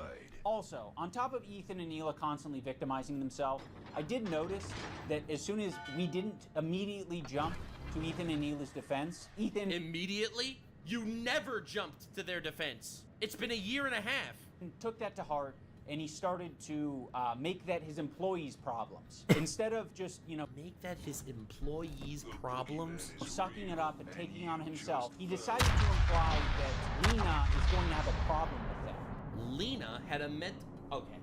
Also, on top of Ethan and Neela constantly victimizing themselves, I did notice that as soon as we didn't immediately jump to Ethan and Neela's defense, Ethan... Immediately? You never jumped to their defense. It's been a year and a half. He took that to heart, and he started to make that his employees' problems. Instead of just, you know, make that his employees' problems? Sucking it up and taking on himself, he decided to imply that Lena is going to have a problem with that. Lena had a okay.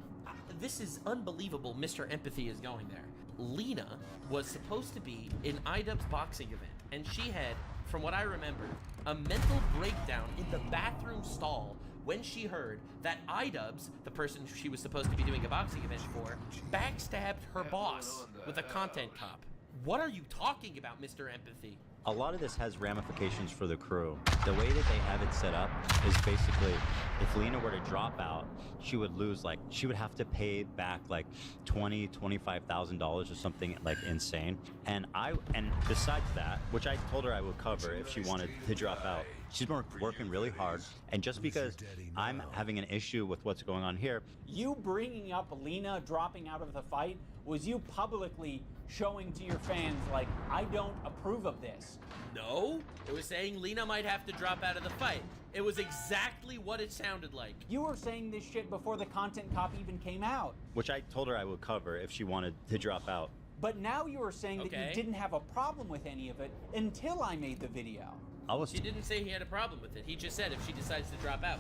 This is unbelievable. Mr. Empathy is going there. Lena was supposed to be in iDubbbz's boxing event, and she had, from what I remember, a mental breakdown in the bathroom stall when she heard that iDubbbz, the person she was supposed to be doing a boxing event for, backstabbed her boss with a content cop. What are you talking about, Mr. Empathy? A lot of this has ramifications for the crew. The way that they have it set up is basically, if Lena were to drop out, she would lose, like, she would have to pay back like $25,000 or something like insane. And besides that, which I told her I would cover if she wanted to drop out, she's been working really hard. And just because I'm having an issue with what's going on here, you bringing up Lena dropping out of the fight was you publicly showing to your fans, like, I don't approve of this. No, it was saying Lena might have to drop out of the fight. It was exactly what it sounded like. You were saying this shit before the content cop even came out. which I told her I would cover if she wanted to drop out. But now you were saying that you didn't have a problem with any of it until I made the video. He didn't say he had a problem with it. He just said if she decides to drop out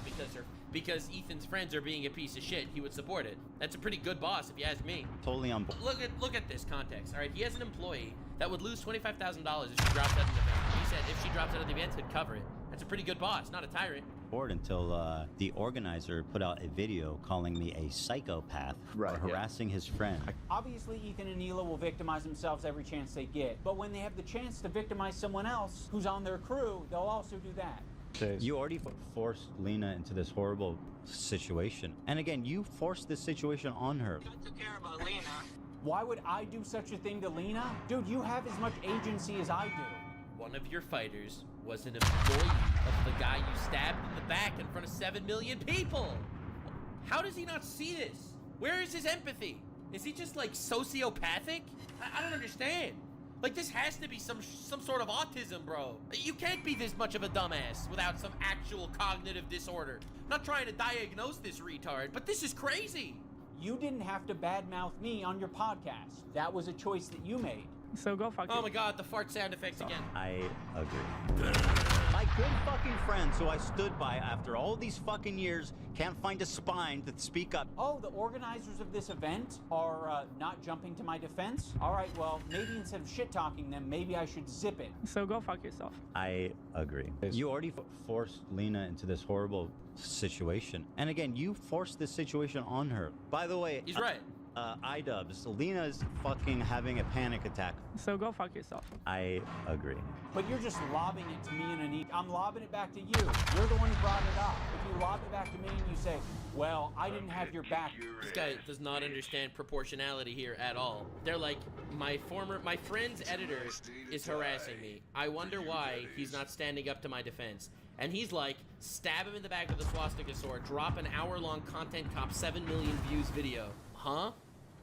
because Ethan's friends are being a piece of shit, he would support it. That's a pretty good boss, if you ask me. Totally on board. Look at this context. All right, he has an employee that would lose $25,000 if she drops out of the event. He said if she drops out of the event, he'd cover it. That's a pretty good boss, not a tyrant. Until the organizer put out a video calling me a psychopath for harassing his friend. Obviously, Ethan and Neela will victimize themselves every chance they get, but when they have the chance to victimize someone else who's on their crew, they'll also do that. You already forced Lena into this horrible situation. And again, you forced this situation on her. I took care about Lena. Why would I do such a thing to Lena? Dude, you have as much agency as I do. One of your fighters was an employee of the guy you stabbed in the back in front of 7 million people. How does he not see this? Where is his empathy? Is he just like sociopathic? I don't understand. Like, this has to be some sort of autism, bro. You can't be this much of a dumbass without some actual cognitive disorder. I'm not trying to diagnose this retard, but this is crazy. You didn't have to badmouth me on your podcast. That was a choice that you made. So go fuck Oh my god, the fart sound effects again. I agree. My good fucking friends who I stood by after all these fucking years can't find a spine to speak up. Oh, the organizers of this event are not jumping to my defense? All right, well, maybe instead of shit-talking them, maybe I should zip it. So go fuck yourself. I agree. You already forced Lena into this horrible situation. And again, you forced this situation on her. By the way... He's right. iDubbbz, Lena's fucking having a panic attack. So go fuck yourself. I agree. But you're just lobbing it to me and Anita. I'm lobbing it back to you. You're the one who brought it up. If you lob it back to me and you say, well, I didn't have your back. This guy does not understand proportionality here at all. They're like, my friend's editor is harassing me. I wonder why he's not standing up to my defense. And he's like, stab him in the back with a swastika sword, drop an hour-long content cop 7 million views video. Huh?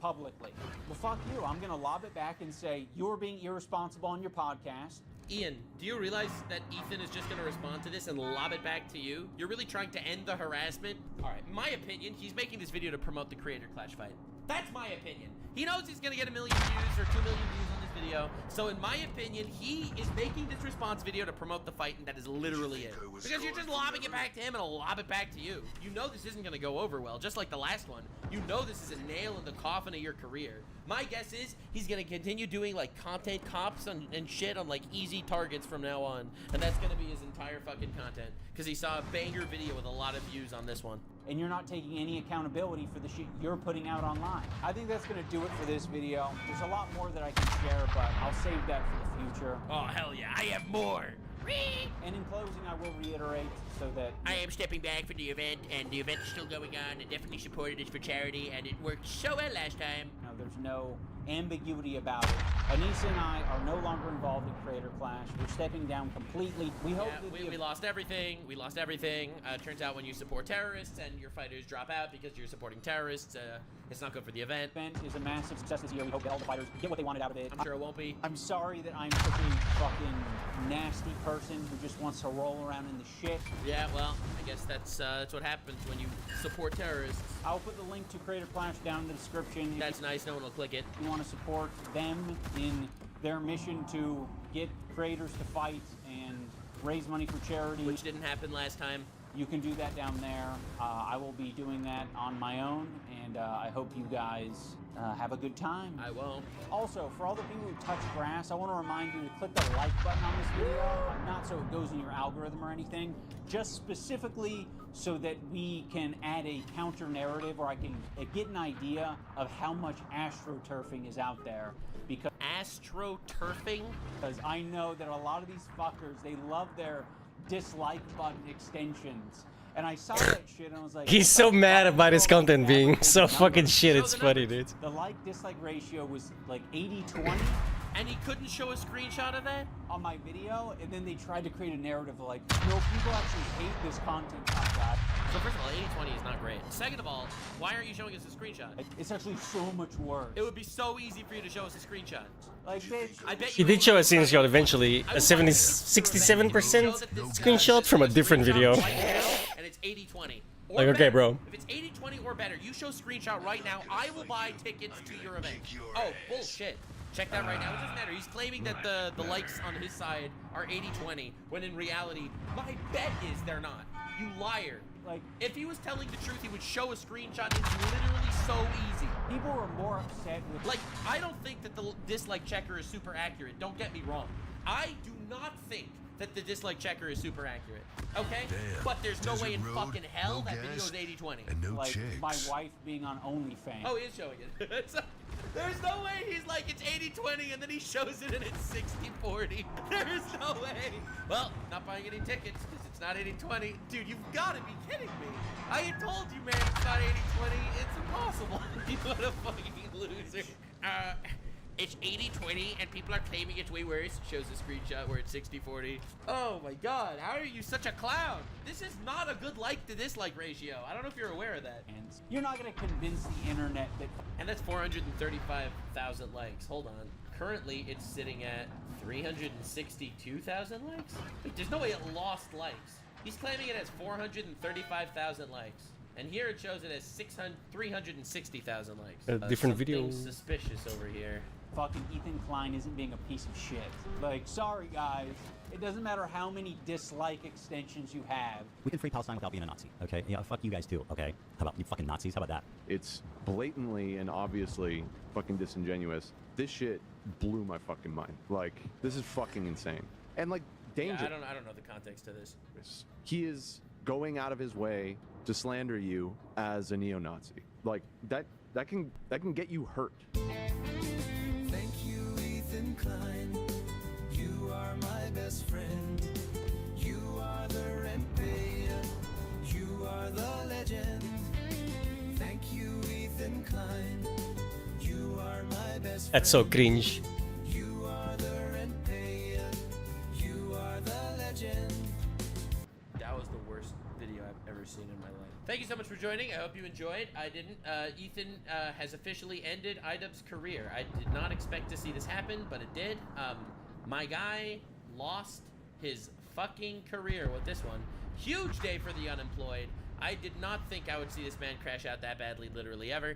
Publicly. Well, fuck you. I'm gonna lob it back and say, you're being irresponsible on your podcast. Ian, do you realize that Ethan is just gonna respond to this and lob it back to you? You're really trying to end the harassment? All right, my opinion, he's making this video to promote the Creator Clash fight. That's my opinion. He knows he's gonna get 1 million views or 2 million views on this video. So in my opinion, he is making this response video to promote the fight, and that is literally it. Because you're just lobbing it back to him and I'll lob it back to you. You know this isn't gonna go over well, just like the last one. You know this is a nail in the coffin of your career. My guess is he's gonna continue doing like content cops and shit on like easy targets from now on. And that's gonna be his entire fucking content. Because he saw a banger video with a lot of views on this one. And you're not taking any accountability for the shit you're putting out online. I think that's gonna do it for this video. There's a lot more that I can share, but I'll save that for the future. Oh, hell yeah, I have more. And in closing, I will reiterate so that... I am stepping back from the event, and the event is still going on, and definitely supported it for charity, and it worked so well last time. No, there's no ambiguity about it. Anissa and I are no longer involved in Creator Clash. We're stepping down completely. We hope that we lost everything. We lost everything. Turns out when you support terrorists and your fighters drop out because you're supporting terrorists, it's not good for the event. Event is a massive success this year. We hope that all the fighters get what they wanted out of it. I'm sure it won't be. I'm sorry that I'm such a fucking nasty person who just wants to roll around in the shit. Yeah, well, I guess that's what happens when you support terrorists. I'll put the link to Creator Clash down in the description. That's nice. No one will click it. If you want to support them in their mission to get creators to fight and raise money for charity, which didn't happen last time. You can do that down there. I will be doing that on my own, and I hope you guys have a good time. I won't. Also, for all the people who touch grass, I want to remind you to click the like button on this video, not so it goes in your algorithm or anything, just specifically so that we can add a counter narrative, or I can get an idea of how much astroturfing is out there. Because astroturfing? Because I know that a lot of these fuckers, they love their dislike button extensions. And I saw that shit and I was like, he's so mad about his content being so fucking shit. It's funny, dude. The like-dislike ratio was like 80-20. And he couldn't show a screenshot of that? On my video, and then they tried to create a narrative of like, no, people actually hate this content like that. So first of all, 80-20 is not great. Second of all, why aren't you showing us a screenshot? It's actually so much worse. It would be so easy for you to show us a screenshot. Like, bitch. I bet he did show a screenshot eventually, a 67% screenshot from a different video. And it's 80-20. Like, okay, bro. If it's 80-20 or better, you show screenshot right now, I will buy tickets to your event. Oh, bullshit. Check that right now. It doesn't matter. He's claiming that the likes on his side are 80-20, when in reality, my bet is they're not. You liar. Like, if he was telling the truth, he would show a screenshot. It's literally so easy. People were more upset with... Like, I don't think that the dislike checker is super accurate. Don't get me wrong. I do not think that the dislike checker is super accurate. Okay? Damn. But there's no way in Road, fucking hell no that video gas, is 80-20. and no like chicks. my wife being on OnlyFans. Oh, he is showing it. There's no way he's like, it's 80-20, and then he shows it and it's 60-40. There's no way. Well, not buying any tickets because it's not 80-20. Dude, you've got to be kidding me. I had told you, man, it's not 80-20. It's impossible. You what a fucking loser. It's 80-20 and people are claiming it's way worse. Shows a screenshot where it's 60-40. Oh my god, how are you such a clown? This is not a good like to dislike ratio. I don't know if you're aware of that. And you're not gonna convince the internet that... And that's 435,000 likes. Hold on. Currently, it's sitting at 362,000 likes? Wait, there's no way it lost likes. He's claiming it has 435,000 likes. And here it shows it as 360,000 likes. Different video. Something suspicious over here. Fucking Ethan Klein isn't being a piece of shit. Like, sorry guys, it doesn't matter how many dislike extensions you have. We can free Palestine without being a Nazi, okay? Yeah, fuck you guys too, okay? How about you fucking Nazis? How about that? It's blatantly and obviously fucking disingenuous. This shit blew my fucking mind. Like, this is fucking insane. And like, danger. Yeah, I don't know the context to this. He is going out of his way to slander you as a neo-Nazi. Like, that can get you hurt. Thank you, Ethan Klein. You are my best friend. You are the rent payer. You are the legend. Thank you, Ethan Klein. You are my best friend. That's so cringe. You are the rent payer. You are the legend. That was the worst video I've ever seen in my life. Thank you so much for joining. I hope you enjoyed. I didn't. Ethan has officially ended iDubbbz's career. I did not expect to see this happen, but it did. My guy lost his fucking career with this one. Huge day for the unemployed. I did not think I would see this man crash out that badly, literally ever.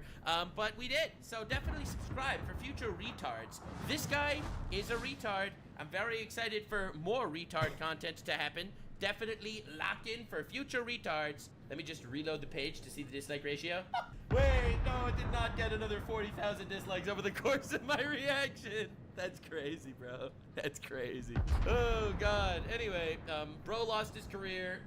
But we did. So definitely subscribe for future retards. This guy is a retard. I'm very excited for more retard content to happen. Definitely lock in for future retards. Let me just reload the page to see the dislike ratio. Wait, no, I did not get another 40,000 dislikes over the course of my reaction. That's crazy, bro. That's crazy. Oh, God. Anyway, bro lost his career.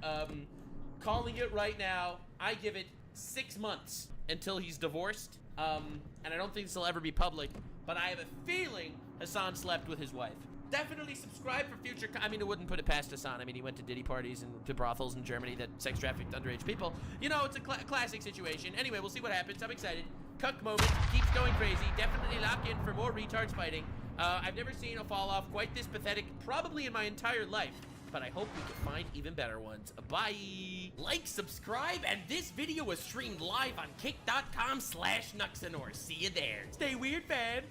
Calling it right now, I give it 6 months until he's divorced. And I don't think this will ever be public, but I have a feeling Hassan slept with his wife. Definitely subscribe for future. I mean, it wouldn't put it past Hassan. I mean, he went to Diddy parties and to brothels in Germany that sex trafficked underage people. You know, it's a classic situation. Anyway, we'll see what happens. I'm excited. cuck moment keeps going crazy. Definitely lock in for more retards fighting. I've never seen a fall off quite this pathetic, probably in my entire life. But I hope we can find even better ones. Bye. Like, subscribe, and this video was streamed live on kick.com/Nuxanor. See you there. Stay weird, fam.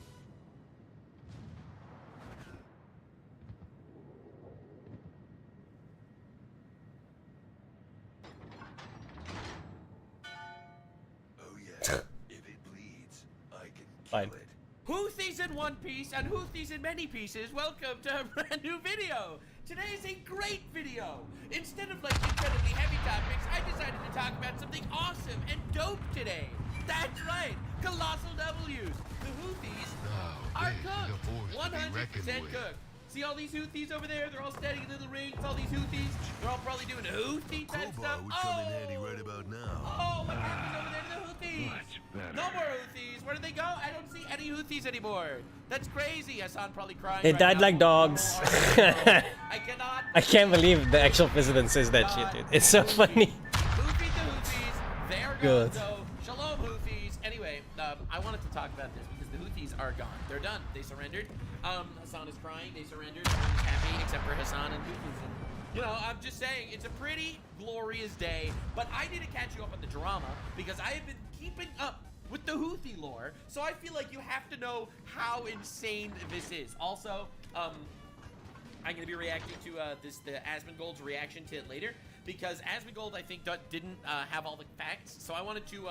Oh yeah. If it bleeds, I can Fine. kill it. Houthis in one piece and Houthis in many pieces. Welcome to a brand new video. Today is a great video. Instead of like incredibly heavy topics, I decided to talk about something awesome and dope today. That's right, colossal W's. The Houthis are cooked, 100% cooked. See all these Houthis over there? They're all standing in little rings. All these Houthis, they're all probably doing Houthi type stuff. Would come in handy right about now. Oh, what happened over there to the Houthis? No more Houthis. Where did they go? I don't see any Houthis anymore. That's crazy. Hassan probably crying. They right died now. like dogs. I cannot. I can't believe the actual president says that shit, dude. It's so funny. Houthi the Houthis. They are gone, though. Shalom, Houthis. Anyway, I wanted to talk about this because the Houthis are gone. They're done. They surrendered. Hassan is crying. They surrendered. Everyone's happy except for Hassan and Houthis. You know, I'm just saying, it's a pretty glorious day, but I need to catch you up on the drama because I have been keeping up with the Houthi lore, so I feel like you have to know how insane this is. Also, I'm going to be reacting to the Asmongold's reaction to it later because Asmongold, I think, didn't have all the facts, so I wanted to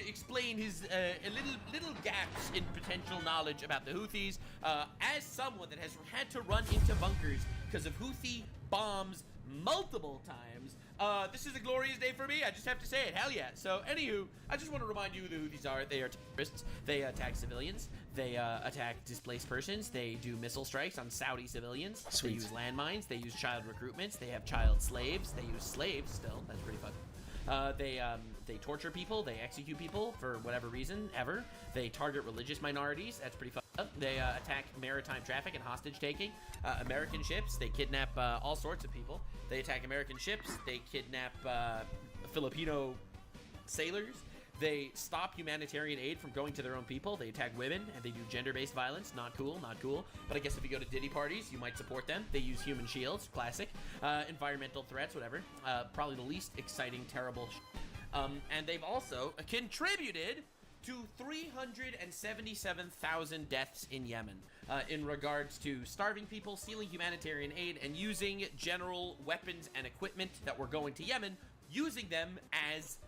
explain his little gaps in potential knowledge about the Houthis as someone that has had to run into bunkers because of Houthi bombs multiple times. This is a glorious day for me. I just have to say it. Hell yeah. So, anywho, I just want to remind you who the Houthis are. They are terrorists. They attack civilians. They attack displaced persons. They do missile strikes on Saudi civilians. Sweet. They use landmines. They use child recruitments. They have child slaves. They use slaves still. That's pretty fun. They torture people. They execute people for whatever reason ever. They target religious minorities. That's pretty fun. They attack maritime traffic and hostage taking. American ships. They kidnap all sorts of people. They attack American ships. They kidnap Filipino sailors. They stop humanitarian aid from going to their own people. They attack women and they do gender-based violence. Not cool, not cool. But I guess if you go to Diddy parties, you might support them. They use human shields, classic. Environmental threats, whatever. Probably the least exciting, terrible and they've also contributed to 377,000 deaths in Yemen in regards to starving people, stealing humanitarian aid, and using general weapons and equipment that were going to Yemen, using them as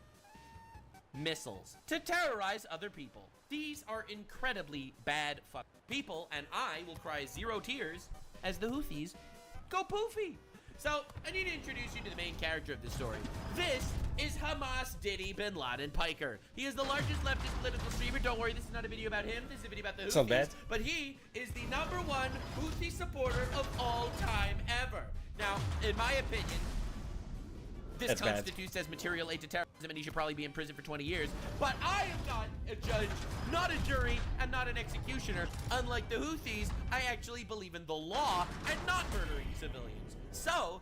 missiles to terrorize other people. These are incredibly bad people, and I will cry 0 tears as the Houthis go poofy. So, I need to introduce you to the main character of this story. This is Hamas Diddy Bin Laden Piker. He is the largest leftist political streamer. Don't worry, this is not a video about him. This is a video about the Houthis. So bad. But he is the #1 Houthi supporter of all time ever. Now, in my opinion, this constitutes as material aid to terrorism, and he should probably be in prison for 20 years. But I am not a judge, not a jury, and not an executioner. Unlike the Houthis, I actually believe in the law and not murdering civilians. So,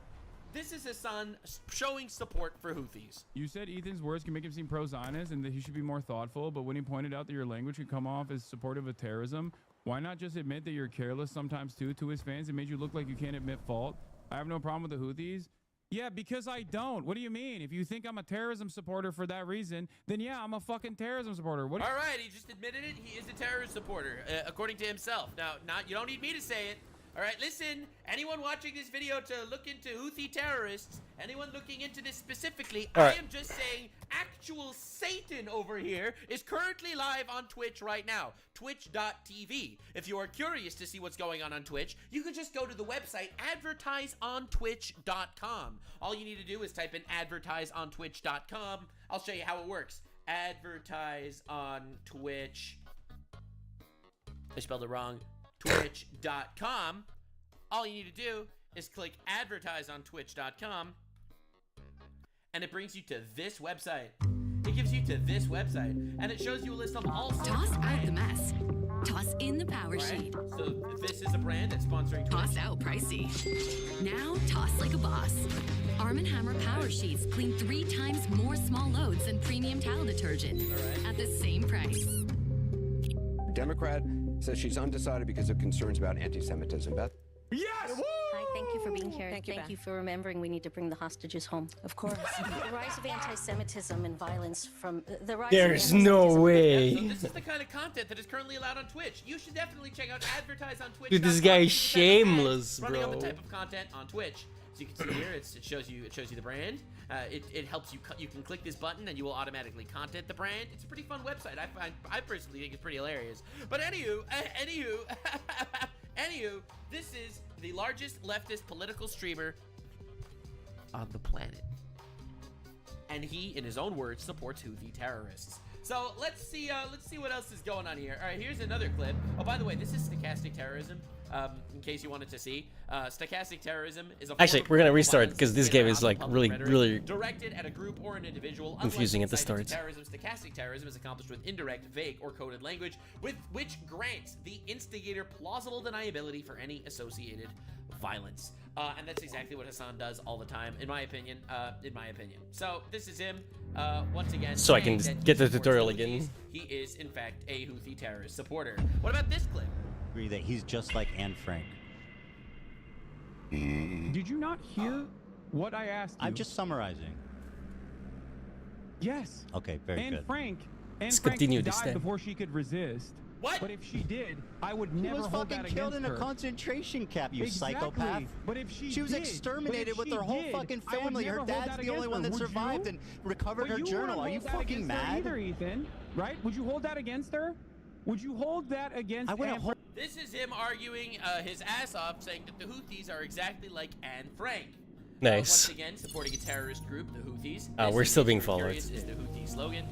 this is Hassan showing support for Houthis. You said Ethan's words can make him seem pro-Zionist and that he should be more thoughtful, but when he pointed out that your language could come off as supportive of terrorism, why not just admit that you're careless sometimes too to his fans? It made you look like you can't admit fault. I have no problem with the Houthis. Yeah, because I don't. What do you mean? If you think I'm a terrorism supporter for that reason, then yeah, I'm a fucking terrorism supporter. What? All right, he just admitted it. He is a terrorist supporter, according to himself. Now, you don't need me to say it. All right, listen, anyone watching this video to look into Houthi terrorists, anyone looking into this specifically, I am just saying actual Satan over here is currently live on Twitch right now, twitch.tv. If you are curious to see what's going on Twitch, you can just go to the website advertiseontwitch.com. All you need to do is type in advertiseontwitch.com. I'll show you how it works. Advertise on Twitch. I spelled it wrong. Twitch.com. All you need to do is click advertise on twitch.com and it brings you to this website. It gives you to this website and it shows you a list of all sorts Toss of out the mess. Toss in the power sheet. So this is a brand that's sponsoring Twitch. Toss out pricey. Now toss like a boss. Arm & Hammer Power Sheets clean 3 times more small loads than premium towel detergent at the same price. Democrat says she's undecided because of concerns about anti-Semitism. Beth? Yes! Hi, thank you for being here. Thank you, Thank Beth. you for remembering we need to bring the hostages home. Of course. The rise of anti-Semitism and violence from the rise There's of no anti-Semitism- way. So this is the kind of content that is currently allowed on Twitch. You should definitely check out advertise on Twitch. Dude, this guy is shameless, running on bro. the type of content on Twitch. So you can see here, it shows you the brand. It helps you. You can click this button and you will automatically content the brand. It's a pretty fun website. I personally think it's pretty hilarious. But anywho, this is the largest leftist political streamer on the planet, and he, in his own words, supports Houthi terrorists. So let's see what else is going on here. All right, here's another clip. Oh, by the way, this is stochastic terrorism. In case you wanted to see, stochastic terrorism is a form Actually, of we're gonna political restart violence because this committed game on is like public really, rhetoric really directed at a group or an individual. confusing at the Unlike incitement start. to terrorism, stochastic terrorism is accomplished with indirect, vague, or coded language, with which grants the instigator plausible deniability for any associated violence. And that's exactly what Hassan does all the time, in my opinion. So this is him once again. So I can saying that get he the supports tutorial Houthis. again. He is, in fact, a Houthi terrorist supporter. What about this clip? Agree that he's just like Anne Frank. Did you not hear what I asked you? I'm just summarizing. Yes. Okay, very Anne good. Frank. Anne Let's Frank continue this died then. before she could resist. What? But if she did, I would He never was hold fucking that killed against in a her. concentration camp, you Exactly. psychopath. But if she was did, exterminated but with if her she whole did, fucking I would family. Her never hold dad's that the only against one her. that Would survived you? and recovered But her you journal. wouldn't Are you hold that fucking against her mad? either, Ethan? Right? Would you hold that against her? Would you hold that against I wouldn't Anne hold. This is him arguing his ass off, saying that the Houthis are exactly like Anne Frank. Nice. Once again, supporting a terrorist group, the Houthis. We're This still is being We're followed. Curious is the Houthi slogan.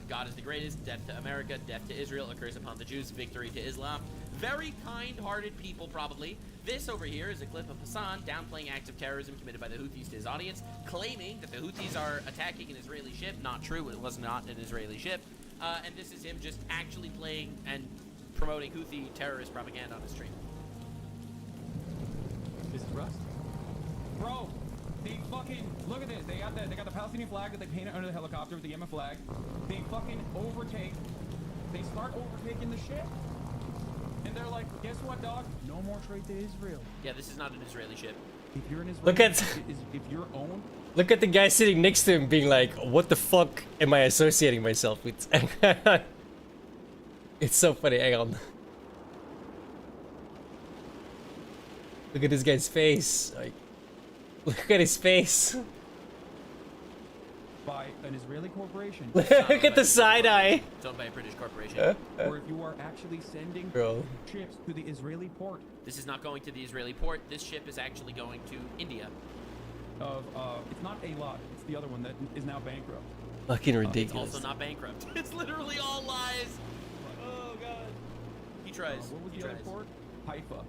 God is the greatest, death to America, death to Israel, a curse upon the Jews, victory to Islam. Very kind-hearted people, probably. This over here is a clip of Hassan downplaying acts of terrorism committed by the Houthis to his audience, claiming that the Houthis are attacking an Israeli ship. Not true, it was not an Israeli ship. And this is him just actually playing and promoting Houthi terrorist propaganda on his stream. This is Rust. Bro, they fucking look at this. They got the Palestinian flag that they painted under the helicopter with the Yemen flag. They fucking overtake. They start overtaking the ship. And they're like, guess what, dog? No more trade to Israel. Yeah, this is not an Israeli ship. If you're an Israeli, Look at if you're owned. look at the guy sitting next to him, being like, "What the fuck am I associating myself with?" It's so funny. Hang on. Look at this guy's face. Like, look at his face. By an Israeli corporation. Look at the side eye. It's owned by a British corporation. Or if you are actually sending Bro. ships to the Israeli port This is not going to the Israeli port. This ship is actually going to India. of, it's not a lot. It's the other one that is now bankrupt. Fucking It's ridiculous. also not bankrupt. It's literally all lies. Oh god. He tries. What was He the other tries. port? Haifa,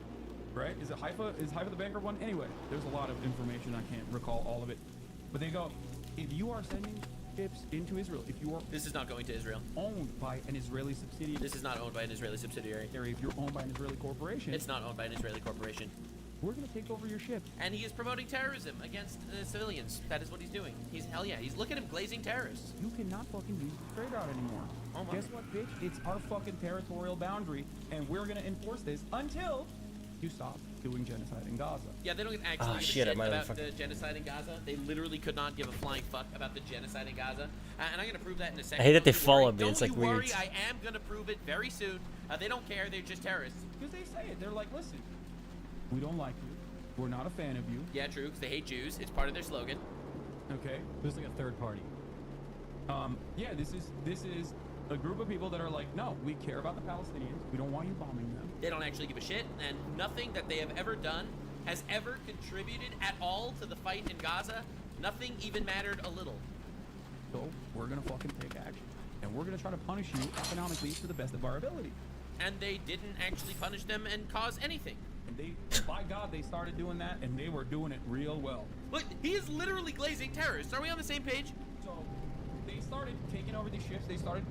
right? Is it Haifa? Is Haifa the bankrupt one? Anyway, there's a lot of information. I can't recall all of it. But they go, if you are sending ships into Israel, if you are This is not going to Israel. owned by an Israeli subsidiary, This is not owned by an Israeli subsidiary. if you're owned by an Israeli corporation, It's not owned by an Israeli corporation. we're gonna take over your ship. And he is promoting terrorism against civilians. That is what he's doing. He's hell yeah. He's look at him glazing terrorists. You cannot fucking use the trade route anymore. Oh my. Guess what, bitch? It's our fucking territorial boundary, and we're gonna enforce this until you stop doing genocide in Gaza. Yeah, they don't actually give a shit, shit I might have about the genocide in Gaza. They literally could not give a flying fuck about the genocide in Gaza. And I'm gonna prove that in a second. I hate that Don't they you follow worry. me. Don't It's, like, you worry. weird. I am gonna prove it very soon. They don't care. They're just terrorists. Because they say it. They're like, listen, we don't like you. We're not a fan of you. Yeah, true. Because they hate Jews. It's part of their slogan. Okay. There's like a third party. Yeah, this is a group of people that are like, no, we care about the Palestinians. We don't want you bombing them. They don't actually give a shit, and nothing that they have ever done has ever contributed at all to the fight in Gaza. Nothing even mattered a little. So we're gonna fucking take action, and we're gonna try to punish you economically to the best of our ability. And they didn't actually punish them and cause anything. And they, by God, they started doing that, and they were doing it real well. Look, he is literally glazing terrorists. Are we on the same page? So they started taking over these ships. They started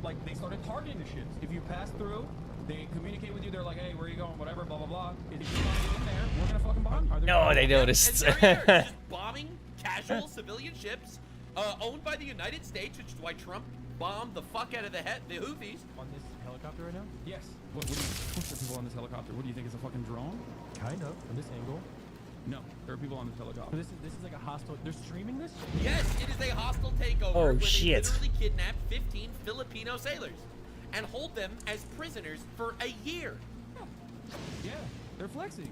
like they started targeting the ships. If you pass through, they communicate with you. They're like, hey, where are you going? Whatever, blah blah blah. If you want to get in there, we're gonna fucking bomb. No, they noticed. And there he is, just bombing casual civilian ships owned by the United States, which is why Trump bombed the fuck out of the Houthis. On this helicopter right now? Yes. What do you push the people on this helicopter? What do you think? It's a fucking drone? Kind of, from this angle. No, there are people on this helicopter. This is like a hostile. They're streaming this? Yes, it is a hostile takeover. Oh, where they shit. literally kidnap 15 Filipino sailors and hold them as prisoners for a year. Yeah, they're flexing.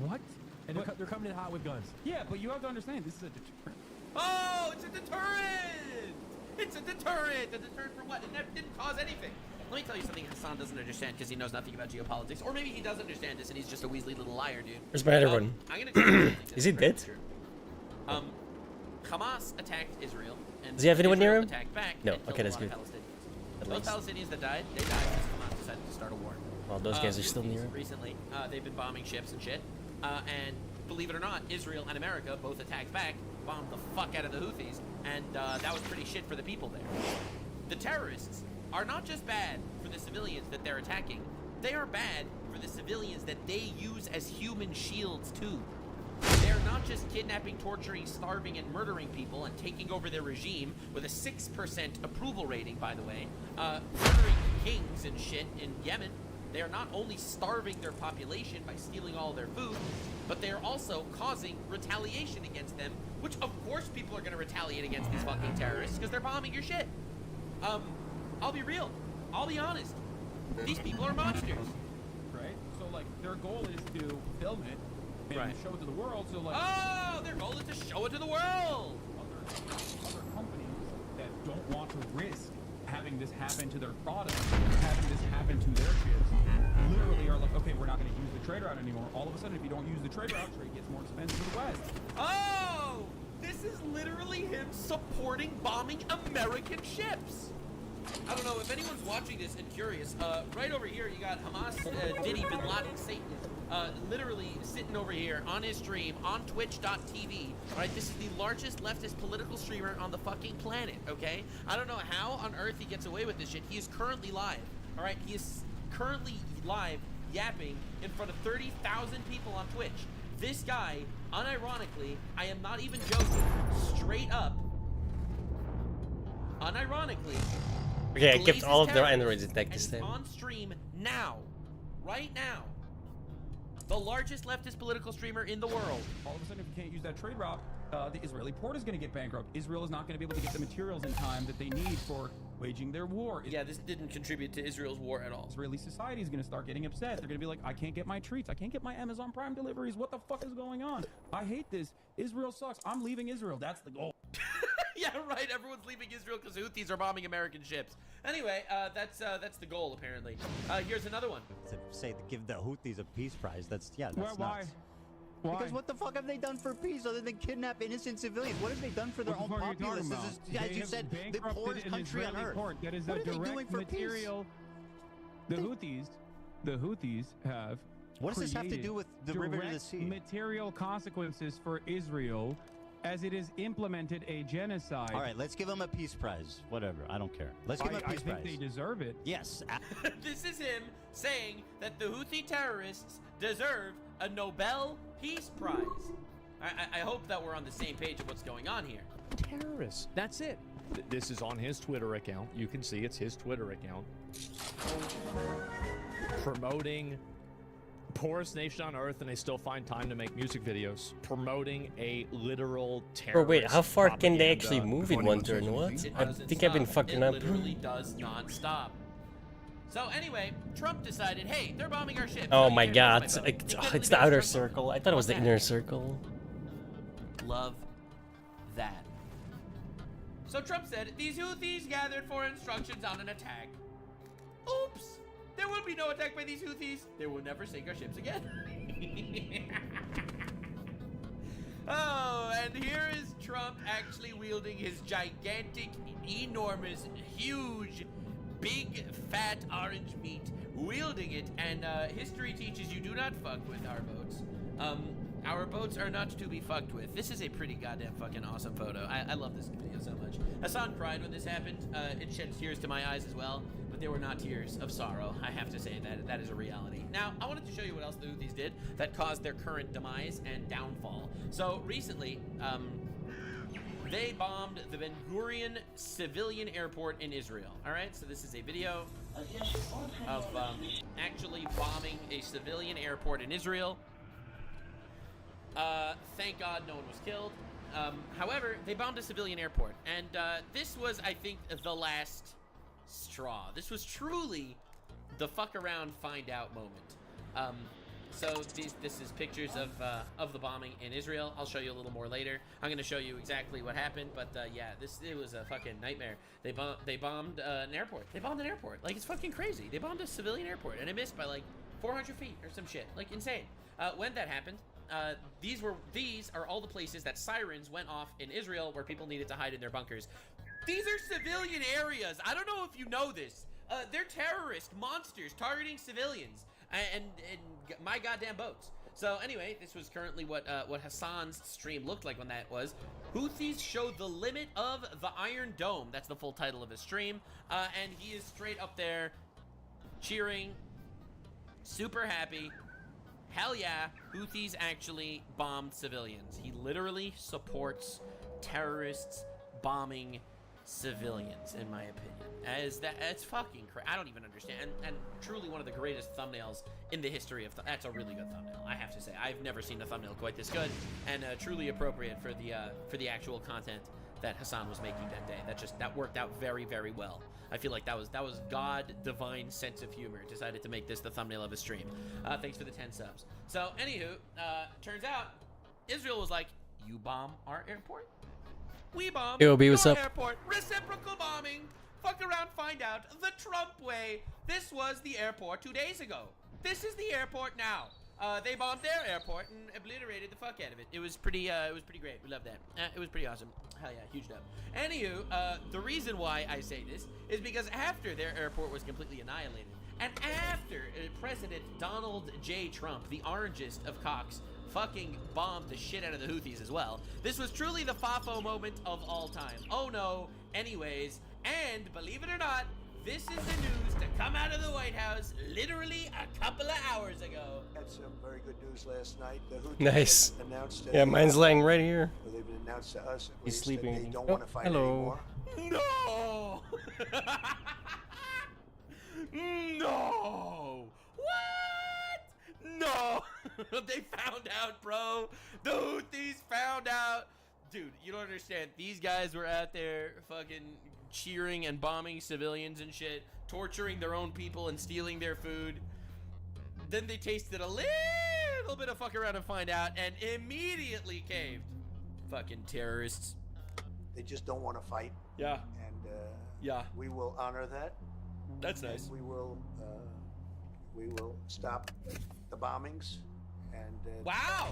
What? And they're coming in hot with guns. Yeah, but you have to understand, this is a deterrent. Oh, it's a deterrent! It's a deterrent! A deterrent for what? It didn't cause anything. Let me tell you something Hassan doesn't understand because he knows nothing about geopolitics. Or maybe he does understand this and he's just a Weasley little liar, dude. Where's my other one? I'm gonna tell you something Is he dead? true. Hamas attacked Israel. And Does he have anyone near Israel him? Attacked back No, and killed okay, a that's lot of good. Palestinians. At Those least. Palestinians that died, they died because Hamas decided to start a war. Well, those guys are still near him. Recently, they've been bombing ships and shit. And believe it or not, Israel and America both attacked back, bombed the fuck out of the Houthis, and that was pretty shit for the people there. The terrorists are not just bad for the civilians that they're attacking, they are bad for the civilians that they use as human shields too. They're not just kidnapping, torturing, starving, and murdering people and taking over their regime with a 6% approval rating, by the way, murdering kings and shit in Yemen. They are not only starving their population by stealing all their food, but they are also causing retaliation against them, which of course people are going to retaliate against these fucking terrorists because they're bombing your shit. I'll be real. I'll be honest. These people are monsters. Right? So, like, their goal is to film it and show it to the world, so, like... Oh, their goal is to show it to the world! Other companies that don't want to risk having this happen to their products, having this happen to their ships, literally are like, okay, we're not going to use the trade route anymore. All of a sudden, if you don't use the trade route, trade gets more expensive to the West. Oh! This is literally him supporting bombing American ships! I don't know if anyone's watching this and curious. Right over here, you got Hamas Diddy Bin Laden Satan, literally sitting over here on his stream on Twitch.tv. All right, this is the largest leftist political streamer on the fucking planet. Okay, I don't know how on earth he gets away with this shit. He is currently live. All right, he is currently live yapping in front of 30,000 people on Twitch. This guy, unironically, I am not even joking, straight up, unironically. Okay, I kept all of their androids intact this time. On stream now, right now. The largest leftist political streamer in the world. All of a sudden, if you can't use that trade route, the Israeli port is going to get bankrupt. Israel is not going to be able to get the materials in time that they need for waging their war. Yeah, this didn't contribute to Israel's war at all. Israeli society is going to start getting upset. They're going to be like, I can't get my treats. I can't get my Amazon Prime deliveries. What the fuck is going on? I hate this. Israel sucks. I'm leaving Israel. That's the goal. Yeah, right. Everyone's leaving Israel because Houthis are bombing American ships. Anyway, that's the goal apparently. Here's another one. To say to give the Houthis a peace prize, that's nuts. Why? Because what the fuck have they done for peace other than kidnap innocent civilians? What have they done for their own populace? This is, as you said, the poorest country on earth. That is what a are they doing direct for material. The Houthis have. What does this have to do with the river to the sea? Material consequences for Israel, as it is implemented a genocide. All right, let's give them a peace prize. Whatever, I don't care. Let's give them a peace prize. I think they deserve it. Yes. This is him saying that the Houthi terrorists deserve a Nobel Peace Prize. I hope that we're on the same page of what's going on here. Terrorists. That's it. This is on his Twitter account. You can see it's his Twitter account. Promoting poorest nation on earth, and they still find time to make music videos. Promoting a literal terrorist. Bro, wait, how far can they actually move in one turn? What? I think I've been fucking up. It literally does not stop. So anyway, Trump decided, hey, they're bombing our ship. Oh my god, it's the outer circle. I thought it was the inner circle. Love that. So Trump said, these Houthis gathered for instructions on an attack. Oops! There will be no attack by these Houthis. They will never sink our ships again. Oh, and here is Trump actually wielding his gigantic, enormous, huge, big, fat orange meat, wielding it, and history teaches you do not fuck with our boats. Our boats are not to be fucked with. This is a pretty goddamn fucking awesome photo. I love this video so much. Hassan cried when this happened. It shed tears to my eyes as well, but they were not tears of sorrow. I have to say that is a reality. Now, I wanted to show you what else the Houthis did that caused their current demise and downfall. So recently, they bombed the Ben Gurion civilian airport in Israel. All right, so this is a video of actually bombing a civilian airport in Israel. Thank God no one was killed. However, they bombed a civilian airport, and this was, I think, the last straw. This was truly the fuck around, find out moment. So this is pictures of the bombing in Israel. I'll show you a little more later. I'm gonna show you exactly what happened, but yeah, it was a fucking nightmare. They bombed an airport. They bombed an airport. Like, it's fucking crazy. They bombed a civilian airport, and it missed by like 400 feet or some shit. Like, insane. When that happened, these are all the places that sirens went off in Israel where people needed to hide in their bunkers. These are civilian areas. I don't know if you know this. They're terrorist monsters targeting civilians and my goddamn boats. So anyway, this was currently what Hassan's stream looked like when that was. Houthis showed the limit of the Iron Dome. That's the full title of his stream. And he is straight up there cheering, super happy. Hell yeah, Houthis actually bombed civilians. He literally supports terrorists bombing civilians, in my opinion. It's fucking crazy. I don't even understand. And truly one of the greatest thumbnails in the history of that's a really good thumbnail, I have to say. I've never seen a thumbnail quite this good, and truly appropriate for the actual content that Hassan was making that day. That worked out very, very well. I feel like that was God divine sense of humor decided to make this the thumbnail of his stream. Thanks for the 10 subs. So anywho, turns out Israel was like, you bomb our airport? We bomb Yo, B, your what's up? airport. Reciprocal bombing. Fuck around, find out. The Trump way. This was the airport 2 days ago. This is the airport now. They bombed their airport and obliterated the fuck out of it. It was pretty great. We loved that. It was pretty awesome. Hell yeah, huge dub. Anywho, the reason why I say this is because after their airport was completely annihilated, and after President Donald J. Trump, the orangest of cocks, fucking bombed the shit out of the Houthis as well, this was truly the FAFO moment of all time. Oh no. Anyways, and believe it or not, this is the news to come out of the White House literally a couple of hours ago. Had some very good news last night. The Houthis Nice. announced Yeah, mine's laying right here. They've announced to us at He's least sleeping. that they don't Oh, want to fight hello. anymore. No! No! What? No! They found out, bro. The Houthis found out. Dude, you don't understand. These guys were out there fucking cheering and bombing civilians and shit, torturing their own people and stealing their food. Then they tasted a little bit of fuck around and find out and immediately caved. Fucking terrorists. They just don't want to fight. Yeah. And yeah, we will honor that. That's nice. And we will stop the bombings. And wow,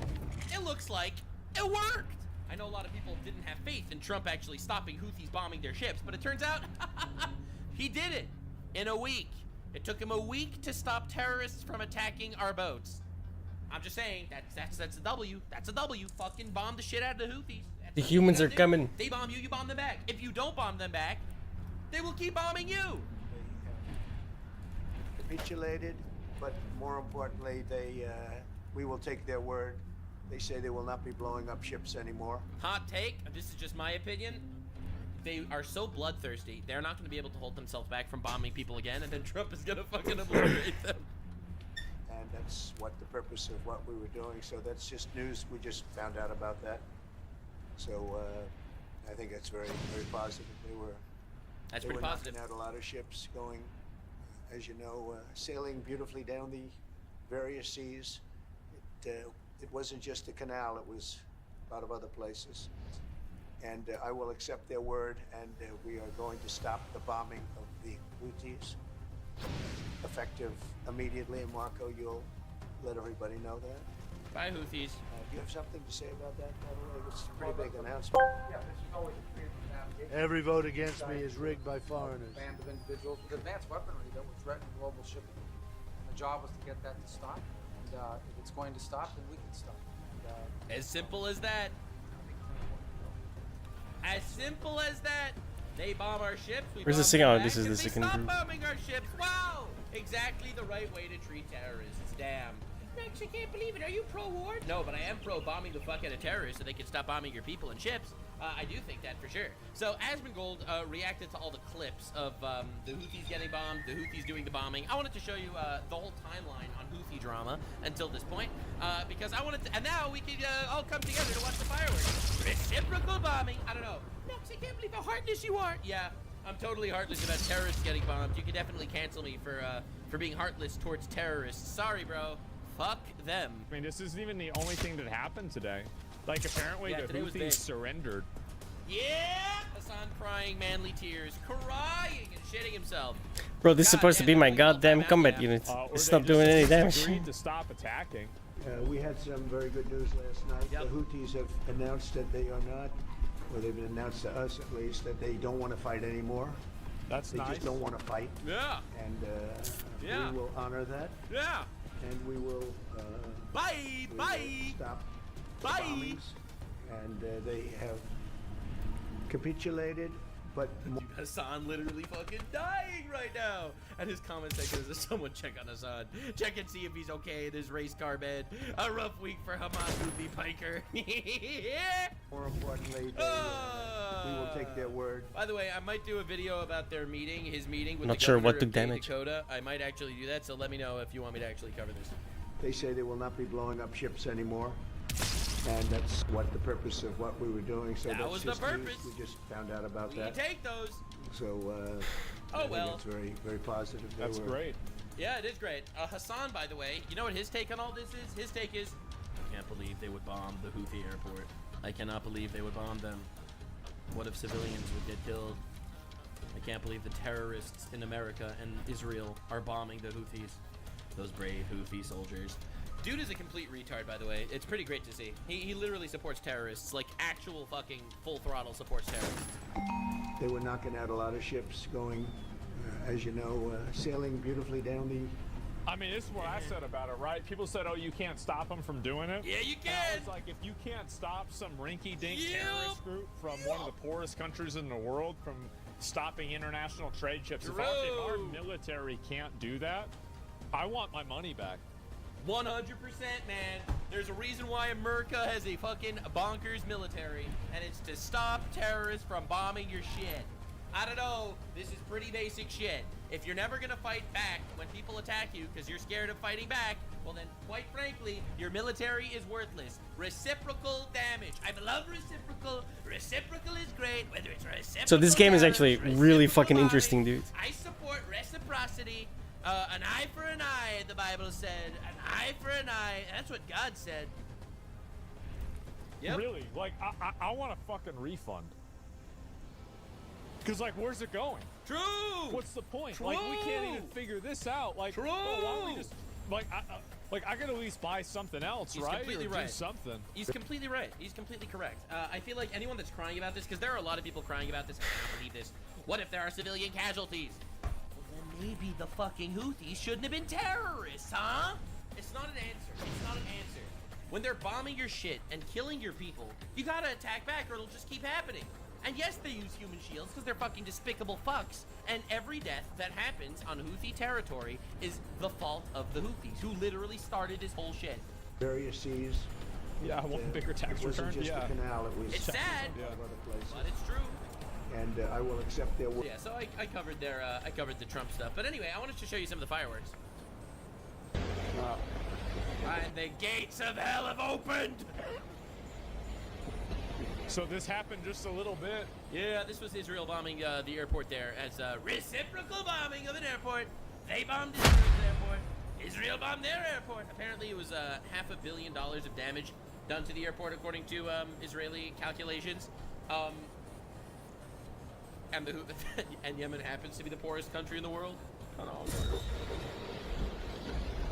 it looks like it worked. I know a lot of people didn't have faith in Trump actually stopping Houthis bombing their ships, but it turns out he did it in a week. It took him a week to stop terrorists from attacking our boats. I'm just saying, that's a W. That's a W. Fucking bomb the shit out of the Houthis. The humans are coming. They bomb you, you bomb them back. If you don't bomb them back, they will keep bombing you. capitulated, but more importantly, we will take their word. They say they will not be blowing up ships anymore. Hot take, this is just my opinion. They are so bloodthirsty, they're not going to be able to hold themselves back from bombing people again, and then Trump is going to fucking obliterate them. And that's what the purpose of what we were doing. So that's just news. We just found out about that. So I think that's very, very positive. That's they pretty were positive. knocking out a lot of ships going, as you know, sailing beautifully down the various seas. It wasn't just the canal, it was a lot of other places. And I will accept their word, and we are going to stop the bombing of the Houthis, effective immediately. And Marco, you'll let everybody know that. Bye, Houthis. Do you have something to say about that? By the way, it's a pretty big announcement. Yeah, this is always a creative navigation. Every vote against me is rigged by foreigners. Band of individuals with advanced weaponry that would threaten global shipping. And the job was to get that to stop. And if it's going to stop, then we can stop. As simple as that. As simple as that. They bomb our ships. We Where's the bomb signal? them Oh, this back, is the and they second stop group. bombing our ships. Wow! Exactly the right way to treat terrorists. Damn. Max, I can't believe it. Are you pro-war? No, but I am pro-bombing the fuck out of terrorists so they can stop bombing your people and ships. I do think that for sure. So Asmongold reacted to all the clips of the Houthis getting bombed, the Houthis doing the bombing. I wanted to show you the whole timeline on Houthi drama until this point, because I wanted to, and now we can all come together to watch the fireworks. Reciprocal bombing. I don't know. Max, I can't believe how heartless you are. Yeah, I'm totally heartless about terrorists getting bombed. You can definitely cancel me for being heartless towards terrorists. Sorry, bro. Fuck them. I mean, this isn't even the only thing that happened today. Like, apparently the Houthis surrendered. Yeah! Hassan crying manly tears, crying and shitting himself. Bro, this is supposed to be my goddamn combat unit. It's not doing any damage. Agreed to stop attacking. We had some very good news last night. The Houthis have announced that they are not, or they've announced to us at least, that they don't want to fight anymore. That's nice. They just don't want to fight. Yeah. And yeah. we will honor that. Yeah. And we will. Bye. Bye. Stop. Bye. Bombings. And they have capitulated, but Hassan literally fucking dying right now. And his comment section is, someone check on Hassan. Check and see if he's okay in his race car bed. A rough week for Hamas Houthi Piker. More importantly, we will take their word. By the way, I might do a video about their meeting, his meeting with Not the sure governor what took of Bay damage. Dakota. I might actually do that, so let me know if you want me to actually cover this. They say they will not be blowing up ships anymore. And that's what the purpose of what we were doing. So That was the just news. purpose. We just found out about that. We take those. So, Oh, well. It's very, very positive. That's great. Yeah, it is great. Hassan, by the way, you know what his take on all this is? His take is, I can't believe they would bomb the Houthi airport. I cannot believe they would bomb them. What if civilians would get killed? I can't believe the terrorists in America and Israel are bombing the Houthis. Those brave Houthi soldiers. Dude is a complete retard, by the way. It's pretty great to see. He literally supports terrorists, like actual fucking full throttle supports terrorists. They were knocking out a lot of ships going, as you know, sailing beautifully down the... I mean, this is what I said about it, right? People said, oh, you can't stop them from doing it. Yeah, you can. And I was like, if you can't stop some rinky-dink terrorist group from one of the poorest countries in the world from stopping international trade ships, if our military can't do that, I want my money back. 100%, man. There's a reason why America has a fucking bonkers military, and it's to stop terrorists from bombing your shit. I don't know. This is pretty basic shit. If you're never gonna fight back when people attack you because you're scared of fighting back, well then, quite frankly, your military is worthless. Reciprocal damage. I love reciprocal. Reciprocal is great, whether it's reciprocal. So this game is actually damage, really reciprocal fucking bombing. interesting, dude. I support reciprocity. An eye for an eye, the Bible said. An eye for an eye. That's what God said. Yep. Really? Like, I want a fucking refund. Because, like, where's it going? True! What's the point? True! Like, we can't even figure this out. Like, True! well, why don't we just, like, I could at least buy something else, He's right? completely or right. do something. He's completely right. He's completely correct. I feel like anyone that's crying about this, because there are a lot of people crying about this, I can't believe this. What if there are civilian casualties? Well, then maybe the fucking Houthis shouldn't have been terrorists, huh? It's not an answer. It's not an answer. When they're bombing your shit and killing your people, you gotta attack back or it'll just keep happening. And yes, they use human shields because they're fucking despicable fucks. And every death that happens on Houthi territory is the fault of the Houthis, who literally started this whole shit. various seas. Yeah, one bigger tax It wasn't return. just Yeah. the canal, it was It's sad, a lot of other places. but it's true. And I will accept their word. Yeah, so I covered their I covered the Trump stuff. But anyway, I wanted to show you some of the fireworks. And the gates of hell have opened. So this happened just a little bit. Yeah, this was Israel bombing the airport there as reciprocal bombing of an airport. They bombed Israel's airport. Israel bombed their airport. Apparently, it was $500 million of damage done to the airport, according to Israeli calculations. And and Yemen happens to be the poorest country in the world.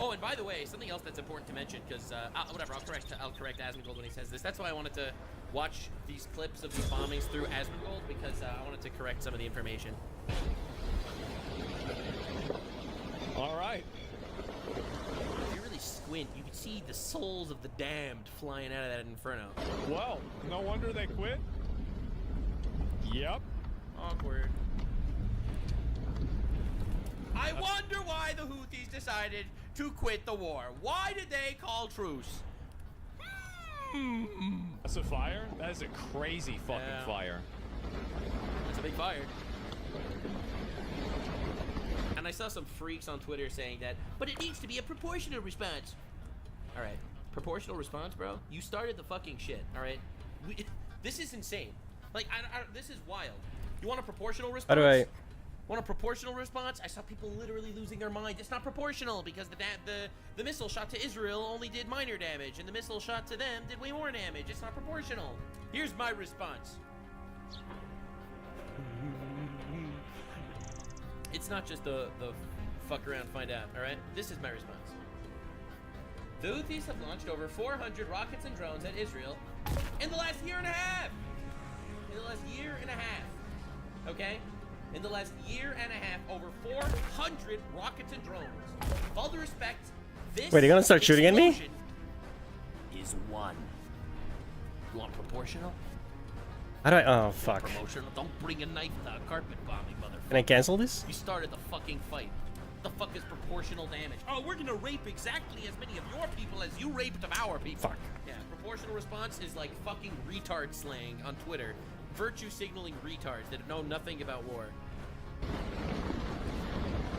Oh, and by the way, something else that's important to mention, because whatever, I'll correct Asmongold when he says this. That's why I wanted to watch these clips of these bombings through Asmongold, because I wanted to correct some of the information. All right. You're really squint, you can see the souls of the damned flying out of that inferno. Well, no wonder they quit. Yep. Awkward. I wonder why the Houthis decided to quit the war. Why did they call truce? That's a fire? That is a crazy fucking fire. It's a big fire. And I saw some freaks on Twitter saying that, but it needs to be a proportional response. All right, proportional response, bro. You started the fucking shit. All right, this is insane. Like, this is wild. You want a proportional response? How do I? Want a proportional response? I saw people literally losing their mind. It's not proportional because the missile shot to Israel only did minor damage, and the missile shot to them did way more damage. It's not proportional. Here's my response. It's not just the fuck around, find out. All right, this is my response. The Houthis have launched over 400 rockets and drones at Israel in the last year and a half. Okay. In the last year and a half, over 400 rockets and drones. With all due respect, this Wait, are you gonna start shooting at me? Is one. You want proportional? How do I? Oh, fuck. Promotional. Don't bring a knife to a carpet bombing, motherfucker. Can I cancel this? You started the fucking fight. What the fuck is proportional damage? Oh, we're gonna rape exactly as many of your people as you raped of our people. Fuck. Yeah, proportional response is like fucking retard slang on Twitter. Virtue signaling retards that know nothing about war.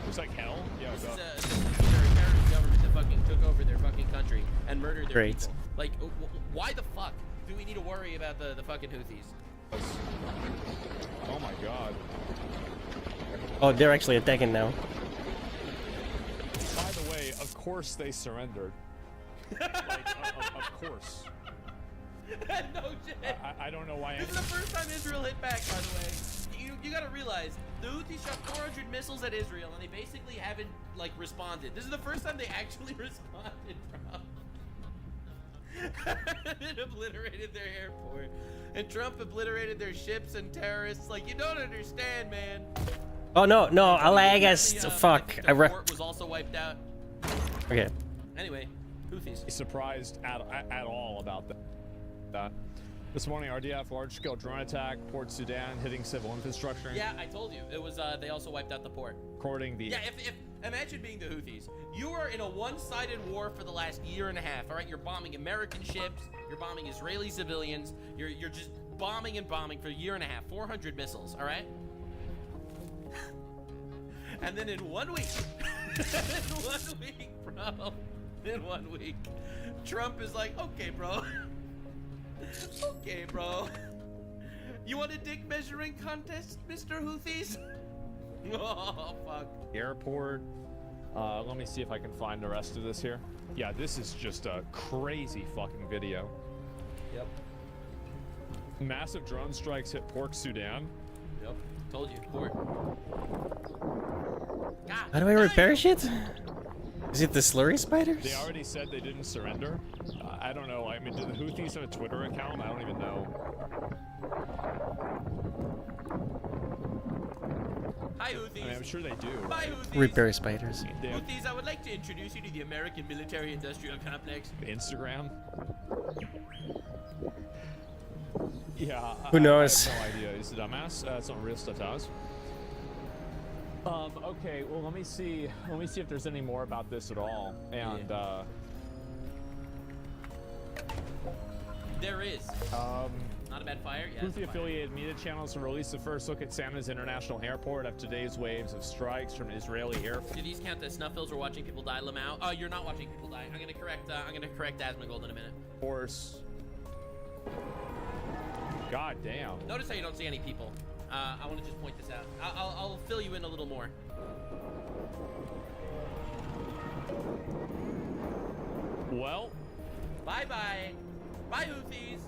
It's like hell? Yeah, this is a terrorist government that fucking took over their fucking country and murdered their Great. people. Like, why the fuck do we need to worry about the fucking Houthis? Oh my god. Oh, they're actually attacking now. By the way, of course they surrendered. Like, of course. No shit. I don't know why. This is the first time Israel hit back, by the way. You gotta realize, the Houthis shot 400 missiles at Israel, and they basically haven't, like, responded. This is the first time they actually responded, bro. It obliterated their airport. And Trump obliterated their ships and terrorists. Like, you don't understand, man. Oh, no, I guess, fuck. The port was also wiped out. Okay. Anyway, Houthis. Surprised at all about that. This morning, RDF large-scale drone attack, Port Sudan hitting civil infrastructure. Yeah, I told you. It was, they also wiped out the port. According the... Yeah, if imagine being the Houthis. You are in a one-sided war for the last year and a half, all right? You're bombing American ships. You're bombing Israeli civilians. You're just bombing and bombing for a year and a half. 400 missiles, all right? And then in 1 week, in 1 week, Trump is like, okay, bro. Okay, bro. You want a dick measuring contest, Mr. Houthis? Oh, fuck. Airport. Let me see if I can find the rest of this here. Yeah, this is just a crazy fucking video. Yep. Massive drone strikes hit Port Sudan. Yep. Told you. Port. God, How do I repair shit? Is it the slurry spiders? They already said they didn't surrender. I don't know. I mean, do the Houthis have a Twitter account? I don't even know. Hi, Houthis. I mean, I'm sure they do. Bye, Houthis. Repair spiders. Houthis, I would like to introduce you to the American military-industrial complex. Instagram? Yeah. Who knows? I have no idea. Is it a dumbass? It's not real stuff, does. Okay, well, let me see if there's any more about this at all. And, There is. Not a bad fire? Yeah. Houthi-affiliated media channels have released the first look at Sanda's International Airport after today's waves of strikes from Israeli Air Force. Do these count as snuff films or watching people die, Lamau? Oh, you're not watching people die. I'm gonna correct Asmongold in a minute. Force. God damn. Notice how you don't see any people. I want to just point this out. I'll fill you in a little more. Well. Bye-bye. Bye, Houthis.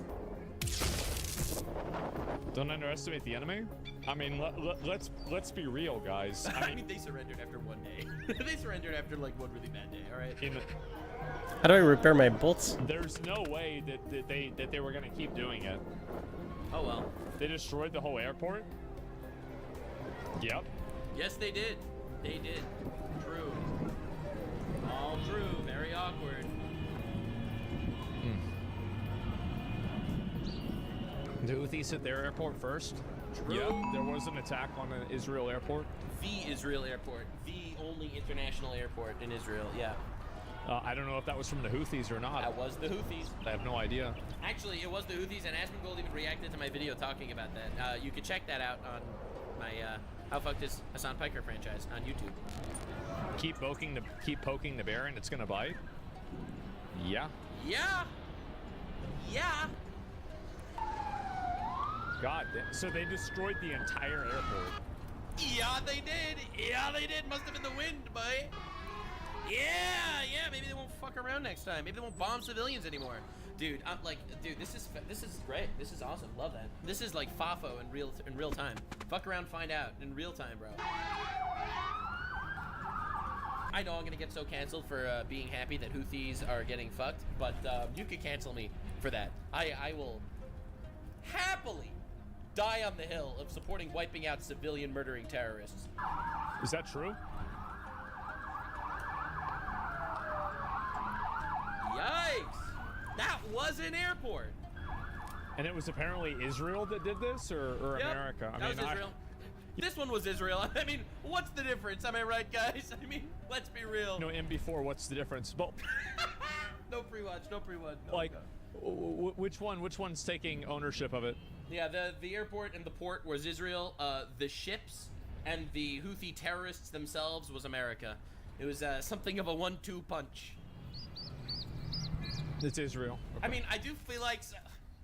Don't underestimate the enemy. I mean, let's be real, guys. I mean, they surrendered after 1 day. They surrendered after like one really bad day. All right. How do I repair my bolts? There's no way that they were gonna keep doing it. Oh well. They destroyed the whole airport. Yep. Yes, they did. They did. True. All true. Very awkward. The Houthis hit their airport first. True. Yeah, there was an attack on an Israel airport. The Israel airport. The only international airport in Israel, yeah. I don't know if that was from the Houthis or not. That was the Houthis. I have no idea. Actually, it was the Houthis, and Asmongold even reacted to my video talking about that. You can check that out on my How Fucked Is Hassan Piker franchise on YouTube. Keep poking the bear and it's gonna bite. Yeah. Yeah. Yeah. God, so they destroyed the entire airport. Yeah, they did. Yeah, they did. Must have been the wind, boy. Yeah. Maybe they won't fuck around next time. Maybe they won't bomb civilians anymore. Dude, I'm like, dude, this is great. This is awesome. Love that. This is like FAFO in real time. Fuck around, find out in real time, bro. I know I'm gonna get so canceled for being happy that Houthis are getting fucked, but you could cancel me for that. I will happily die on the hill of supporting wiping out civilian murdering terrorists. Is that true? Yikes! That was an airport. And it was apparently Israel that did this, or Yep, America? That was Israel. This one was Israel. I mean, what's the difference? Am I right, guys? I mean, let's be real. No, M4, what's the difference? Well, no pre-watch, no pre-watch. No, like, which one's taking ownership of it? Yeah, the airport and the port was Israel. The ships and the Houthi terrorists themselves was America. It was something of a 1-2 punch. It's Israel. Okay. I mean, I do feel like...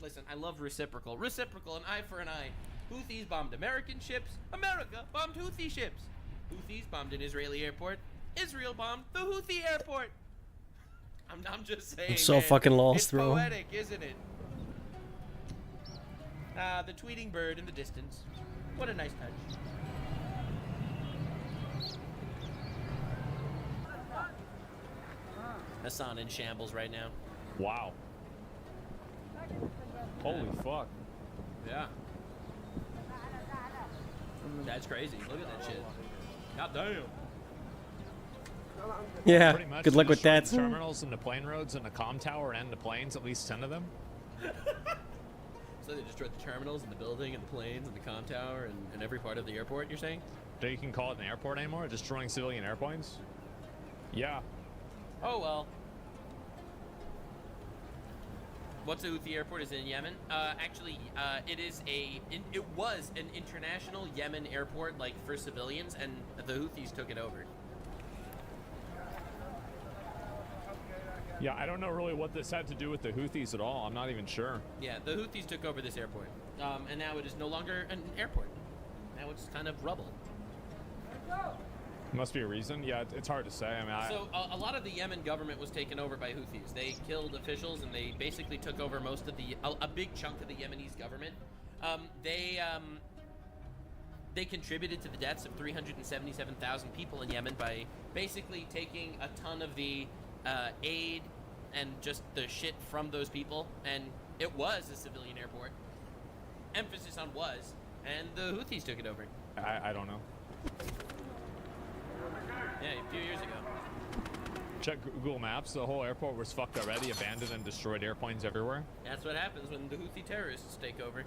Listen, I love reciprocal. Reciprocal, an eye for an eye. Houthis bombed American ships. America bombed Houthi ships. Houthis bombed an Israeli airport. Israel bombed the Houthi airport. I'm just saying, I'm so man, fucking lost, it's bro. Poetic, isn't it? The tweeting bird in the distance. What a nice touch. Hassan in shambles right now. Wow. Holy fuck. Yeah. That's crazy. Look at that shit. God damn. Yeah, Pretty much good luck with destroyed that. the terminals and the plane roads and the comm tower and the planes, at least 10 of them. So they destroyed the terminals and the building and the planes and the comm tower and every part of the airport, you're saying? So you can call it an airport anymore? Destroying civilian airplanes? Yeah. Oh, well. What's the Houthi airport? Is it in Yemen? Actually, it was an international Yemen airport, like, for civilians, and the Houthis took it over. Yeah, I don't know really what this had to do with the Houthis at all. I'm not even sure. Yeah, the Houthis took over this airport. And now it is no longer an airport. Now it's kind of rubble. Must be a reason. Yeah, it's hard to say. I mean, So a lot of the Yemen government was taken over by Houthis. They killed officials and they basically took over most of a big chunk of the Yemenis government. They contributed to the deaths of 377,000 people in Yemen by basically taking a ton of the aid and just the shit from those people. And it was a civilian airport. Emphasis on was. And the Houthis took it over. I don't know. Yeah, a few years ago. Check Google Maps. The whole airport was fucked already, abandoned and destroyed airplanes everywhere. That's what happens when the Houthi terrorists take over.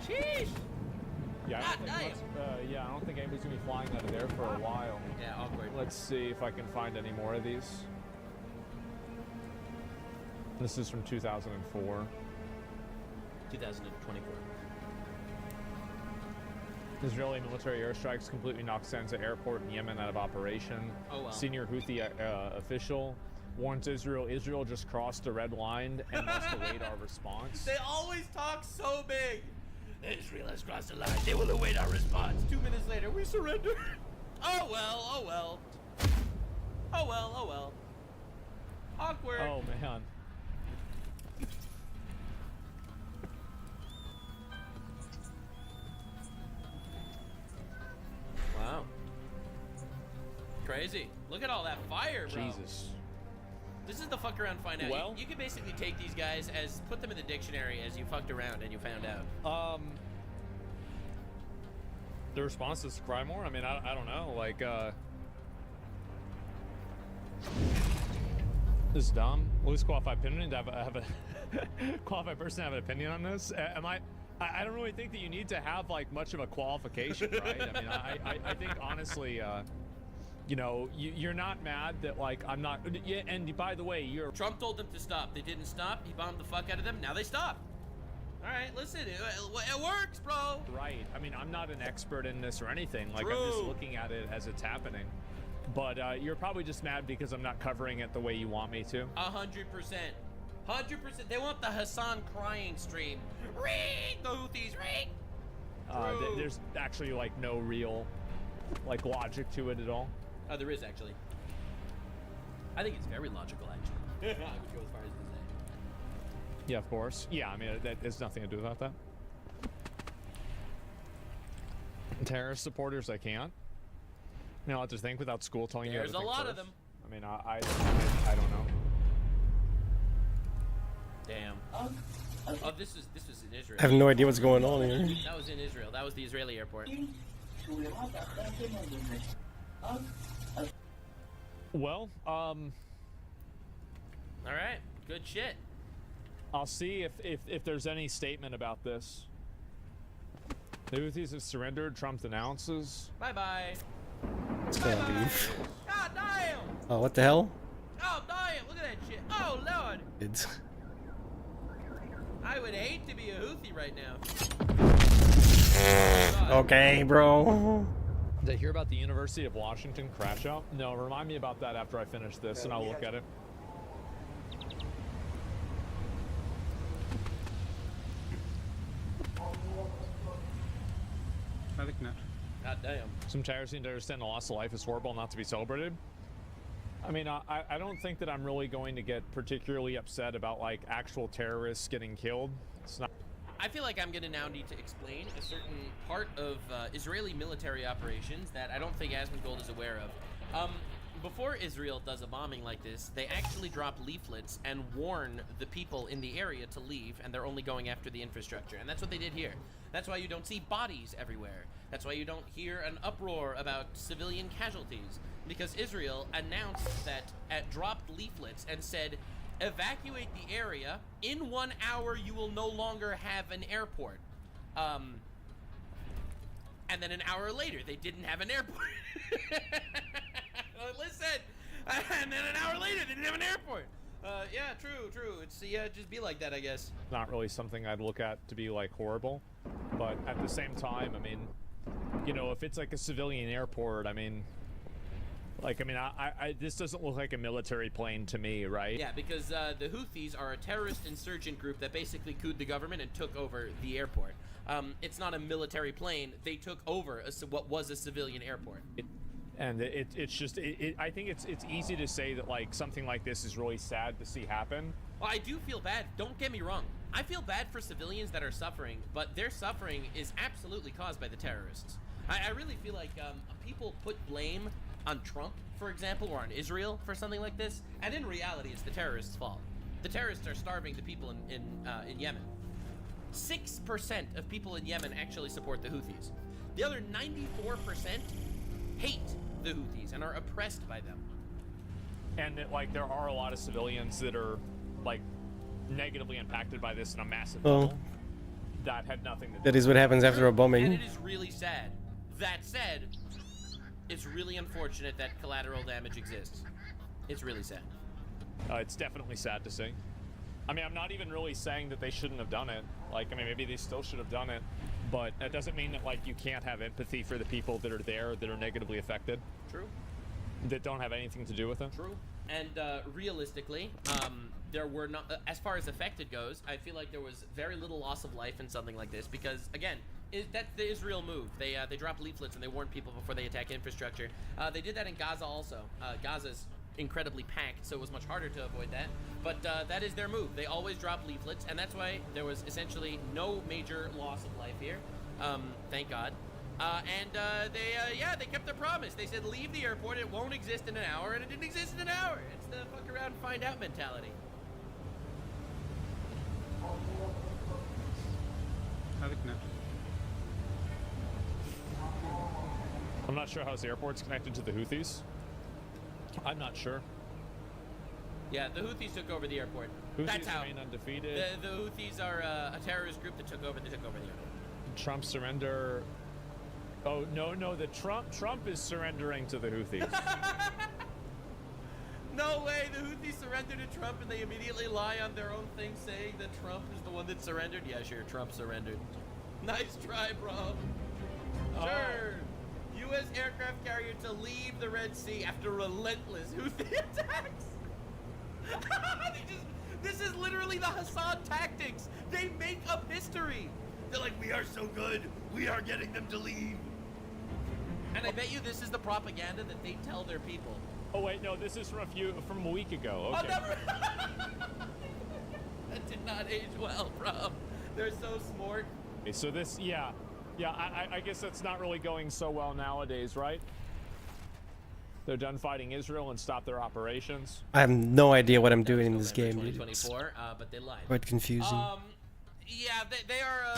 Sheesh! Yeah, I don't think anybody's gonna be flying out of there for a while. Yeah, awkward. Let's see if I can find any more of these. This is from 2004. 2024. Israeli military airstrikes completely knocked Sanza Airport in Yemen out of operation. Oh, wow. Senior Houthi official warns Israel just crossed the red line and must await our response. They always talk so big. Israel has crossed the line. They will await our response. 2 minutes later, we surrender. Oh well, oh well. Oh well, oh well. Awkward. Oh man. Wow. Crazy. Look at all that fire, bro. Jesus. This is the fuck around find out. Well, you can basically take these guys as put them in the dictionary as you fucked around and you found out. The response is cry more. I mean, I don't know. Like, This is dumb. Loose qualified opinion to have a qualified person to have an opinion on this. I don't really think that you need to have like much of a qualification, right? I mean, I think honestly, you know, you're not mad that like I'm not. Yeah, and by the way, Trump told them to stop. They didn't stop. He bombed the fuck out of them. Now they stopped. All right, listen, it works, bro. Right. I mean, I'm not an expert in this or anything. Like, True. I'm just looking at it as it's happening. But you're probably just mad because I'm not covering it the way you want me to. 100%. 100%. They want the Hassan crying stream. Reek! The Houthis, reek! There's actually like no real like logic to it at all. Oh, there is actually. I think it's very logical, actually. I would go as far as to say. Yeah, of course. Yeah, I mean, that has nothing to do with that. Terrorist supporters, I can't. You know, I'll just think without school telling There's you how to a think lot first. of them. I mean, I don't know. Damn. Oh, this was in Israel. I have no idea what's going on here. That was in Israel. That was the Israeli airport. Well, all right, good shit. I'll see if there's any statement about this. The Houthis have surrendered. Trump announces. Bye-bye. It's gonna leave. God damn! Oh, what the hell? Oh, damn! Look at that shit. Oh, Lord! It's... I would hate to be a Houthi right now. Okay, bro. Did I hear about the University of Washington crash out? No, remind me about that after I finish this, and I'll look at it. I think not. God damn. Some terrorists need to understand the loss of life is horrible, not to be celebrated. I mean, I don't think that I'm really going to get particularly upset about like actual terrorists getting killed. It's not. I feel like I'm gonna now need to explain a certain part of Israeli military operations that I don't think Asmongold is aware of. Before Israel does a bombing like this, they actually drop leaflets and warn the people in the area to leave, and they're only going after the infrastructure. And that's what they did here. That's why you don't see bodies everywhere. That's why you don't hear an uproar about civilian casualties, because Israel announced that dropped leaflets and said, evacuate the area. In 1 hour, you will no longer have an airport. And then an hour later, they didn't have an airport. Listen, and then an hour later, they didn't have an airport. Yeah, true. It's just be like that, I guess. Not really something I'd look at to be like horrible, but at the same time, I mean, you know, if it's like a civilian airport, I mean, this doesn't look like a military plane to me, right? Yeah, because the Houthis are a terrorist insurgent group that basically couped the government and took over the airport. It's not a military plane. They took over what was a civilian airport. And it's just I think it's easy to say that like something like this is really sad to see happen. Well, I do feel bad. Don't get me wrong. I feel bad for civilians that are suffering, but their suffering is absolutely caused by the terrorists. I really feel like people put blame on Trump, for example, or on Israel for something like this, and in reality, it's the terrorists' fault. The terrorists are starving the people in Yemen. 6% of people in Yemen actually support the Houthis. The other 94% hate the Houthis and are oppressed by them. And that, like, there are a lot of civilians that are like negatively impacted by this in a massive level that had nothing to do. That is what happens after a bombing. And it is really sad. That said, it's really unfortunate that collateral damage exists. It's really sad. It's definitely sad to see. I mean, I'm not even really saying that they shouldn't have done it. Like, I mean, maybe they still should have done it, but that doesn't mean that, like, you can't have empathy for the people that are there that are negatively affected. True. That don't have anything to do with it. True. And realistically, there were not, as far as affected goes, I feel like there was very little loss of life in something like this because, again, that's the Israel move. They drop leaflets and they warn people before they attack infrastructure. They did that in Gaza also. Gaza's incredibly packed, so it was much harder to avoid that. But that is their move. They always drop leaflets, and that's why there was essentially no major loss of life here. Thank God. They kept their promise. They said, leave the airport, it won't exist in an hour, and it didn't exist in an hour. It's the fuck around and find out mentality. I'm not sure how this airport's connected to the Houthis. I'm not sure. Yeah, the Houthis took over the airport. Houthis That's how. remain undefeated. The Houthis are a terrorist group that took over the airport. Trump surrender. Oh no, the Trump is surrendering to the Houthis. No way, the Houthis surrendered to Trump and they immediately lie on their own thing saying that Trump is the one that surrendered? Yeah, sure, Trump surrendered. Nice try, bro. Sure. U.S. aircraft carrier to leave the Red Sea after relentless Houthi attacks. This is literally the Hassan tactics. They make up history. They're like, we are so good. We are getting them to leave. And I bet you this is the propaganda that they tell their people. Oh wait, no, this is from a week ago. Okay. Oh, never. That did not age well, bro. They're so smart. So this, yeah, I guess that's not really going so well nowadays, right? They're done fighting Israel and stopped their operations. I have no idea what I'm doing in this game. 2024, but they lied. Quite confusing. Yeah, they are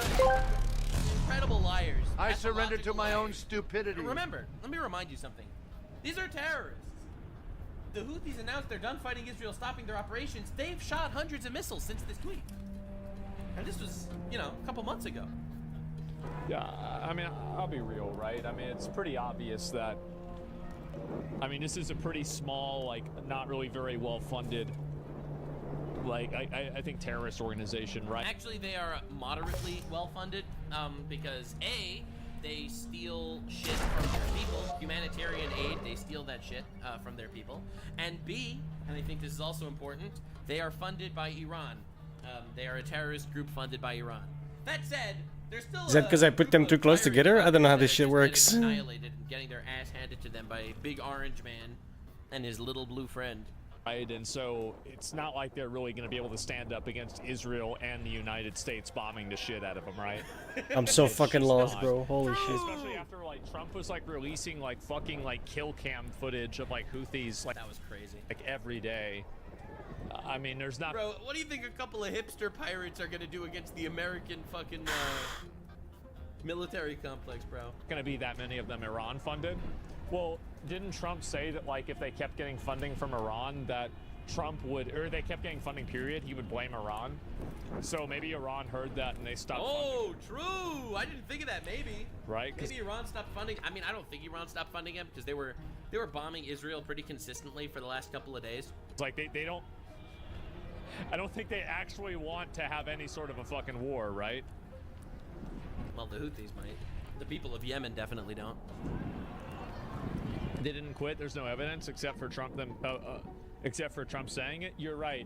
incredible liars. I surrendered to my own stupidity. Remember, let me remind you something. These are terrorists. The Houthis announced they're done fighting Israel, stopping their operations. They've shot hundreds of missiles since this tweet. And this was, a couple months ago. Yeah, I mean, I'll be real, right? I mean, it's pretty obvious that, this is a pretty small, not really very well-funded, I think terrorist organization, right? Actually, they are moderately well-funded, because A, they steal shit from their people. Humanitarian aid, they steal that shit from their people. And B, and I think this is also important, they are funded by Iran. They are a terrorist group funded by Iran. That said, there's still Is that because I put them too close together? I don't know how this shit works. Annihilated and getting their ass handed to them by a big orange man and his little blue friend. Right, and so it's not like they're really going to be able to stand up against Israel and the United States bombing the shit out of them, right? I'm so fucking lost, bro. Holy shit. Especially after Trump was releasing fucking kill cam footage of Houthis that was crazy. Every day. I mean, there's not. Bro, what do you think a couple of hipster pirates are going to do against the American fucking military complex, bro? Going to be that many of them Iran funded? Well, didn't Trump say that if they kept getting funding from Iran, that Trump would, or they kept getting funding period, he would blame Iran? So maybe Iran heard that and they stopped funding. True. I didn't think of that. Maybe. Right? Maybe Iran stopped funding. I mean, I don't think Iran stopped funding him because they were bombing Israel pretty consistently for the last couple of days. It's they don't. I don't think they actually want to have any sort of a fucking war, right? Well, the Houthis might. The people of Yemen definitely don't. They didn't quit. There's no evidence except for Trump saying it. You're right.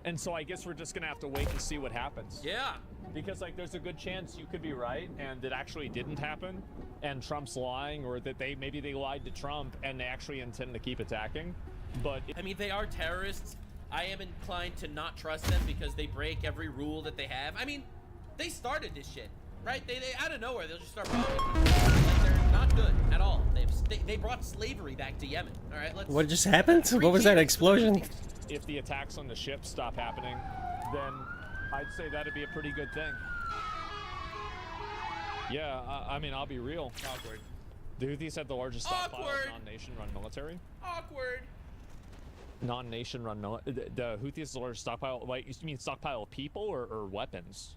And so I guess we're just gonna have to wait and see what happens. Yeah. Because there's a good chance you could be right and it actually didn't happen and Trump's lying, or that maybe they lied to Trump and they actually intend to keep attacking. But I mean, they are terrorists. I am inclined to not trust them because they break every rule that they have. I mean, they started this shit, right? They out of nowhere, they'll just start bombing. They're not good at all. They brought slavery back to Yemen. All right, let's. What just happened? What was that explosion? If the attacks on the ships stop happening, then I'd say that'd be a pretty good thing. Yeah, I mean, I'll be real. Awkward. The Houthis have the largest stockpile of non-nation-run military. Awkward. Non-nation-run military. The Houthis have the largest stockpile. You mean stockpile of people or weapons?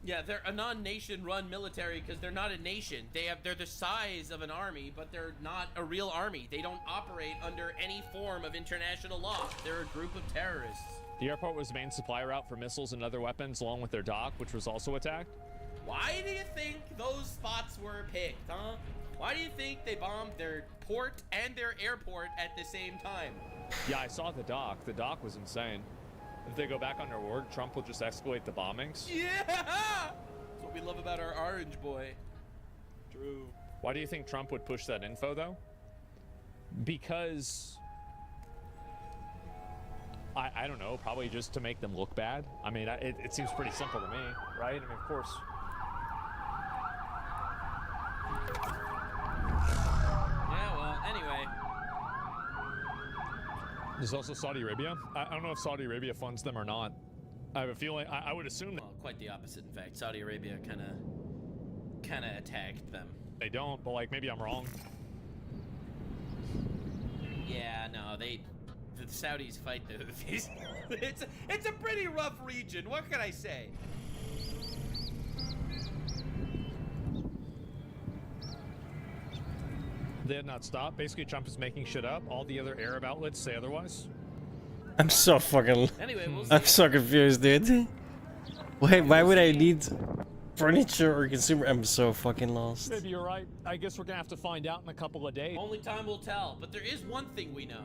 Yeah, they're a non-nation-run military because they're not a nation. They're the size of an army, but they're not a real army. They don't operate under any form of international law. They're a group of terrorists. The airport was the main supply route for missiles and other weapons, along with their dock, which was also attacked. Why do you think those spots were picked, huh? Why do you think they bombed their port and their airport at the same time? Yeah, I saw the dock. The dock was insane. If they go back on their word, Trump will just escalate the bombings. Yeah! That's what we love about our orange boy. True. Why do you think Trump would push that info, though? Because... I don't know, probably just to make them look bad. I mean, it seems pretty simple to me, right? I mean, of course... Yeah, well, anyway... There's also Saudi Arabia. I don't know if Saudi Arabia funds them or not. I have a feeling, I would assume that... Well, quite the opposite, in fact. Saudi Arabia kind of attacked them. They don't, but maybe I'm wrong. Yeah, no, the Saudis fight the Houthis. It's a pretty rough region. What can I say? They have not stopped. Basically, Trump is making shit up. All the other Arab outlets say otherwise. I'm so fucking. Anyway, we'll I'm so confused, dude. Why would I need furniture or consumer? I'm so fucking lost. Maybe you're right. I guess we're gonna have to find out in a couple of days. Only time will tell. But there is one thing we know.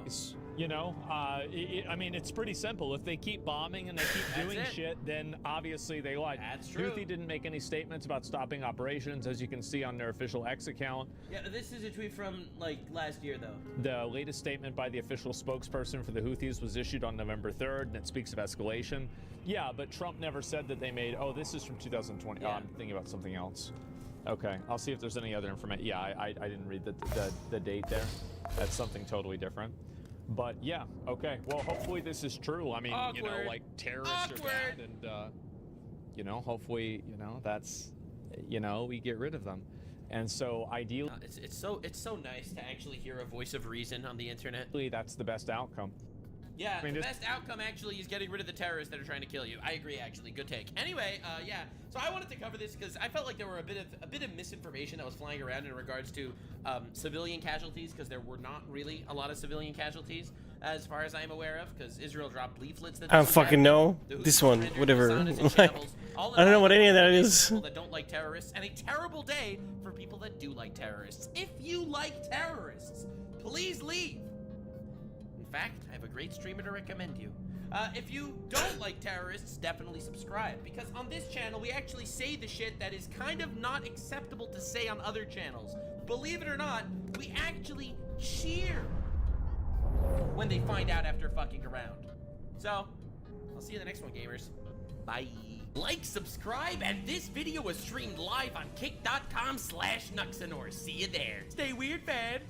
You know, I mean, it's pretty simple. If they keep bombing and they keep doing shit, then obviously they lied. That's true. Houthi didn't make any statements about stopping operations, as you can see on their official X account. Yeah, this is a tweet from like last year, though. The latest statement by the official spokesperson for the Houthis was issued on November 3rd, and it speaks of escalation. Yeah, but Trump never said that they made. Oh, this is from 2020. Yeah. Oh, I'm thinking about something else. Okay, I'll see if there's any other information. Yeah, I didn't read the date there. That's something totally different. But yeah, okay. Well, hopefully this is true. I mean, you know, like terrorists are bad, and you know, hopefully, you know, that's, you know, we get rid of them. And so ideally, it's so nice to actually hear a voice of reason on the internet. That's the best outcome. Yeah, I mean, the best outcome actually is getting rid of the terrorists that are trying to kill you. I agree, actually. Good take. Anyway, yeah. So I wanted to cover this because I felt like there were a bit of misinformation that was flying around in regards to civilian casualties, because there were not really a lot of civilian casualties as far as I'm aware of, because Israel dropped leaflets that I don't fucking know. This one, whatever. Like, I don't know what any of that is. People that don't like terrorists, and a terrible day for people that do like terrorists. If you like terrorists, please leave. In fact, I have a great streamer to recommend you. If you don't like terrorists, definitely subscribe, because on this channel, we actually say the shit that is kind of not acceptable to say on other channels. Believe it or not, we actually cheer when they find out after fucking around. So, I'll see you in the next one, gamers. Bye. Like, subscribe, and this video was streamed live on kick.com/Nuxanor. See you there. Stay weird, fam.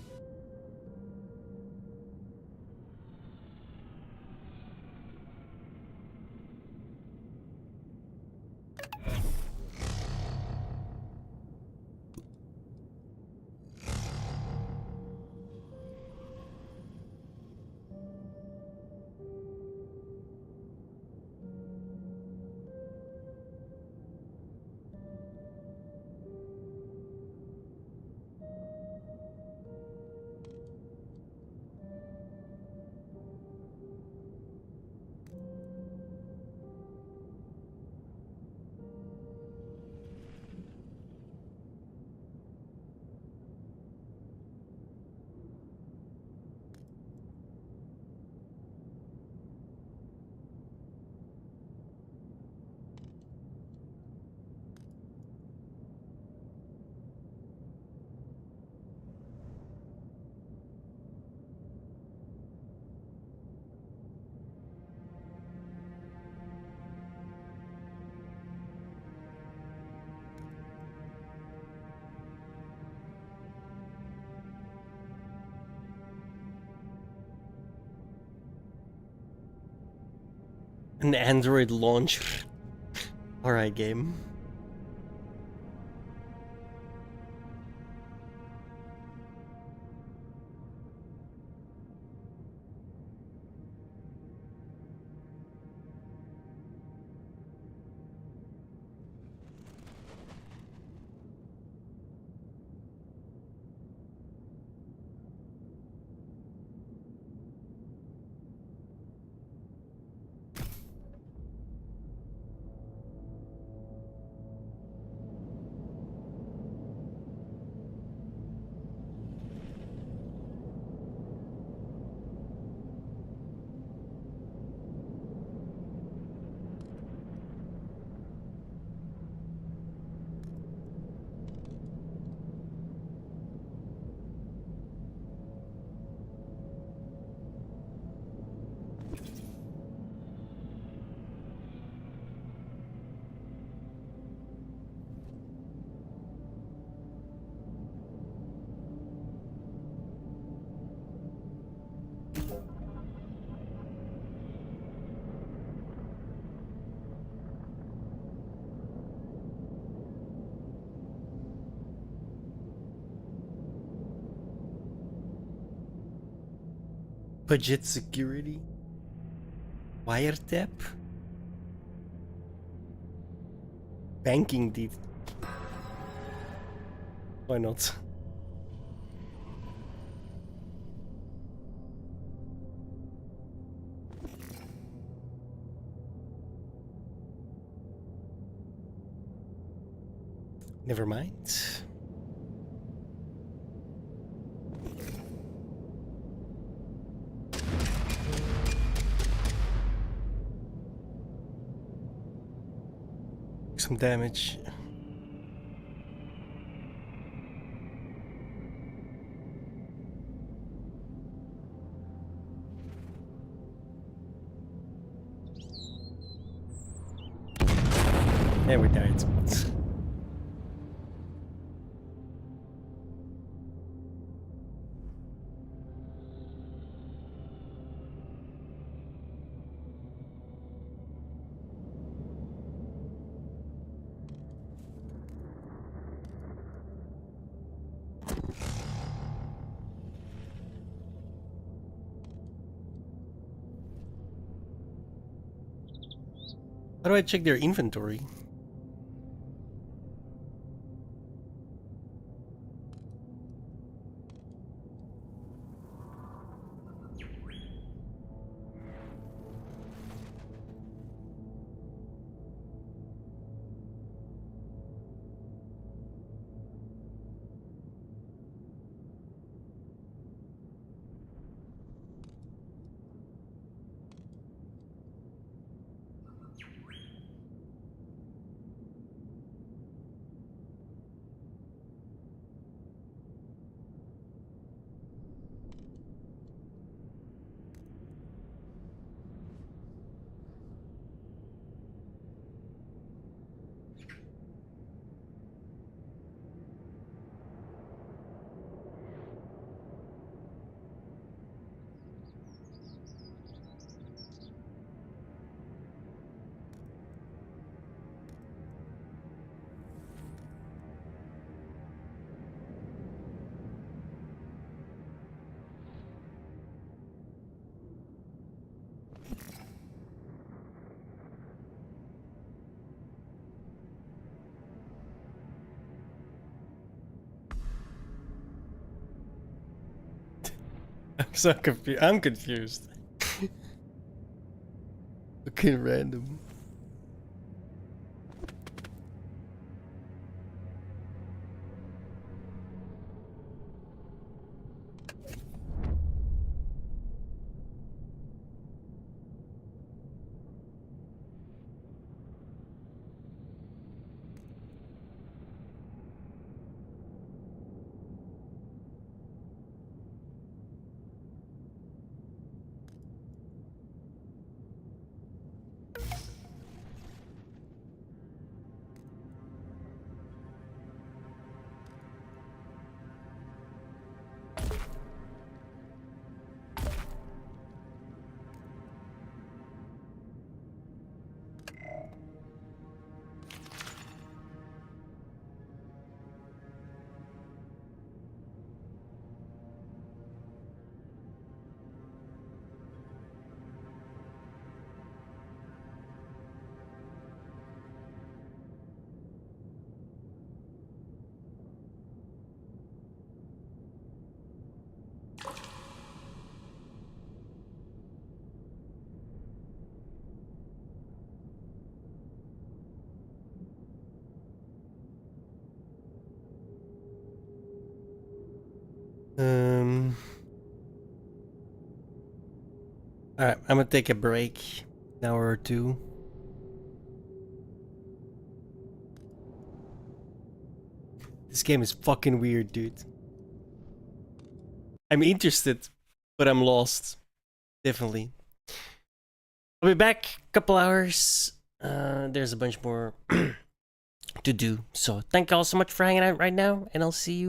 An Android launcher. Alright, game. Budget security. Wiretap. Banking deed. Why not? Never mind. Some damage. Yeah, we died. How do I check their inventory? I'm so confused. I'm confused. Okay, random. Alright, I'm gonna take a break, an hour or two. This game is fucking weird, dude. I'm interested, but I'm lost. Definitely. I'll be back a couple hours. There's a bunch more to do. So thank you all so much for hanging out right now, and I'll see you